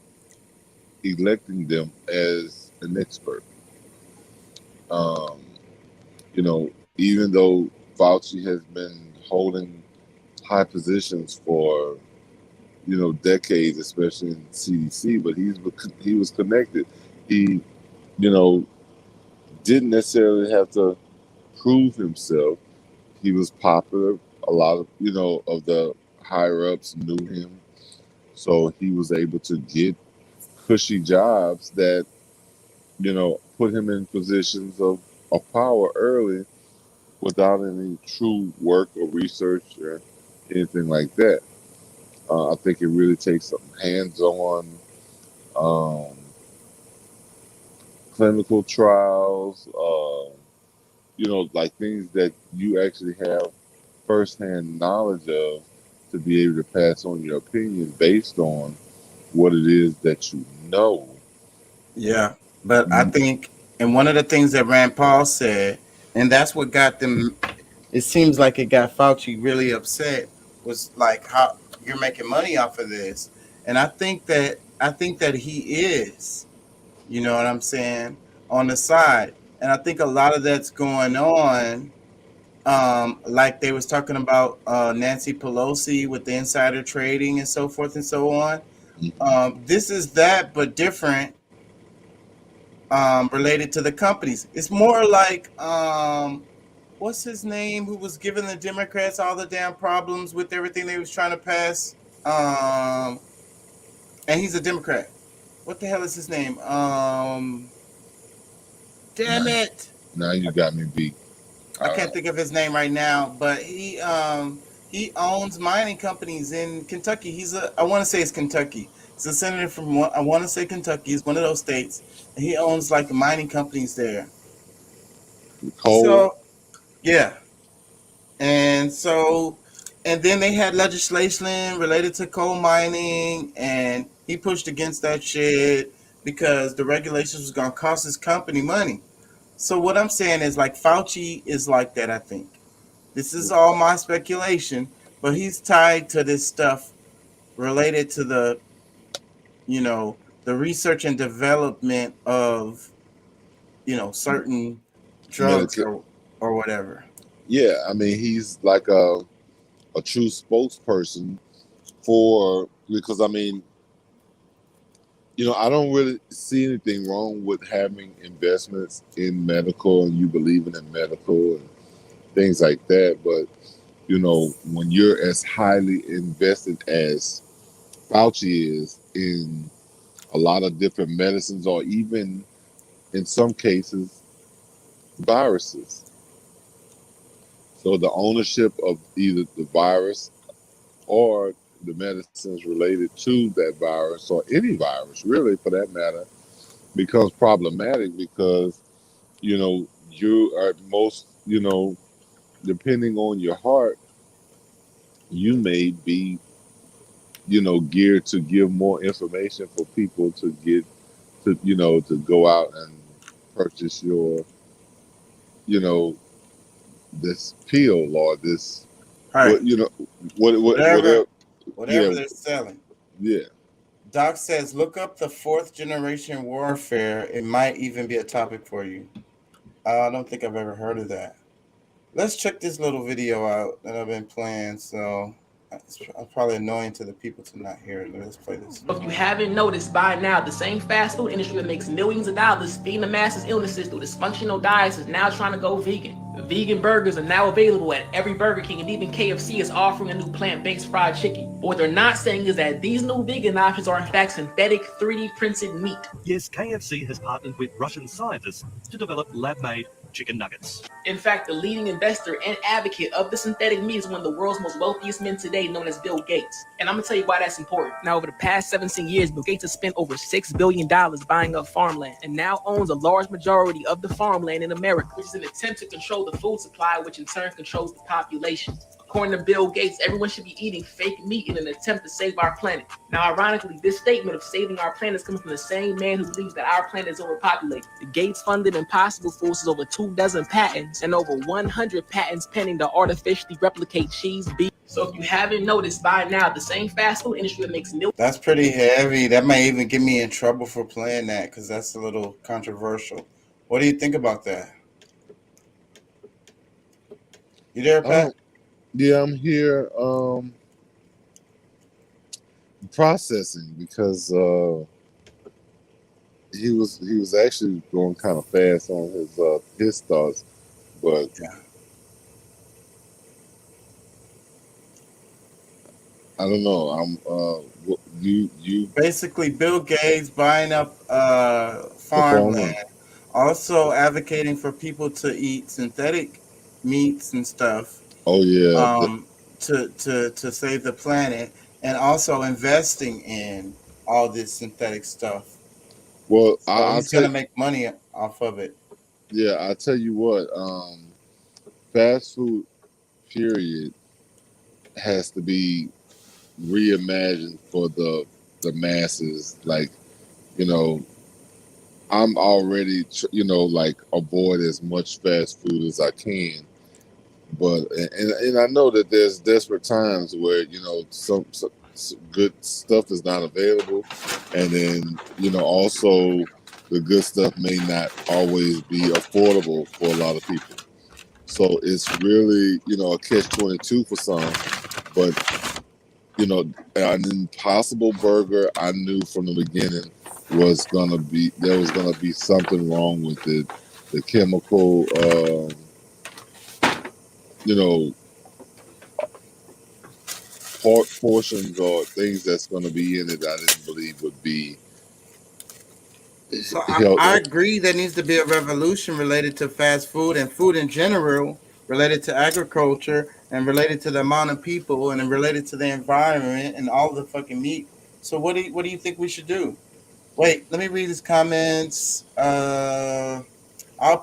electing them as an expert. Um, even though Fauci has been holding high positions for decades, especially in CDC, but he was connected. He didn't necessarily have to prove himself. He was popular. A lot of of the higher ups knew him, so he was able to get cushy jobs that put him in positions of power early, without any true work or research or anything like that. I think it really takes some hands-on um, clinical trials, like things that you actually have firsthand knowledge of, to be able to pass on your opinion based on what it is that you know. Yeah, but I think, and one of the things that Rand Paul said, and that's what got them, it seems like it got Fauci really upset, was like, how you're making money off of this. And I think that he is, you know what I'm saying, on the side. And I think a lot of that's going on. Like they was talking about Nancy Pelosi with the insider trading and so forth and so on. This is that, but different, related to the companies. It's more like, what's his name, who was giving the Democrats all the damn problems with everything they was trying to pass. And he's a Democrat. What the hell is his name? Damn it. Now you got me beat. I can't think of his name right now, but he owns mining companies in Kentucky. I want to say it's Kentucky. He's a senator from, I want to say Kentucky. He's one of those states. And he owns like the mining companies there. Coal. So, yeah. And then they had legislation related to coal mining, and he pushed against that shit because the regulations was going to cost his company money. So what I'm saying is, like, Fauci is like that, I think. This is all my speculation, but he's tied to this stuff related to the research and development of certain drugs or whatever. Yeah, I mean, he's like a true spokesperson because I mean, I don't really see anything wrong with having investments in medical and you believing in medical and things like that. But, when you're as highly invested as Fauci is in a lot of different medicines or even in some cases, viruses. So the ownership of either the virus or the medicines related to that virus or any virus, really, for that matter, becomes problematic because, you are most, depending on your heart, you may be, geared to give more information for people to get to go out and purchase your, this pill or this, Right. whatever, Whatever yeah, they're selling. yeah. Doc says, look up the 4th generation warfare. It might even be a topic for you. I don't think I've ever heard of that. Let's check this little video out that I've been playing. So it's probably annoying to the people to not hear it. Let's play this. If you haven't noticed by now, the same fast food industry that makes millions of dollars feeding the masses illnesses through dysfunctional diets is now trying to go vegan. Vegan burgers are now available at every Burger King, and even KFC is offering a new plant-based fried chicken. But what they're not saying is that these new vegan options are in fact synthetic 3D printed meat. Yes, KFC has partnered with Russian scientists to develop lab-made chicken nuggets. In fact, the leading investor and advocate of the synthetic meat is one of the world's most wealthiest men today, known as Bill Gates. And I'm gonna tell you why that's important. Now, over the past 17 years, Bill Gates has spent over $6 billion buying up farmland and now owns a large majority of the farmland in America, which is an attempt to control the food supply, which in turn controls the population. According to Bill Gates, everyone should be eating fake meat in an attempt to save our planet. Now, ironically, this statement of saving our planet is coming from the same man who believes that our planet is overpopulated. The Gates-funded Impossible Foods has over 24 patents and over 100 patents pending to artificially replicate cheese, beef. So if you haven't noticed by now, the same fast food industry that makes millions. That's pretty heavy. That might even get me in trouble for playing that because that's a little controversial. What do you think about that? You there, Pat? Yeah, I'm here processing because he was actually going kind of fast on his thoughts, but I don't know. You basically Bill Gates buying up farmland, also advocating for people to eat synthetic meats and stuff. Oh yeah. To save the planet, and also investing in all this synthetic stuff. Well, so he's gonna make money off of it. Yeah, I tell you what, fast food, period, has to be reimagined for the masses. Like, I'm already, like avoid as much fast food as I can. But and I know that there's desperate times where some good stuff is not available, and then also the good stuff may not always be affordable for a lot of people. So it's really a catch-22 for some. But an Impossible Burger, I knew from the beginning there was gonna be something wrong with it. The chemical. Portions or things that's going to be in it I didn't believe would be. So I agree there needs to be a revolution related to fast food and food in general, related to agriculture and related to the amount of people and related to the environment and all the fucking meat. So what do you think we should do? Wait, let me read his comments. I'll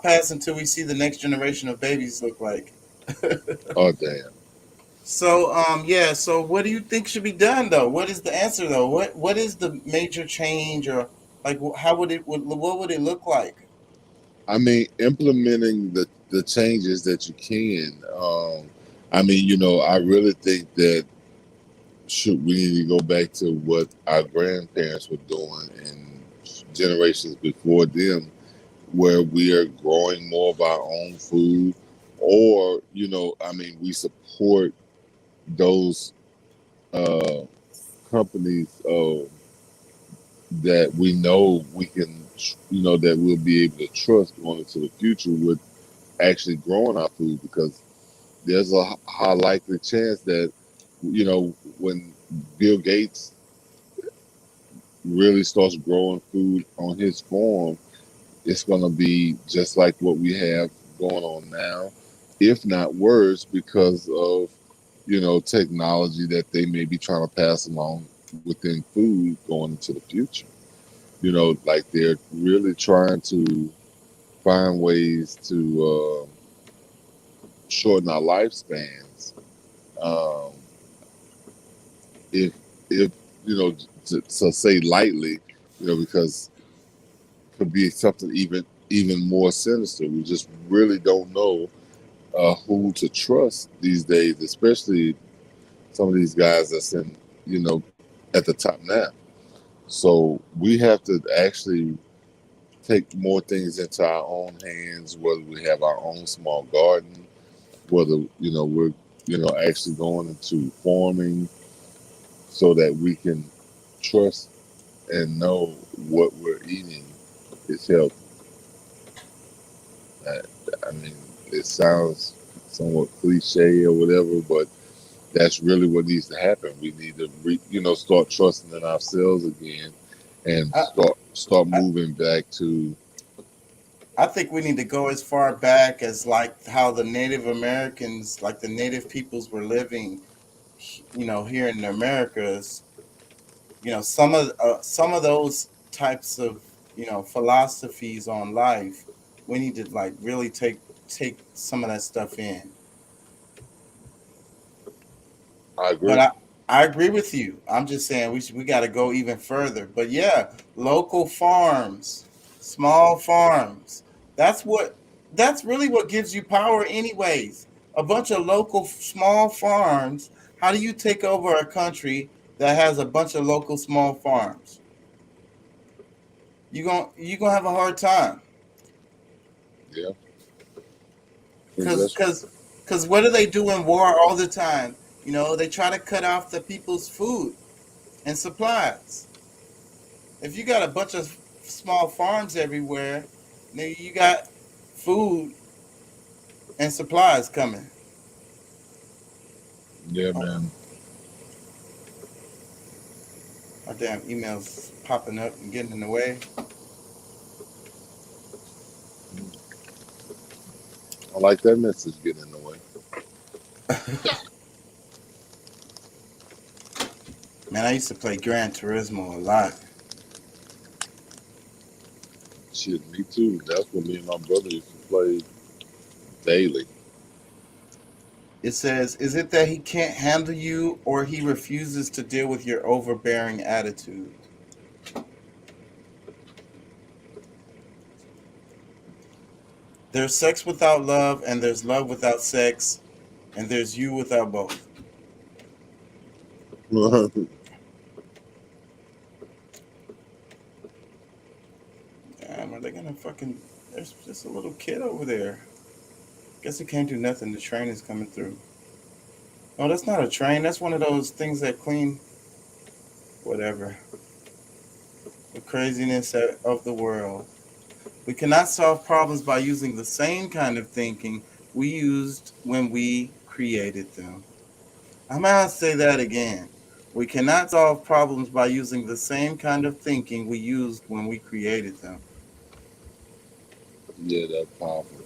pass until we see the next generation of babies look like. Oh damn. So so what do you think should be done though? What is the answer though? What is the major change, or like what would it look like? I mean, implementing the changes that you can. I mean, I really think that we need to go back to what our grandparents were doing and generations before them, where we are growing more of our own food, or I mean, we support those uh, companies that we know we can, that we'll be able to trust going into the future with actually growing our food, because there's a high likely chance that when Bill Gates really starts growing food on his farm, it's going to be just like what we have going on now, if not worse, because of technology that they may be trying to pass along within food going into the future. Like they're really trying to find ways to shorten our lifespans. Um, if to say lightly, because it could be something even more sinister. We just really don't know who to trust these days, especially some of these guys that's at the top now. So we have to actually take more things into our own hands, whether we have our own small garden, whether we're actually going into farming, so that we can trust and know what we're eating is healthy. I mean, it sounds somewhat cliche or whatever, but that's really what needs to happen. We need to start trusting in ourselves again, and start moving back to. I think we need to go as far back as like how the Native Americans, like the Native peoples, were living, here in the Americas. Some of those types of philosophies on life. We need to like really take some of that stuff in. I agree. But I agree with you. I'm just saying we got to go even further. But yeah, local farms, small farms. That's what that's really what gives you power anyways. A bunch of local small farms. How do you take over a country that has a bunch of local small farms? You going to have a hard time. Yeah. Cuz what do they do in war all the time? They try to cut off the people's food and supplies. If you got a bunch of small farms everywhere, then you got food and supplies coming. Yeah, man. Our damn emails popping up and getting in the way. I like that message getting in the way. Man, I used to play Gran Turismo a lot. Shit, me too. That's what me and my brother used to play daily. It says, is it that he can't handle you or he refuses to deal with your overbearing attitude? There's sex without love, and there's love without sex, and there's you without both. Damn, are they gonna fucking... There's just a little kid over there. Guess he can't do nothing. The train is coming through. Oh, that's not a train. That's one of those things that clean... Whatever. The craziness of the world. We cannot solve problems by using the same kind of thinking we used when we created them. I'm going to say that again. We cannot solve problems by using the same kind of thinking we used when we created them. Yeah, that's powerful.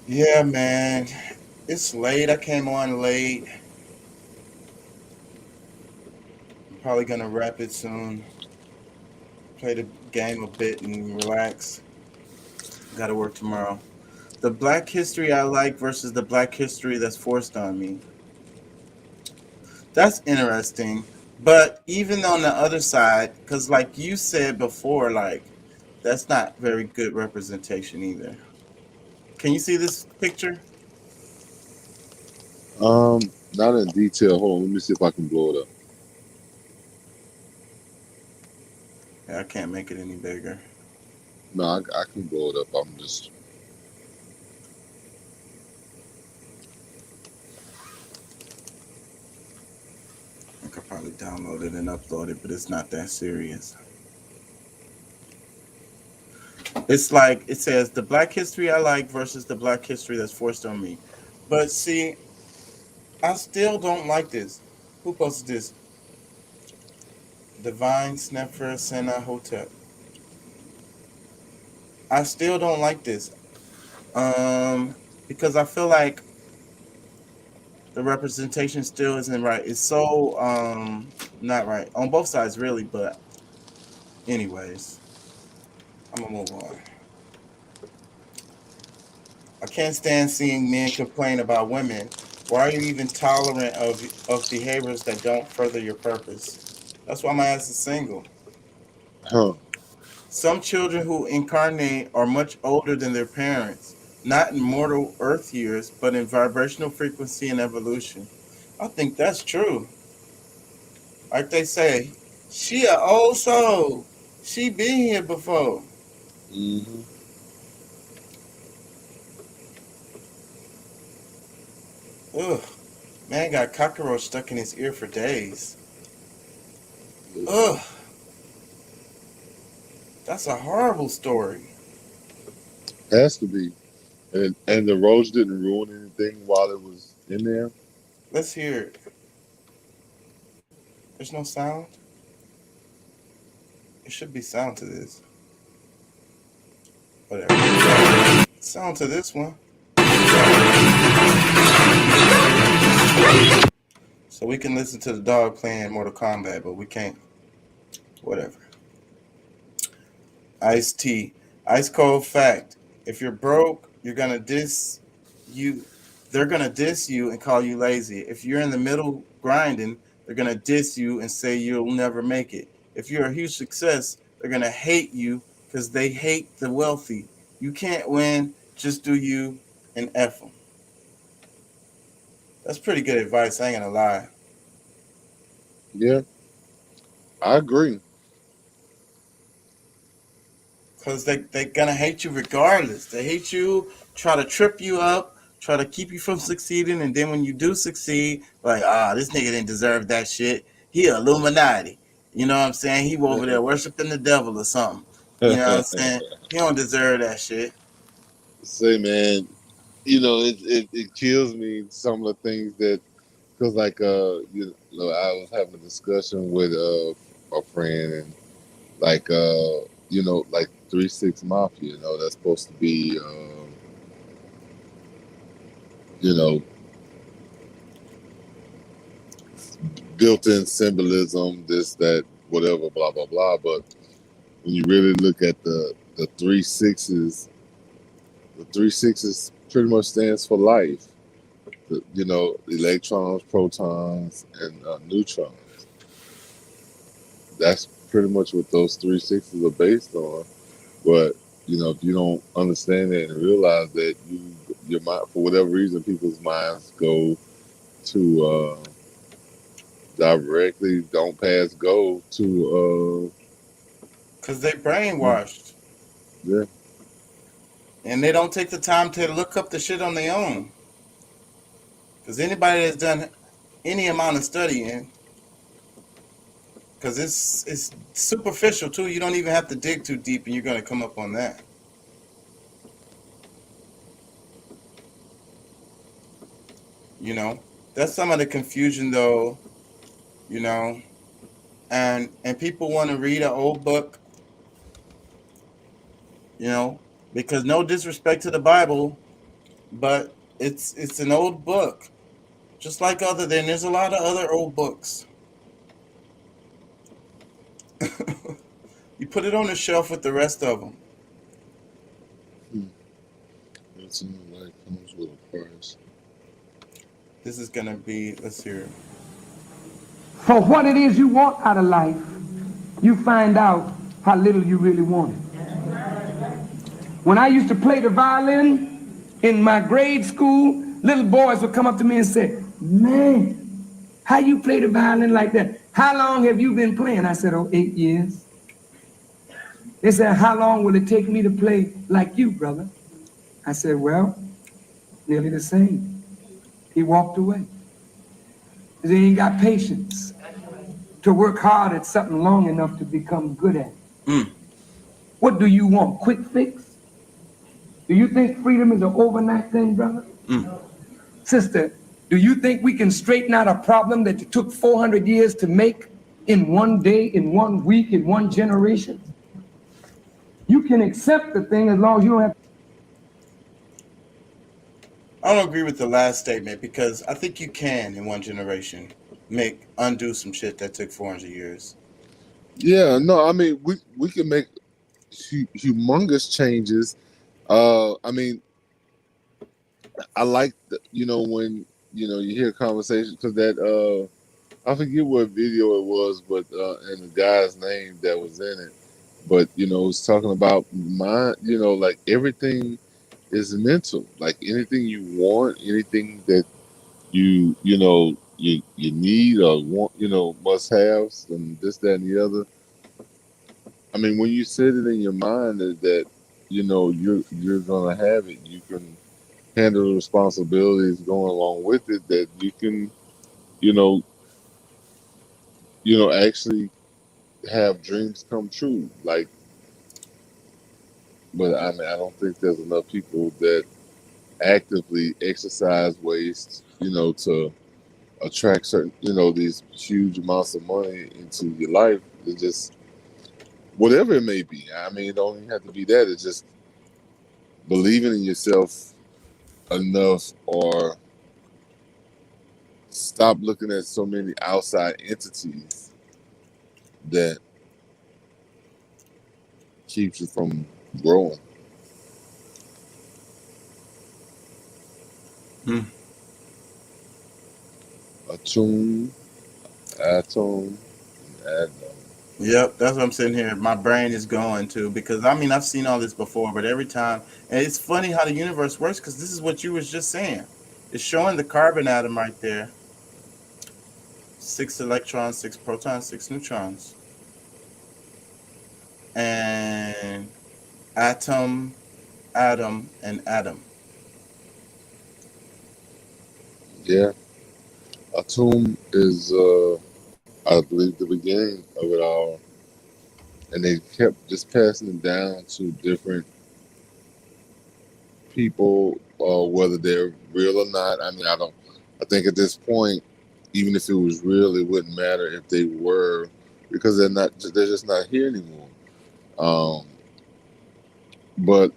Yeah, man. It's late. I came on late. I'm probably going to wrap it soon. Play the game a bit and relax. Got to work tomorrow. The black history I like versus the black history that's forced on me. That's interesting. But even on the other side, because like you said before, like that's not very good representation either. Can you see this picture? Not in detail. Hold on, let me see if I can blow it up. Yeah, I can't make it any bigger. No, I can blow it up. I'm just. I could probably download it and upload it, but it's not that serious. It's like it says the Black history I like versus the Black history that's forced on me. But see, I still don't like this. Who posted this? Divine Sneffer Sena Hotep. I still don't like this. Because I feel like the representation still isn't right. It's so not right on both sides, really. But anyways, I'm gonna move on. I can't stand seeing men complain about women. Why are you even tolerant of behaviors that don't further your purpose? That's why my ass is single. Huh. Some children who incarnate are much older than their parents, not in mortal earth years, but in vibrational frequency and evolution. I think that's true. Like they say, she an old soul. She been here before. Mm-hmm. Ugh. Man got cockroach stuck in his ear for days. Ugh. That's a horrible story. Has to be. And the roach didn't ruin anything while it was in there. Let's hear it. There's no sound? There should be sound to this. Whatever. Sound to this one. So we can listen to the dog playing Mortal Kombat, but we can't. Whatever. Ice-T. Ice cold fact. If you're broke, you're gonna diss you. They're gonna diss you and call you lazy. If you're in the middle grinding, they're gonna diss you and say you'll never make it. If you're a huge success, they're gonna hate you because they hate the wealthy. You can't win. Just do you and F them. That's pretty good advice. I ain't gonna lie. Yeah, I agree. Because they're going to hate you regardless. They hate you, try to trip you up, try to keep you from succeeding. And then when you do succeed, like, this nigga didn't deserve that shit. He Illuminati. You know what I'm saying? He over there worshiping the devil or something. You know what I'm saying? He don't deserve that shit. Say, man, it kills me some of the things that, because like I was having a discussion with a friend, and like like 3-6 Mafia, that's supposed to be built-in symbolism, this, that, whatever, blah blah blah. But when you really look at the 3-6s, the 3-6s pretty much stands for life. Electrons, protons, and neutrons. That's pretty much what those 3-6s are based on. But if you don't understand that and realize that your mind, for whatever reason, people's minds go to directly, don't pass go to Because they brainwashed. yeah. And they don't take the time to look up the shit on their own. Because anybody that's done any amount of studying, because it's superficial too. You don't even have to dig too deep, and you're going to come up on that. That's some of the confusion, though. And people want to read an old book, because no disrespect to the Bible, but it's an old book, just like there's a lot of other old books. You put it on the shelf with the rest of them. That's life comes with a price. This is gonna be, let's hear. For what it is you want out of life, you find out how little you really want it. When I used to play the violin in my grade school, little boys would come up to me and say, Man, how you play the violin like that? How long have you been playing? I said, oh, 8 years. They said, how long will it take me to play like you, brother? I said, well, nearly the same. He walked away. He ain't got patience to work hard at something long enough to become good at it. What do you want? Quick fix? Do you think freedom is an overnight thing, brother? Sister, do you think we can straighten out a problem that took 400 years to make in one day, in 1 week, in one generation? You can accept the thing as long as you don't have. I don't agree with the last statement because I think you can, in one generation, undo some shit that took 400 years. Yeah, no, I mean we can make humongous changes. I mean, I like when you hear conversations because that I forget what video it was, but and the guy's name that was in it, but it was talking about mind. Like everything is mental. Like anything you want, anything that you need or want, must haves and this, that, and the other. I mean, when you set it in your mind that you're gonna have it, you can handle the responsibilities going along with it. That you can, you know, actually have dreams come true. Like, but I mean, I don't think there's enough people that actively exercise ways, to attract certain, these huge amounts of money into your life. It just whatever it may be. I mean, it don't even have to be that. It's just believing in yourself enough, or stop looking at so many outside entities that keeps you from growing. Atom, and atom. Yep, that's what I'm sitting here. My brain is going to because I mean I've seen all this before, but every time, and it's funny how the universe works because this is what you was just saying. It's showing the carbon atom right there. 6 electrons, 6 protons, 6 neutrons, and atom, and atom. Yeah, Atom is, I believe, the beginning of it all, and they kept just passing it down to different people, whether they're real or not. I mean, I don't. I think at this point, even if it was real, it wouldn't matter if they were, because they're not. They're just not here anymore. Um, but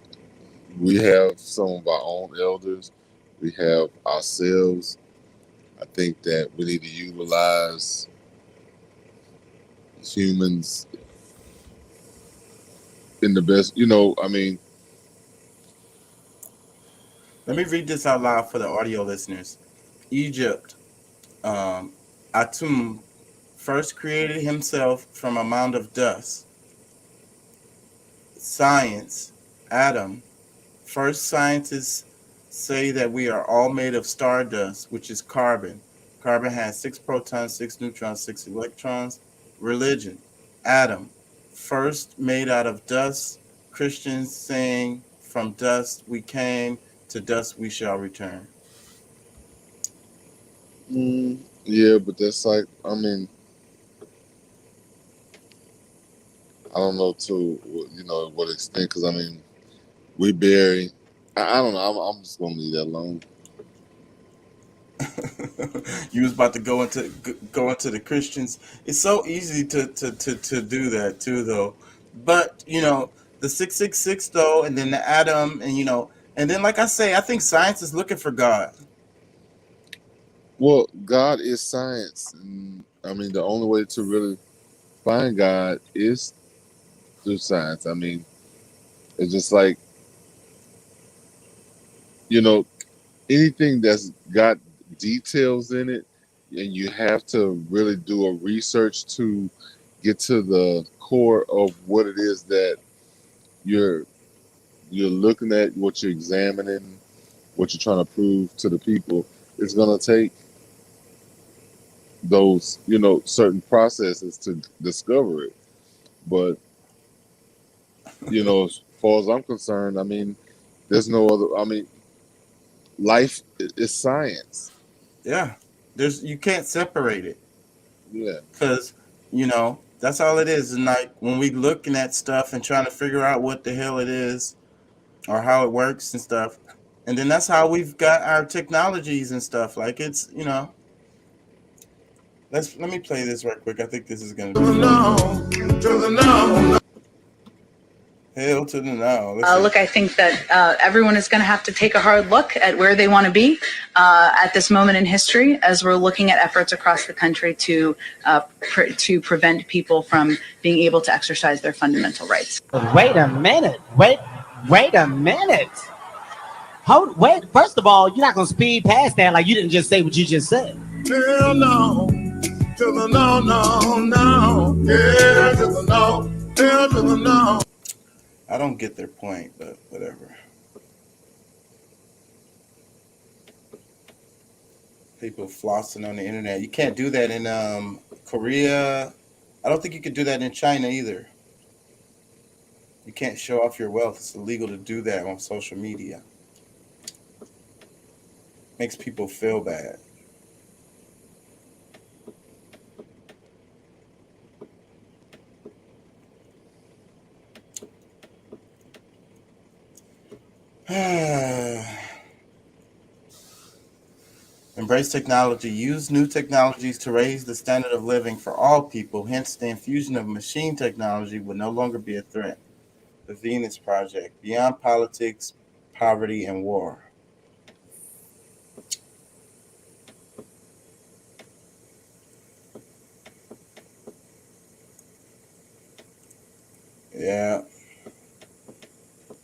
we have some of our own elders. We have ourselves. I think that we need to utilize humans in the best. I mean, Let me read this out loud for the audio listeners. Egypt, Atum first created himself from a mound of dust. Science, Adam. First, scientists say that we are all made of stardust, which is carbon. Carbon has 6 protons, 6 neutrons, 6 electrons. Religion, Adam. First made out of dust. Christians saying, from dust we came, to dust we shall return. yeah, but that's like, I mean, I don't know to what extent, because I mean, we bury. I don't know. I'm just gonna leave that alone. You was about to go into the Christians. It's so easy to do that too, though. But the 666 though, and then the atom, and then like I say, I think science is looking for God. Well, God is science, and I mean, the only way to really find God is through science. I mean, it's just like anything that's got details in it, and you have to really do a research to get to the core of what it is that you're looking at, what you're examining, what you're trying to prove to the people. It's gonna take those, certain processes to discover it. But, as far as I'm concerned, I mean, there's no other, I mean, life is science. Yeah, you can't separate it. Yeah. Because, that's all it is. And like when we looking at stuff and trying to figure out what the hell it is or how it works and stuff. And then that's how we've got our technologies and stuff. Like it's, let me play this right quick. I think this is gonna be fun. Hell to the no. Look, I think that everyone is going to have to take a hard look at where they want to be at this moment in history, as we're looking at efforts across the country to prevent people from being able to exercise their fundamental rights. Wait a minute. Wait a minute. Wait. First of all, you're not going to speed past that like you didn't just say what you just said. Hell no. To the no, no, no. Yeah, to the no. Hell to the no. I don't get their point, but whatever. People flossing on the internet. You can't do that in Korea. I don't think you could do that in China either. You can't show off your wealth. It's illegal to do that on social media. Makes people feel bad. Embrace technology. Use new technologies to raise the standard of living for all people. Hence, the infusion of machine technology will no longer be a threat. The Venus Project. Beyond politics, poverty, and war. Yeah.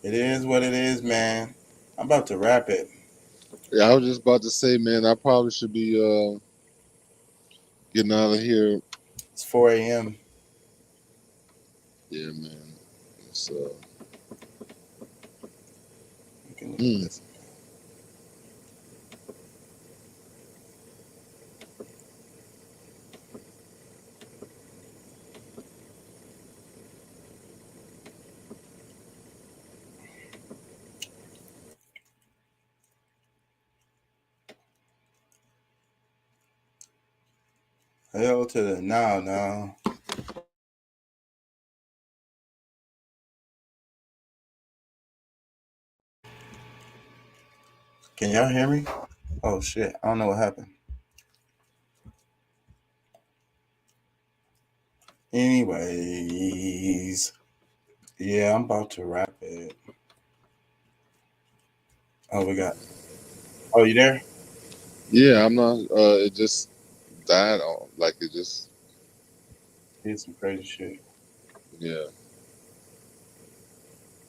It is what it is, man. I'm about to wrap it. Yeah, I was just about to say, man, I probably should be getting out of here. It's 4 a.m. Yeah, man. It's You can look at this. Hell to the no. Can y'all hear me? Oh shit, I don't know what happened. Anyways, yeah, I'm about to wrap it. Oh, you there? Yeah, I'm not. It just died on. Like it just. Did some crazy shit. Yeah.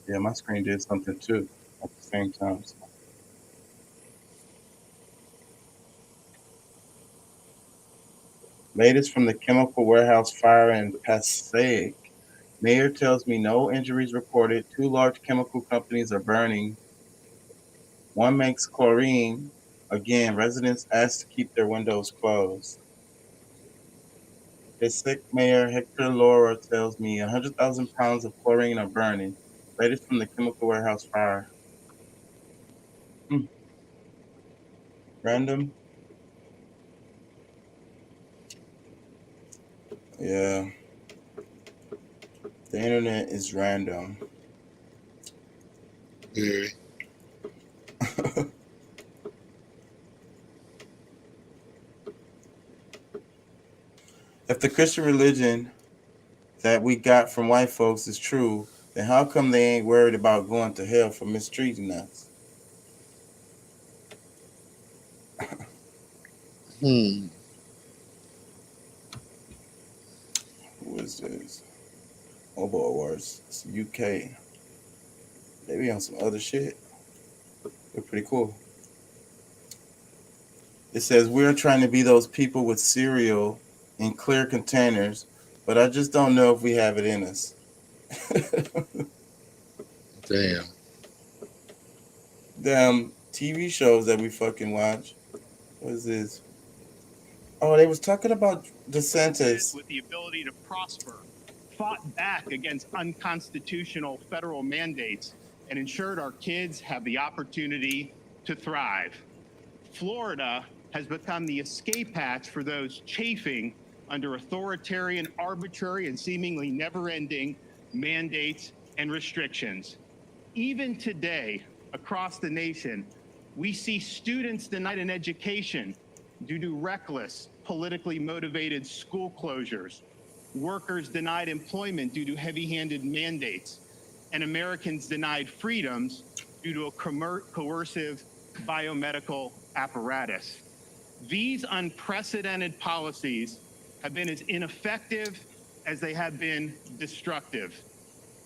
Yeah, my screen did something too at the same time. So. Latest from the chemical warehouse fire in Passaic. Mayor tells me no injuries reported. 2 large chemical companies are burning. One makes chlorine. Again, residents asked to keep their windows closed. Passaic Mayor Hector Laura tells me 100,000 pounds of chlorine are burning. Latest from the chemical warehouse fire. Random. Yeah. The internet is random. Yeah. If the Christian religion that we got from white folks is true, then how come they ain't worried about going to hell for mistreating us? Hmm. Who is this? Mobile Awards. It's UK. They be on some other shit. They're pretty cool. It says we're trying to be those people with cereal in clear containers, but I just don't know if we have it in us. Damn. Damn TV shows that we fucking watch. What is this? Oh, they was talking about DeSantis. With the ability to prosper, fought back against unconstitutional federal mandates, and ensured our kids have the opportunity to thrive. Florida has become the escape hatch for those chafing under authoritarian, arbitrary, and seemingly never-ending mandates and restrictions. Even today, across the nation, we see students denied an education due to reckless, politically motivated school closures, workers denied employment due to heavy-handed mandates, and Americans denied freedoms due to a coercive biomedical apparatus. These unprecedented policies have been as ineffective as they have been destructive.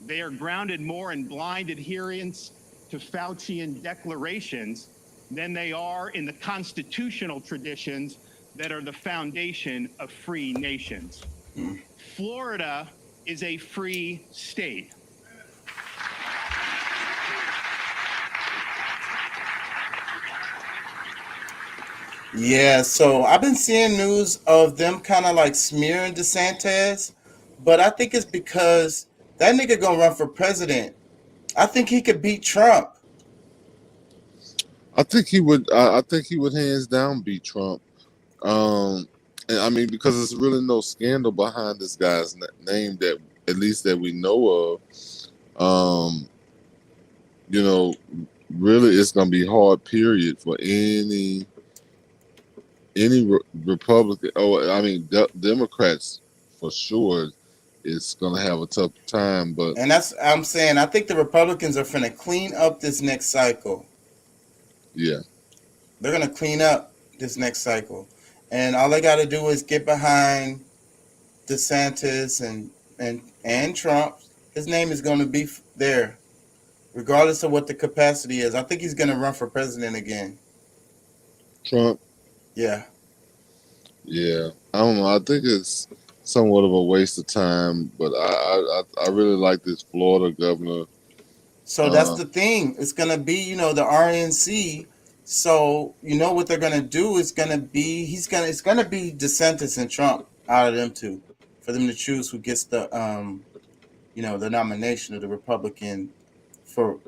They are grounded more in blind adherence to Faucian declarations than they are in the constitutional traditions that are the foundation of free nations. Florida is a free state. Yeah, so I've been seeing news of them kind of like smearing DeSantis, but I think it's because that nigga gonna run for president. I think he could beat Trump. I think he would. I think he would hands down beat Trump. And I mean, because there's really no scandal behind this guy's name that, at least that we know of. You know, really, it's gonna be hard. Period for any Republican. Oh, I mean, Democrats for sure. It's gonna have a tough time, but And that's I'm saying I think the Republicans are finna clean up this next cycle. yeah, They're gonna clean up this next cycle. And all they gotta do is get behind DeSantis and Trump. His name is gonna be there, regardless of what the capacity is. I think he's gonna run for president again. Trump. Yeah. Yeah, I don't know. I think it's somewhat of a waste of time, but I really like this Florida governor. So that's the thing. It's gonna be, the RNC. So what they're gonna do is gonna be it's gonna be DeSantis and Trump out of them two, for them to choose who gets the the nomination of the Republican for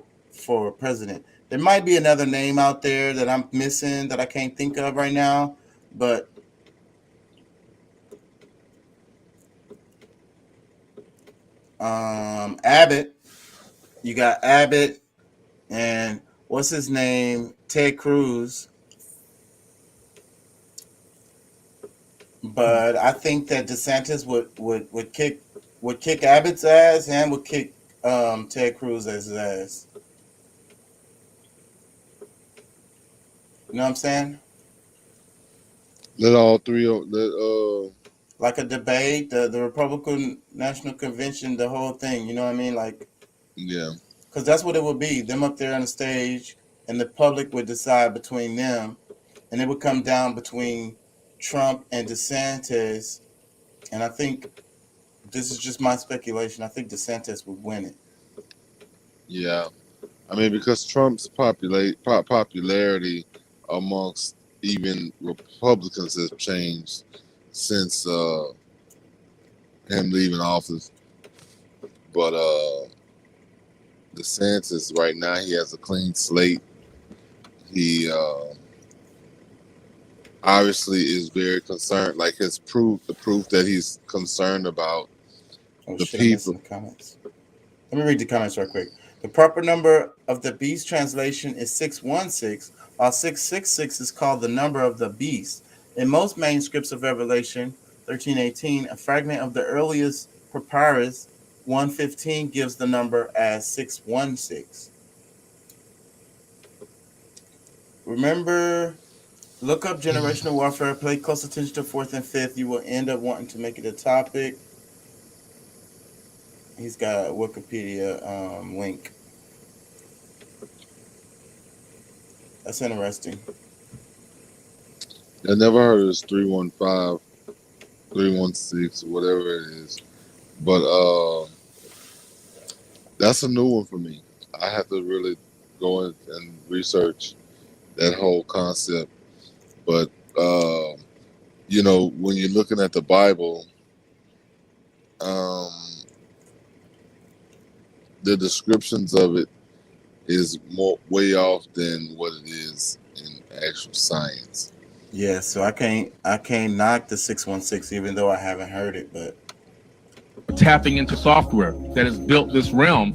president. There might be another name out there that I'm missing that I can't think of right now, but Abbott. You got Abbott and what's his name? Ted Cruz. But I think that DeSantis would kick Abbott's ass and would kick Ted Cruz's ass. You know what I'm saying? Let all three like a debate, the Republican National Convention, the whole thing. You know what I mean? Like, yeah, because that's what it would be. Them up there on the stage, and the public would decide between them, and it would come down between Trump and DeSantis. And I think this is just my speculation. I think DeSantis would win it. yeah. I mean, because Trump's popularity amongst even Republicans has changed since him leaving office. But DeSantis right now, he has a clean slate. He obviously is very concerned, like the proof that he's concerned about the people. Comments. Let me read the comments right quick. The proper number of the beast translation is 616, while 666 is called the number of the beast. In most manuscripts of Revelation 13:18, a fragment of the earliest papyrus 115 gives the number as 616. Remember, look up generational warfare, pay close attention to 4th and 5th. You will end up wanting to make it a topic. He's got a Wikipedia link. That's interesting. I never heard of this 315, 316, whatever it is. But that's a new one for me. I have to really go in and research that whole concept. But you know, when you're looking at the Bible, the descriptions of it is more way off than what it is in actual science. Yeah, so I can't knock the 616 even though I haven't heard it, but tapping into software that has built this realm,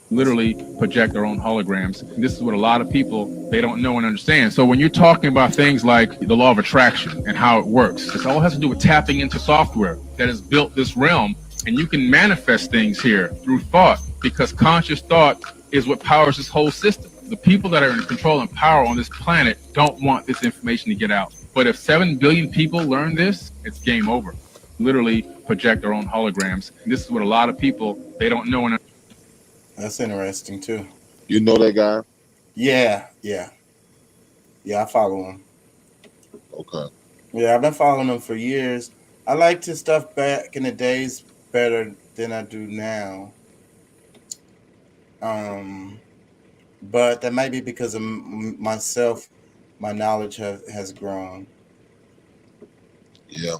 literally project their own holograms. And this is what a lot of people, they don't know and understand. So when you're talking about things like the law of attraction and how it works, this all has to do with tapping into software that has built this realm. And you can manifest things here through thought, because conscious thought is what powers this whole system. The people that are in control and power on this planet don't want this information to get out. But if 7 billion people learn this, it's game over. Literally project their own holograms. And this is what a lot of people, they don't know and that's interesting too. You know that guy? Yeah, I follow him. Okay. Yeah, I've been following him for years. I liked his stuff back in the days better than I do now. But that might be because of myself. My knowledge has grown. Yeah.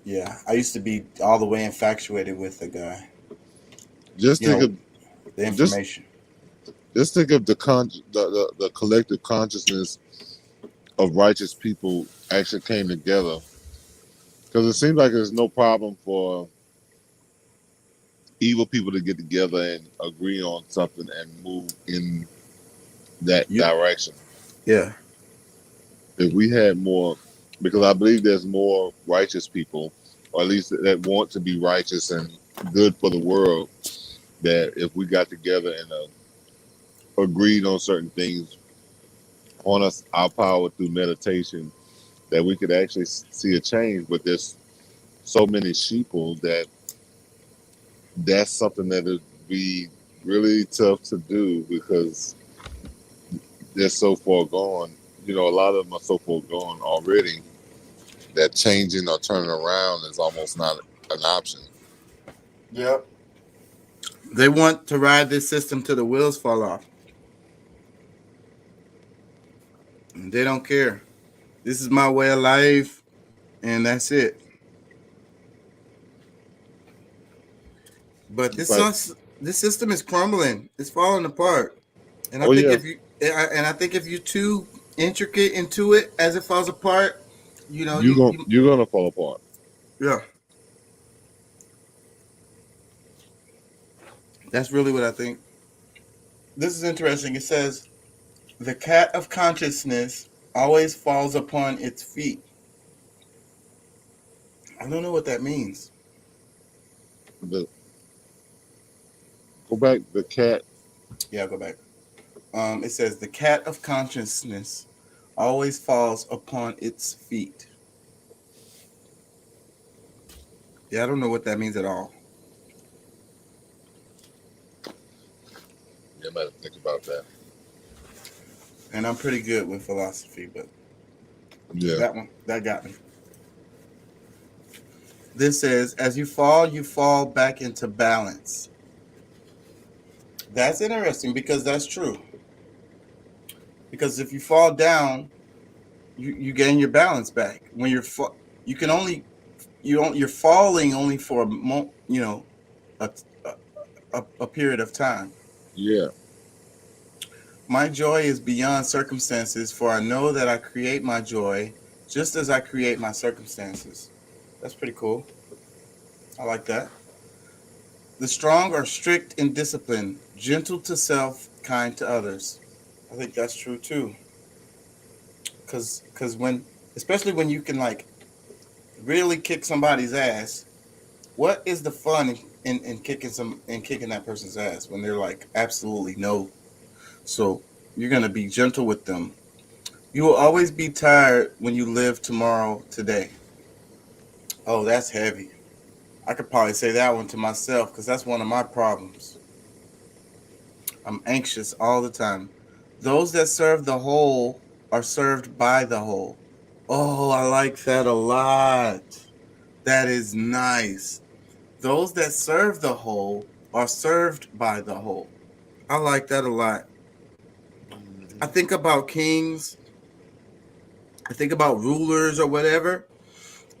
Yeah, I used to be all the way infatuated with the guy. Just think of the information. Just think of the collective consciousness of righteous people actually came together. Because it seems like there's no problem for evil people to get together and agree on something and move in that direction. Yeah. If we had more, because I believe there's more righteous people, or at least that want to be righteous and good for the world, that if we got together and agreed on certain things, on our power through meditation, that we could actually see a change. But there's so many sheeple that's something that would be really tough to do because they're so far gone. You know, a lot of them are so far gone already that changing or turning around is almost not an option. Yep. They want to ride this system till the wheels fall off. They don't care. This is my way of life, and that's it. But this system is crumbling. It's falling apart. And I think if you too intricate into it as it falls apart, you know, you're gonna fall apart. Yeah. That's really what I think. This is interesting. It says the cat of consciousness always falls upon its feet. I don't know what that means. Go back, the cat. Yeah, go back. It says the cat of consciousness always falls upon its feet. Yeah, I don't know what that means at all. Yeah, I might think about that. And I'm pretty good with philosophy, but yeah, that got me. This says, as you fall back into balance. That's interesting because that's true. Because if you fall down, you gain your balance back. When you're falling only for a period of time. Yeah. My joy is beyond circumstances, for I know that I create my joy just as I create my circumstances. That's pretty cool. I like that. The strong are strict in discipline, gentle to self, kind to others. I think that's true too. Because especially when you can like really kick somebody's ass, what is the fun in kicking that person's ass when they're like absolutely no? So you're gonna be gentle with them. You will always be tired when you live tomorrow today. Oh, that's heavy. I could probably say that one to myself because that's one of my problems. I'm anxious all the time. Those that serve the whole are served by the whole. Oh, I like that a lot. That is nice. Those that serve the whole are served by the whole. I like that a lot. I think about kings, I think about rulers or whatever,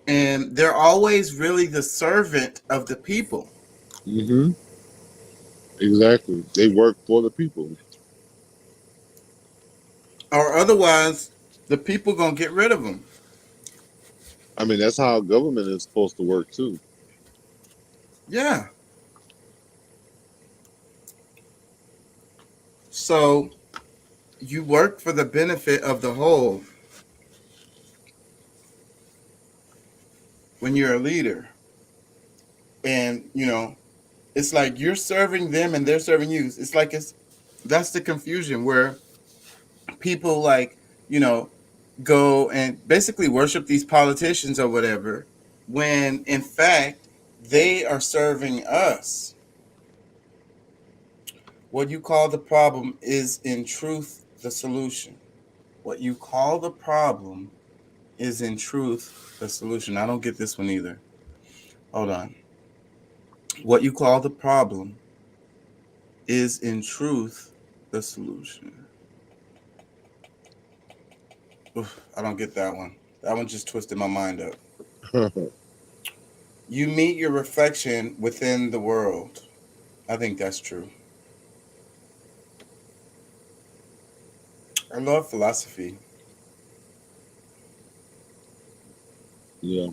and they're always really the servant of the people. Mm-hmm. Exactly. They work for the people. Or otherwise, the people gonna get rid of them. I mean, that's how government is supposed to work too. Yeah. So you work for the benefit of the whole when you're a leader. And, it's like you're serving them and they're serving you. It's like that's the confusion where people you know, go and basically worship these politicians or whatever, when in fact they are serving us. What you call the problem is in truth the solution. What you call the problem is in truth the solution. I don't get this one either. Hold on. What you call the problem is in truth the solution. Oof, I don't get that one. That one just twisted my mind up. You meet your reflection within the world. I think that's true. I love philosophy. Yeah.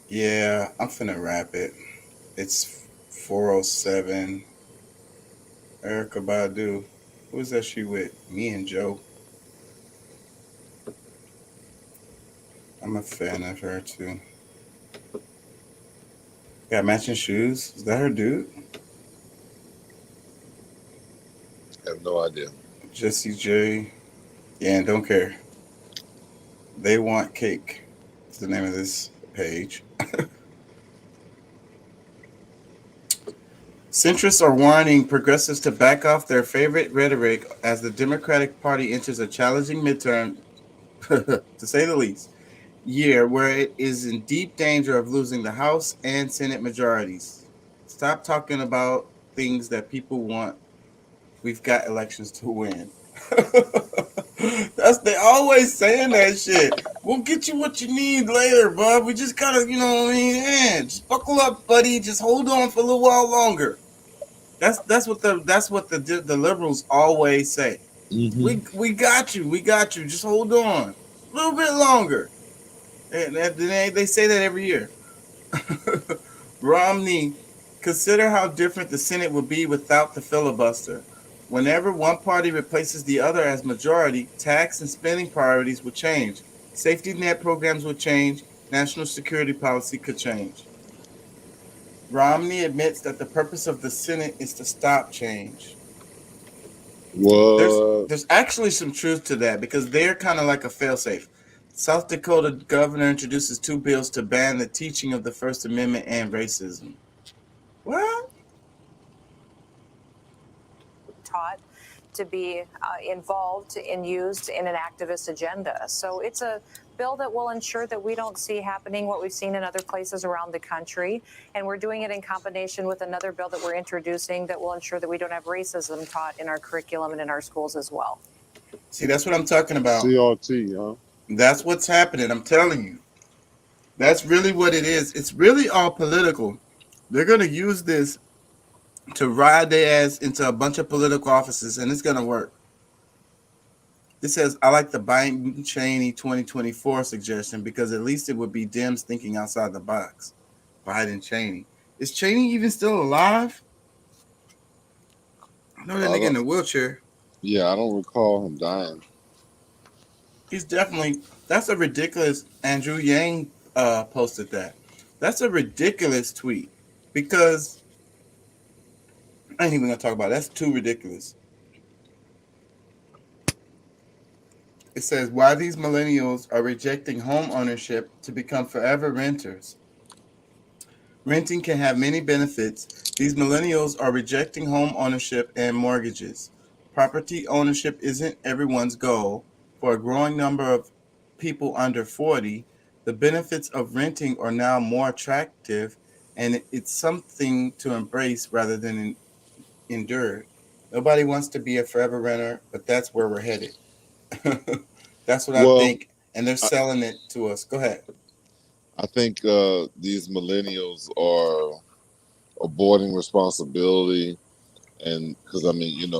Yeah, I'm finna wrap it. It's 4:07. Erica Badu. Who's that she with? Me and Joe. I'm a fan of her too. Got matching shoes. Is that her dude? I have no idea. Jesse J. Yeah, and don't care. They want cake. Is the name of this page. Centrists are warning progressives to back off their favorite rhetoric as the Democratic Party enters a challenging midterm, to say the least, year where it is in deep danger of losing the House and Senate majorities. Stop talking about things that people want. We've got elections to win. They always saying that shit. We'll get you what you need later, bud. We just gotta, what I mean? Yeah, just buckle up, buddy. Just hold on for a little while longer. That's what the liberals always say. Mm-hmm. We got you. We got you. Just hold on a little bit longer. And they say that every year. Romney, consider how different the Senate would be without the filibuster. Whenever one party replaces the other as majority, tax and spending priorities would change. Safety net programs would change. National security policy could change. Romney admits that the purpose of the Senate is to stop change. What? There's actually some truth to that because they're kind of like a failsafe. South Dakota governor introduces 2 bills to ban the teaching of the First Amendment and racism. What? Taught to be involved and used in an activist agenda. So it's a bill that will ensure that we don't see happening what we've seen in other places around the country. And we're doing it in combination with another bill that we're introducing that will ensure that we don't have racism taught in our curriculum and in our schools as well. See, that's what I'm talking about. CRT, huh? That's what's happening. I'm telling you. That's really what it is. It's really all political. They're going to use this to ride their ass into a bunch of political offices, and it's going to work. This says, I like the Biden-Cheney 2024 suggestion because at least it would be Dems thinking outside the box. Biden-Cheney. Is Cheney even still alive? I know that nigga in a wheelchair. Yeah, I don't recall him dying. He's definitely, that's a ridiculous, Andrew Yang posted that. That's a ridiculous tweet because I ain't even going to talk about it. That's too ridiculous. It says, why these millennials are rejecting home ownership to become forever renters. Renting can have many benefits. These millennials are rejecting home ownership and mortgages. Property ownership isn't everyone's goal. For a growing number of people under 40, the benefits of renting are now more attractive, and it's something to embrace rather than endure. Nobody wants to be a forever renter, but that's where we're headed. That's what I Well, think, and they're selling it to us. Go ahead. I think these millennials are avoiding responsibility, and because I mean,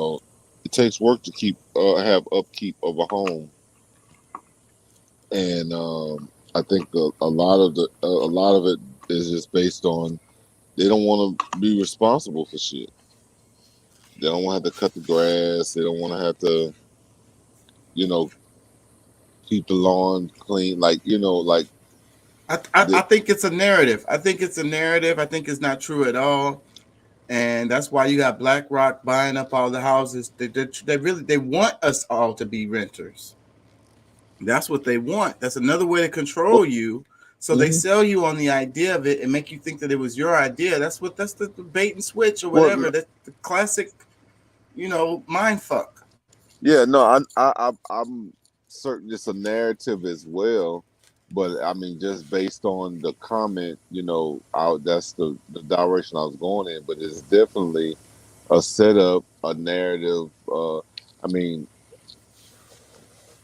it takes work to keep have upkeep of a home, and I think a lot of it is just based on they don't want to be responsible for shit. They don't want to have to cut the grass. They don't want to have to, you know, keep the lawn clean. Like I think it's a narrative. I think it's a narrative. I think it's not true at all. And that's why you got BlackRock buying up all the houses. They want us all to be renters. That's what they want. That's another way to control you. So they sell you on the idea of it and make you think that it was your idea. That's the bait and switch or whatever. That's the classic, mind fuck. Yeah, no, I'm certain it's a narrative as well, but I mean, just based on the comment, that's the direction I was going in. But it's definitely a setup, a narrative. I mean,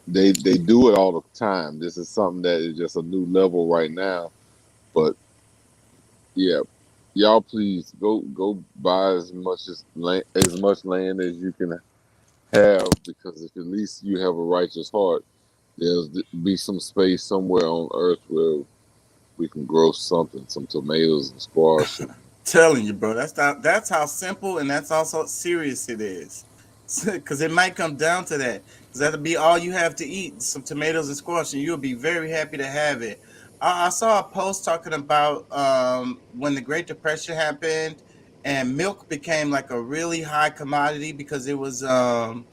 they do it all the time. This is something that is just a new level right now. But yeah, y'all please go buy as much land as you can have, because if at least you have a righteous heart, there'll be some space somewhere on earth where we can grow something, some tomatoes and squash. Telling you, bro. That's how simple and that's also serious it is. Because it might come down to that. Because that'll be all you have to eat, some tomatoes and squash, and you'll be very happy to have it. I saw a post talking about when the Great Depression happened, and milk became like a really high commodity because it was low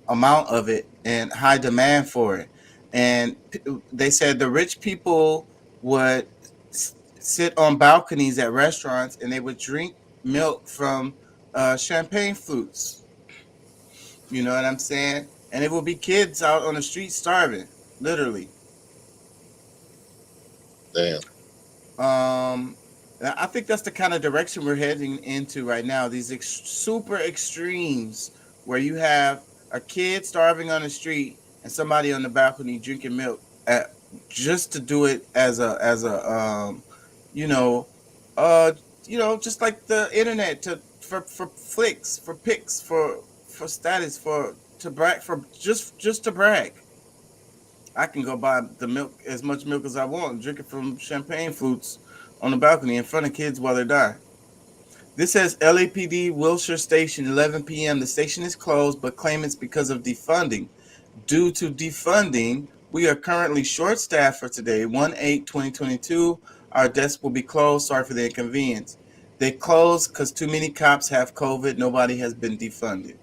amount of it and high demand for it. And they said the rich people would sit on balconies at restaurants and they would drink milk from champagne flutes. You know what I'm saying? And it would be kids out on the street starving, literally. Damn. I think that's the kind of direction we're heading into right now. These super extremes where you have a kid starving on the street and somebody on the balcony drinking milk just to do it as a you know, just like the internet for flicks, for pics, for status, for to brag, for just to brag. I can go buy the milk, as much milk as I want, and drink it from champagne flutes on the balcony in front of kids while they're dying. This says LAPD Wilshire Station, 11 p.m. The station is closed, but claim it's because of defunding. Due to defunding, we are currently short-staffed for today, 1/8/2022. Our desk will be closed. Sorry for the inconvenience. They closed because too many cops have COVID. Nobody has been defunded.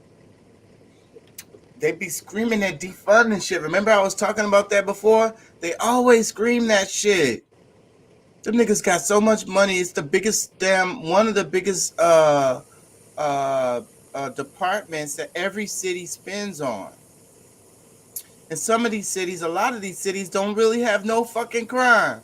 They be screaming that defunding shit. Remember I was talking about that before? They always scream that shit. Them niggas got so much money. It's the biggest one of the biggest departments that every city spends on. And some of these cities, a lot of these cities don't really have no fucking crime.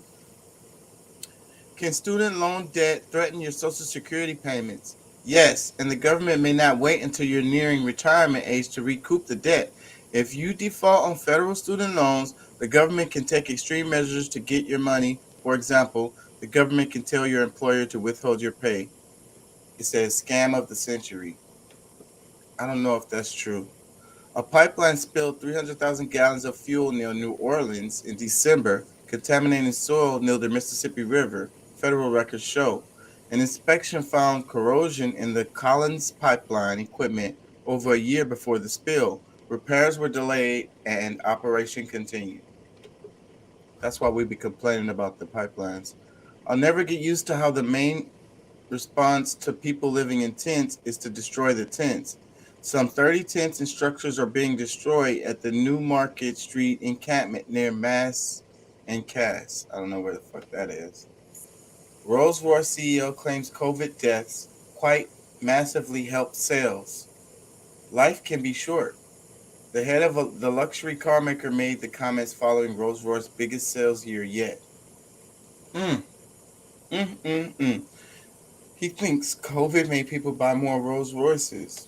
Can student loan debt threaten your Social Security payments? Yes, and the government may not wait until you're nearing retirement age to recoup the debt. If you default on federal student loans, the government can take extreme measures to get your money. For example, the government can tell your employer to withhold your pay. It says scam of the century. I don't know if that's true. A pipeline spilled 300,000 gallons of fuel near New Orleans in December, contaminating soil near the Mississippi River, federal records show. An inspection found corrosion in the Collins pipeline equipment over a year before the spill. Repairs were delayed and operation continued. That's why we be complaining about the pipelines. I'll never get used to how the main response to people living in tents is to destroy the tents. Some 30 tents and structures are being destroyed at the New Market Street encampment near Mass and Cass. I don't know where the fuck that is. Rolls-Royce CEO claims COVID deaths quite massively helped sales. Life can be short. The head of the luxury car maker made the comments following Rolls-Royce's biggest sales year yet. He thinks COVID made people buy more Rolls Royces.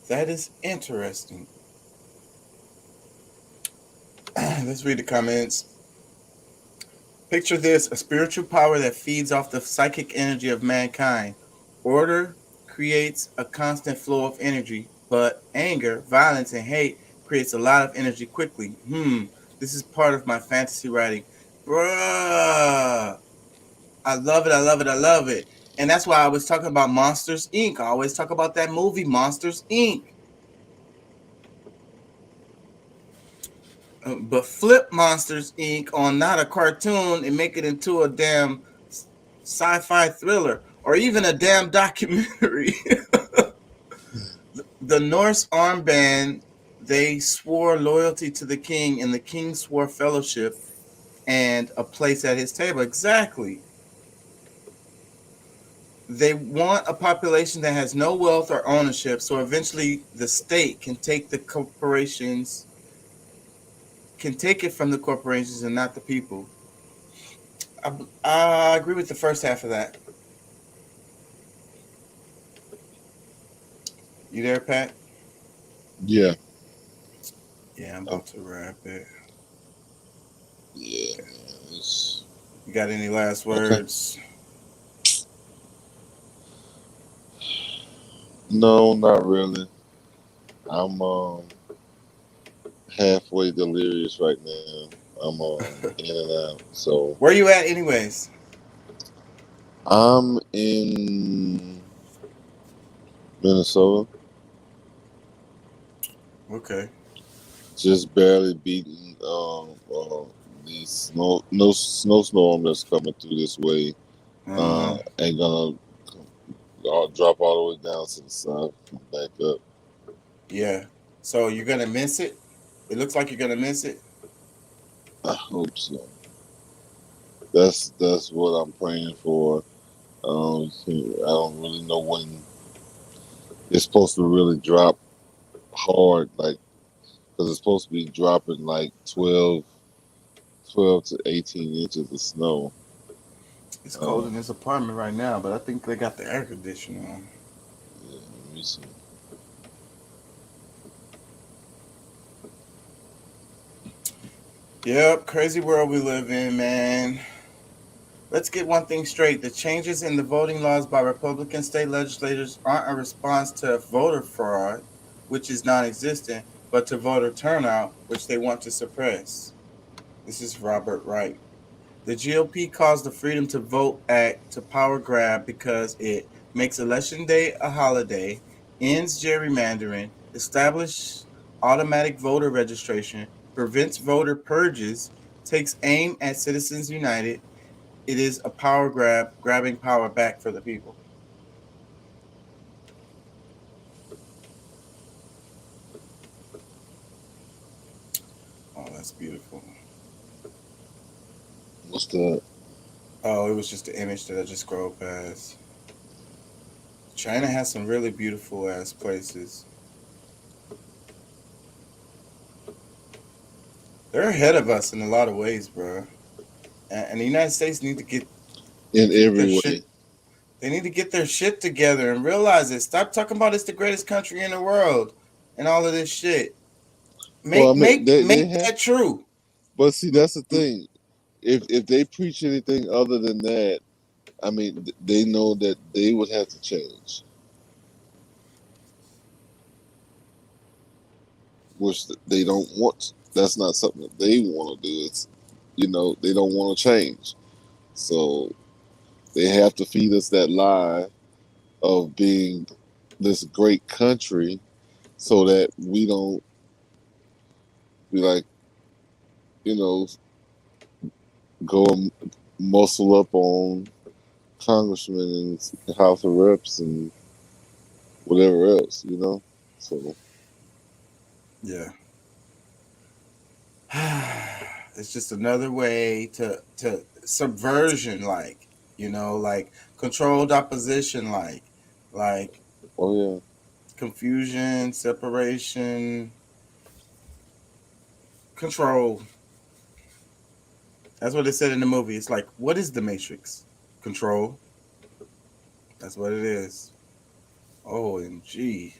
That is interesting. Let's read the comments. Picture this: a spiritual power that feeds off the psychic energy of mankind. Order creates a constant flow of energy, but anger, violence, and hate creates a lot of energy quickly. This is part of my fantasy writing. Bruh. I love it. I love it. I love it. And that's why I was talking about Monsters Inc. I always talk about that movie, Monsters Inc. But flip Monsters Inc. on not a cartoon and make it into a damn sci-fi thriller or even a damn documentary. The Norse armband, they swore loyalty to the king, and the king swore fellowship and a place at his table. Exactly. They want a population that has no wealth or ownership, so eventually the state can take the corporations, can take it from the corporations and not the people. I agree with the first half of that. You there, Pat? Yeah. Yeah, I'm about to wrap it. Yeah. You got any last Okay. words? No, not really. I'm halfway delirious right now. I'm in and out. So Where you at, anyways? I'm in Minnesota. Okay. Just barely beating the snowstorm that's coming through this way. Ain't gonna drop all the way down to the south and back up. Yeah. So you're gonna miss it? It looks like you're gonna miss it. I hope so. That's what I'm praying for. I don't really know when it's supposed to really drop hard, like because it's supposed to be dropping like 12 to 18 inches of snow. It's cold in this apartment right now, but I think they got the air conditioner on. Yeah, let me see. Yep, crazy world we live in, man. Let's get one thing straight. The changes in the voting laws by Republican state legislators aren't a response to voter fraud, which is non existent, but to voter turnout, which they want to suppress. This is Robert Wright. The GOP calls the Freedom to Vote Act to power grab because it makes Election Day a holiday, ends gerrymandering, establishes automatic voter registration, prevents voter purges, takes aim at Citizens United. It is a power grab, grabbing power back for the people. Oh, that's beautiful. What's that? Oh, it was just an image that I just scrolled past. China has some really beautiful ass places. They're ahead of us in a lot of ways, bro. And the United States need to get In their every way. shit. They need to get their shit together and realize it. Stop talking about it's the greatest country in the world and all of this shit. Well, I Make mean, make they make have, that true. but see, that's the thing. If they preach anything other than that, I mean, they know that they would have to change, which they don't want. That's not something that they want to do. It's, they don't want to change. So they have to feed us that lie of being this great country so that we don't be like, you know, go and muscle up on congressmen and House of Reps and whatever else. So Yeah. It's just another way to subversion, like controlled opposition, like oh yeah. confusion, separation, control. That's what they said in the movie. It's like, what is the Matrix? Control. That's what it is. OMG.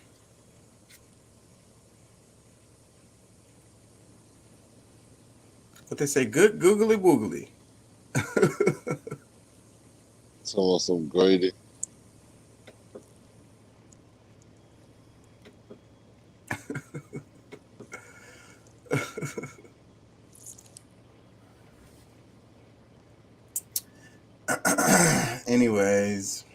What they say, good googly woogly. Some Grady. Anyways.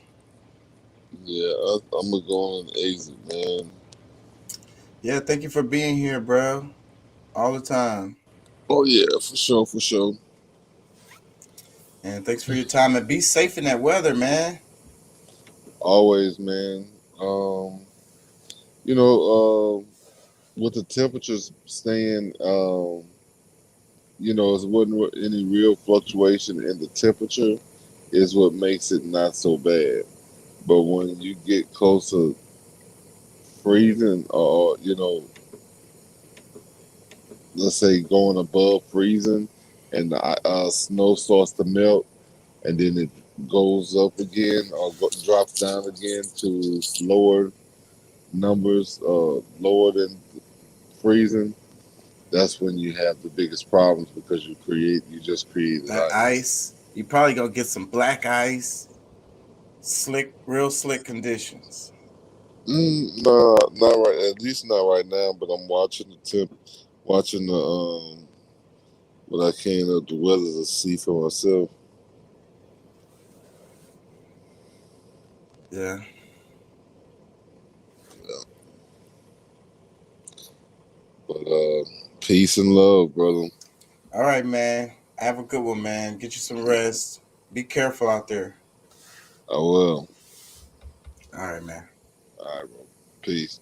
Yeah, I'm gonna go on and exit, man. Yeah, thank you for being here, bro. All the time. Oh yeah, for sure, for sure. And thanks for your time. And be safe in that weather, man. Always, man. You know, with the temperatures staying, you know, it wasn't any real fluctuation in the temperature is what makes it not so bad. But when you get close to freezing, or you know, let's say going above freezing, and the snow starts to melt, and then it goes up again or drops down again to lower numbers, lower than freezing. That's when you have the biggest problems because you just created That ice. ice. You probably gonna get some black ice. Slick, real slick conditions. Nah, not right. At least not right now. But I'm watching watching the what I can of the weather to see for myself. Yeah. But peace and love, brother. All right, man. Have a good one, man. Get you some rest. Be careful out there. I will. All right, man. All right, bro. Peace.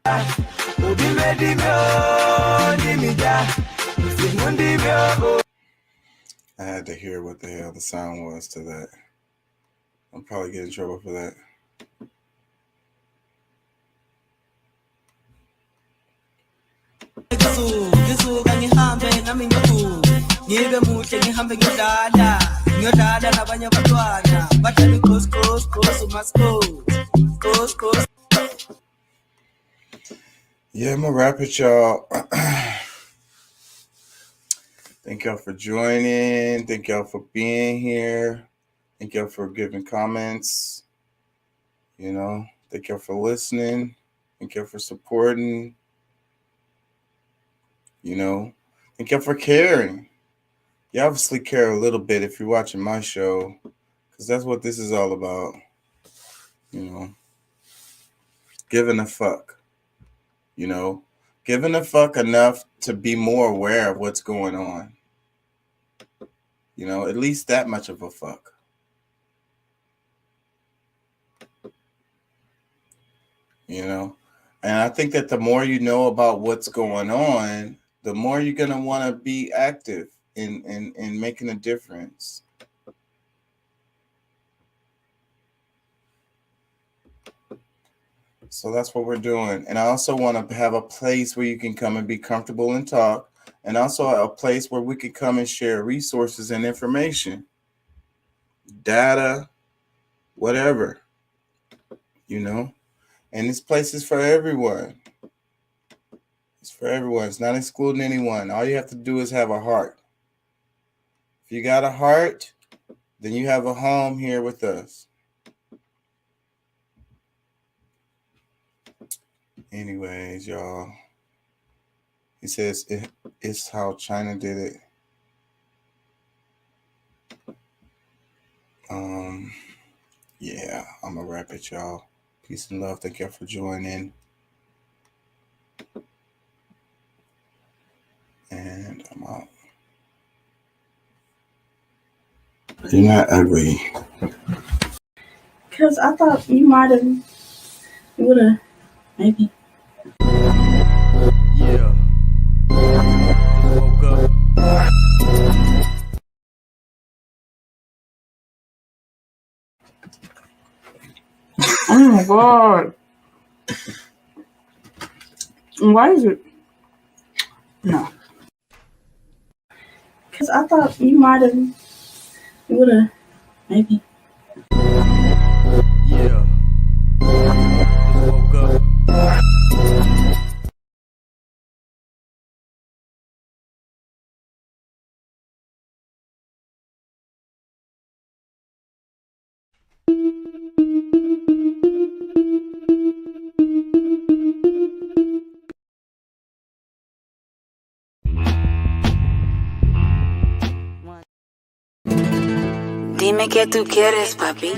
I had to hear what the hell the sound was to that. I'll probably get in trouble for that. Yeah, I'm gonna wrap it, y'all. Thank y'all for joining. Thank y'all for being here. Thank y'all for giving comments. You know, thank y'all for listening. Thank y'all for supporting. You know, thank y'all for caring. You obviously care a little bit if you're watching my show, because that's what this is all about. You know, giving a fuck. You know, giving a fuck enough to be more aware of what's going on. You know, at least that much of a fuck. You know, and I think that the more you know about what's going on, the more you're going to want to be active in making a difference. So that's what we're doing. And I also want to have a place where you can come and be comfortable and talk, and also a place where we can come and share resources and information, data, whatever, you know. And this place is for everyone. It's for everyone. It's not excluding anyone. All you have to do is have a heart. If you got a heart, then you have a home here with us. Anyways, y'all. He says it's how China did it. Yeah, I'm gonna wrap it, y'all. Peace and love. Thank y'all for joining. And I'm out. You're not ugly. Because I thought you might have, you would have, maybe. Yeah. Woke up. Oh my God. Why is it? No. Because I thought you might have, You would've, maybe. Yeah. Just woke up. Dime qué tú quieres, papi.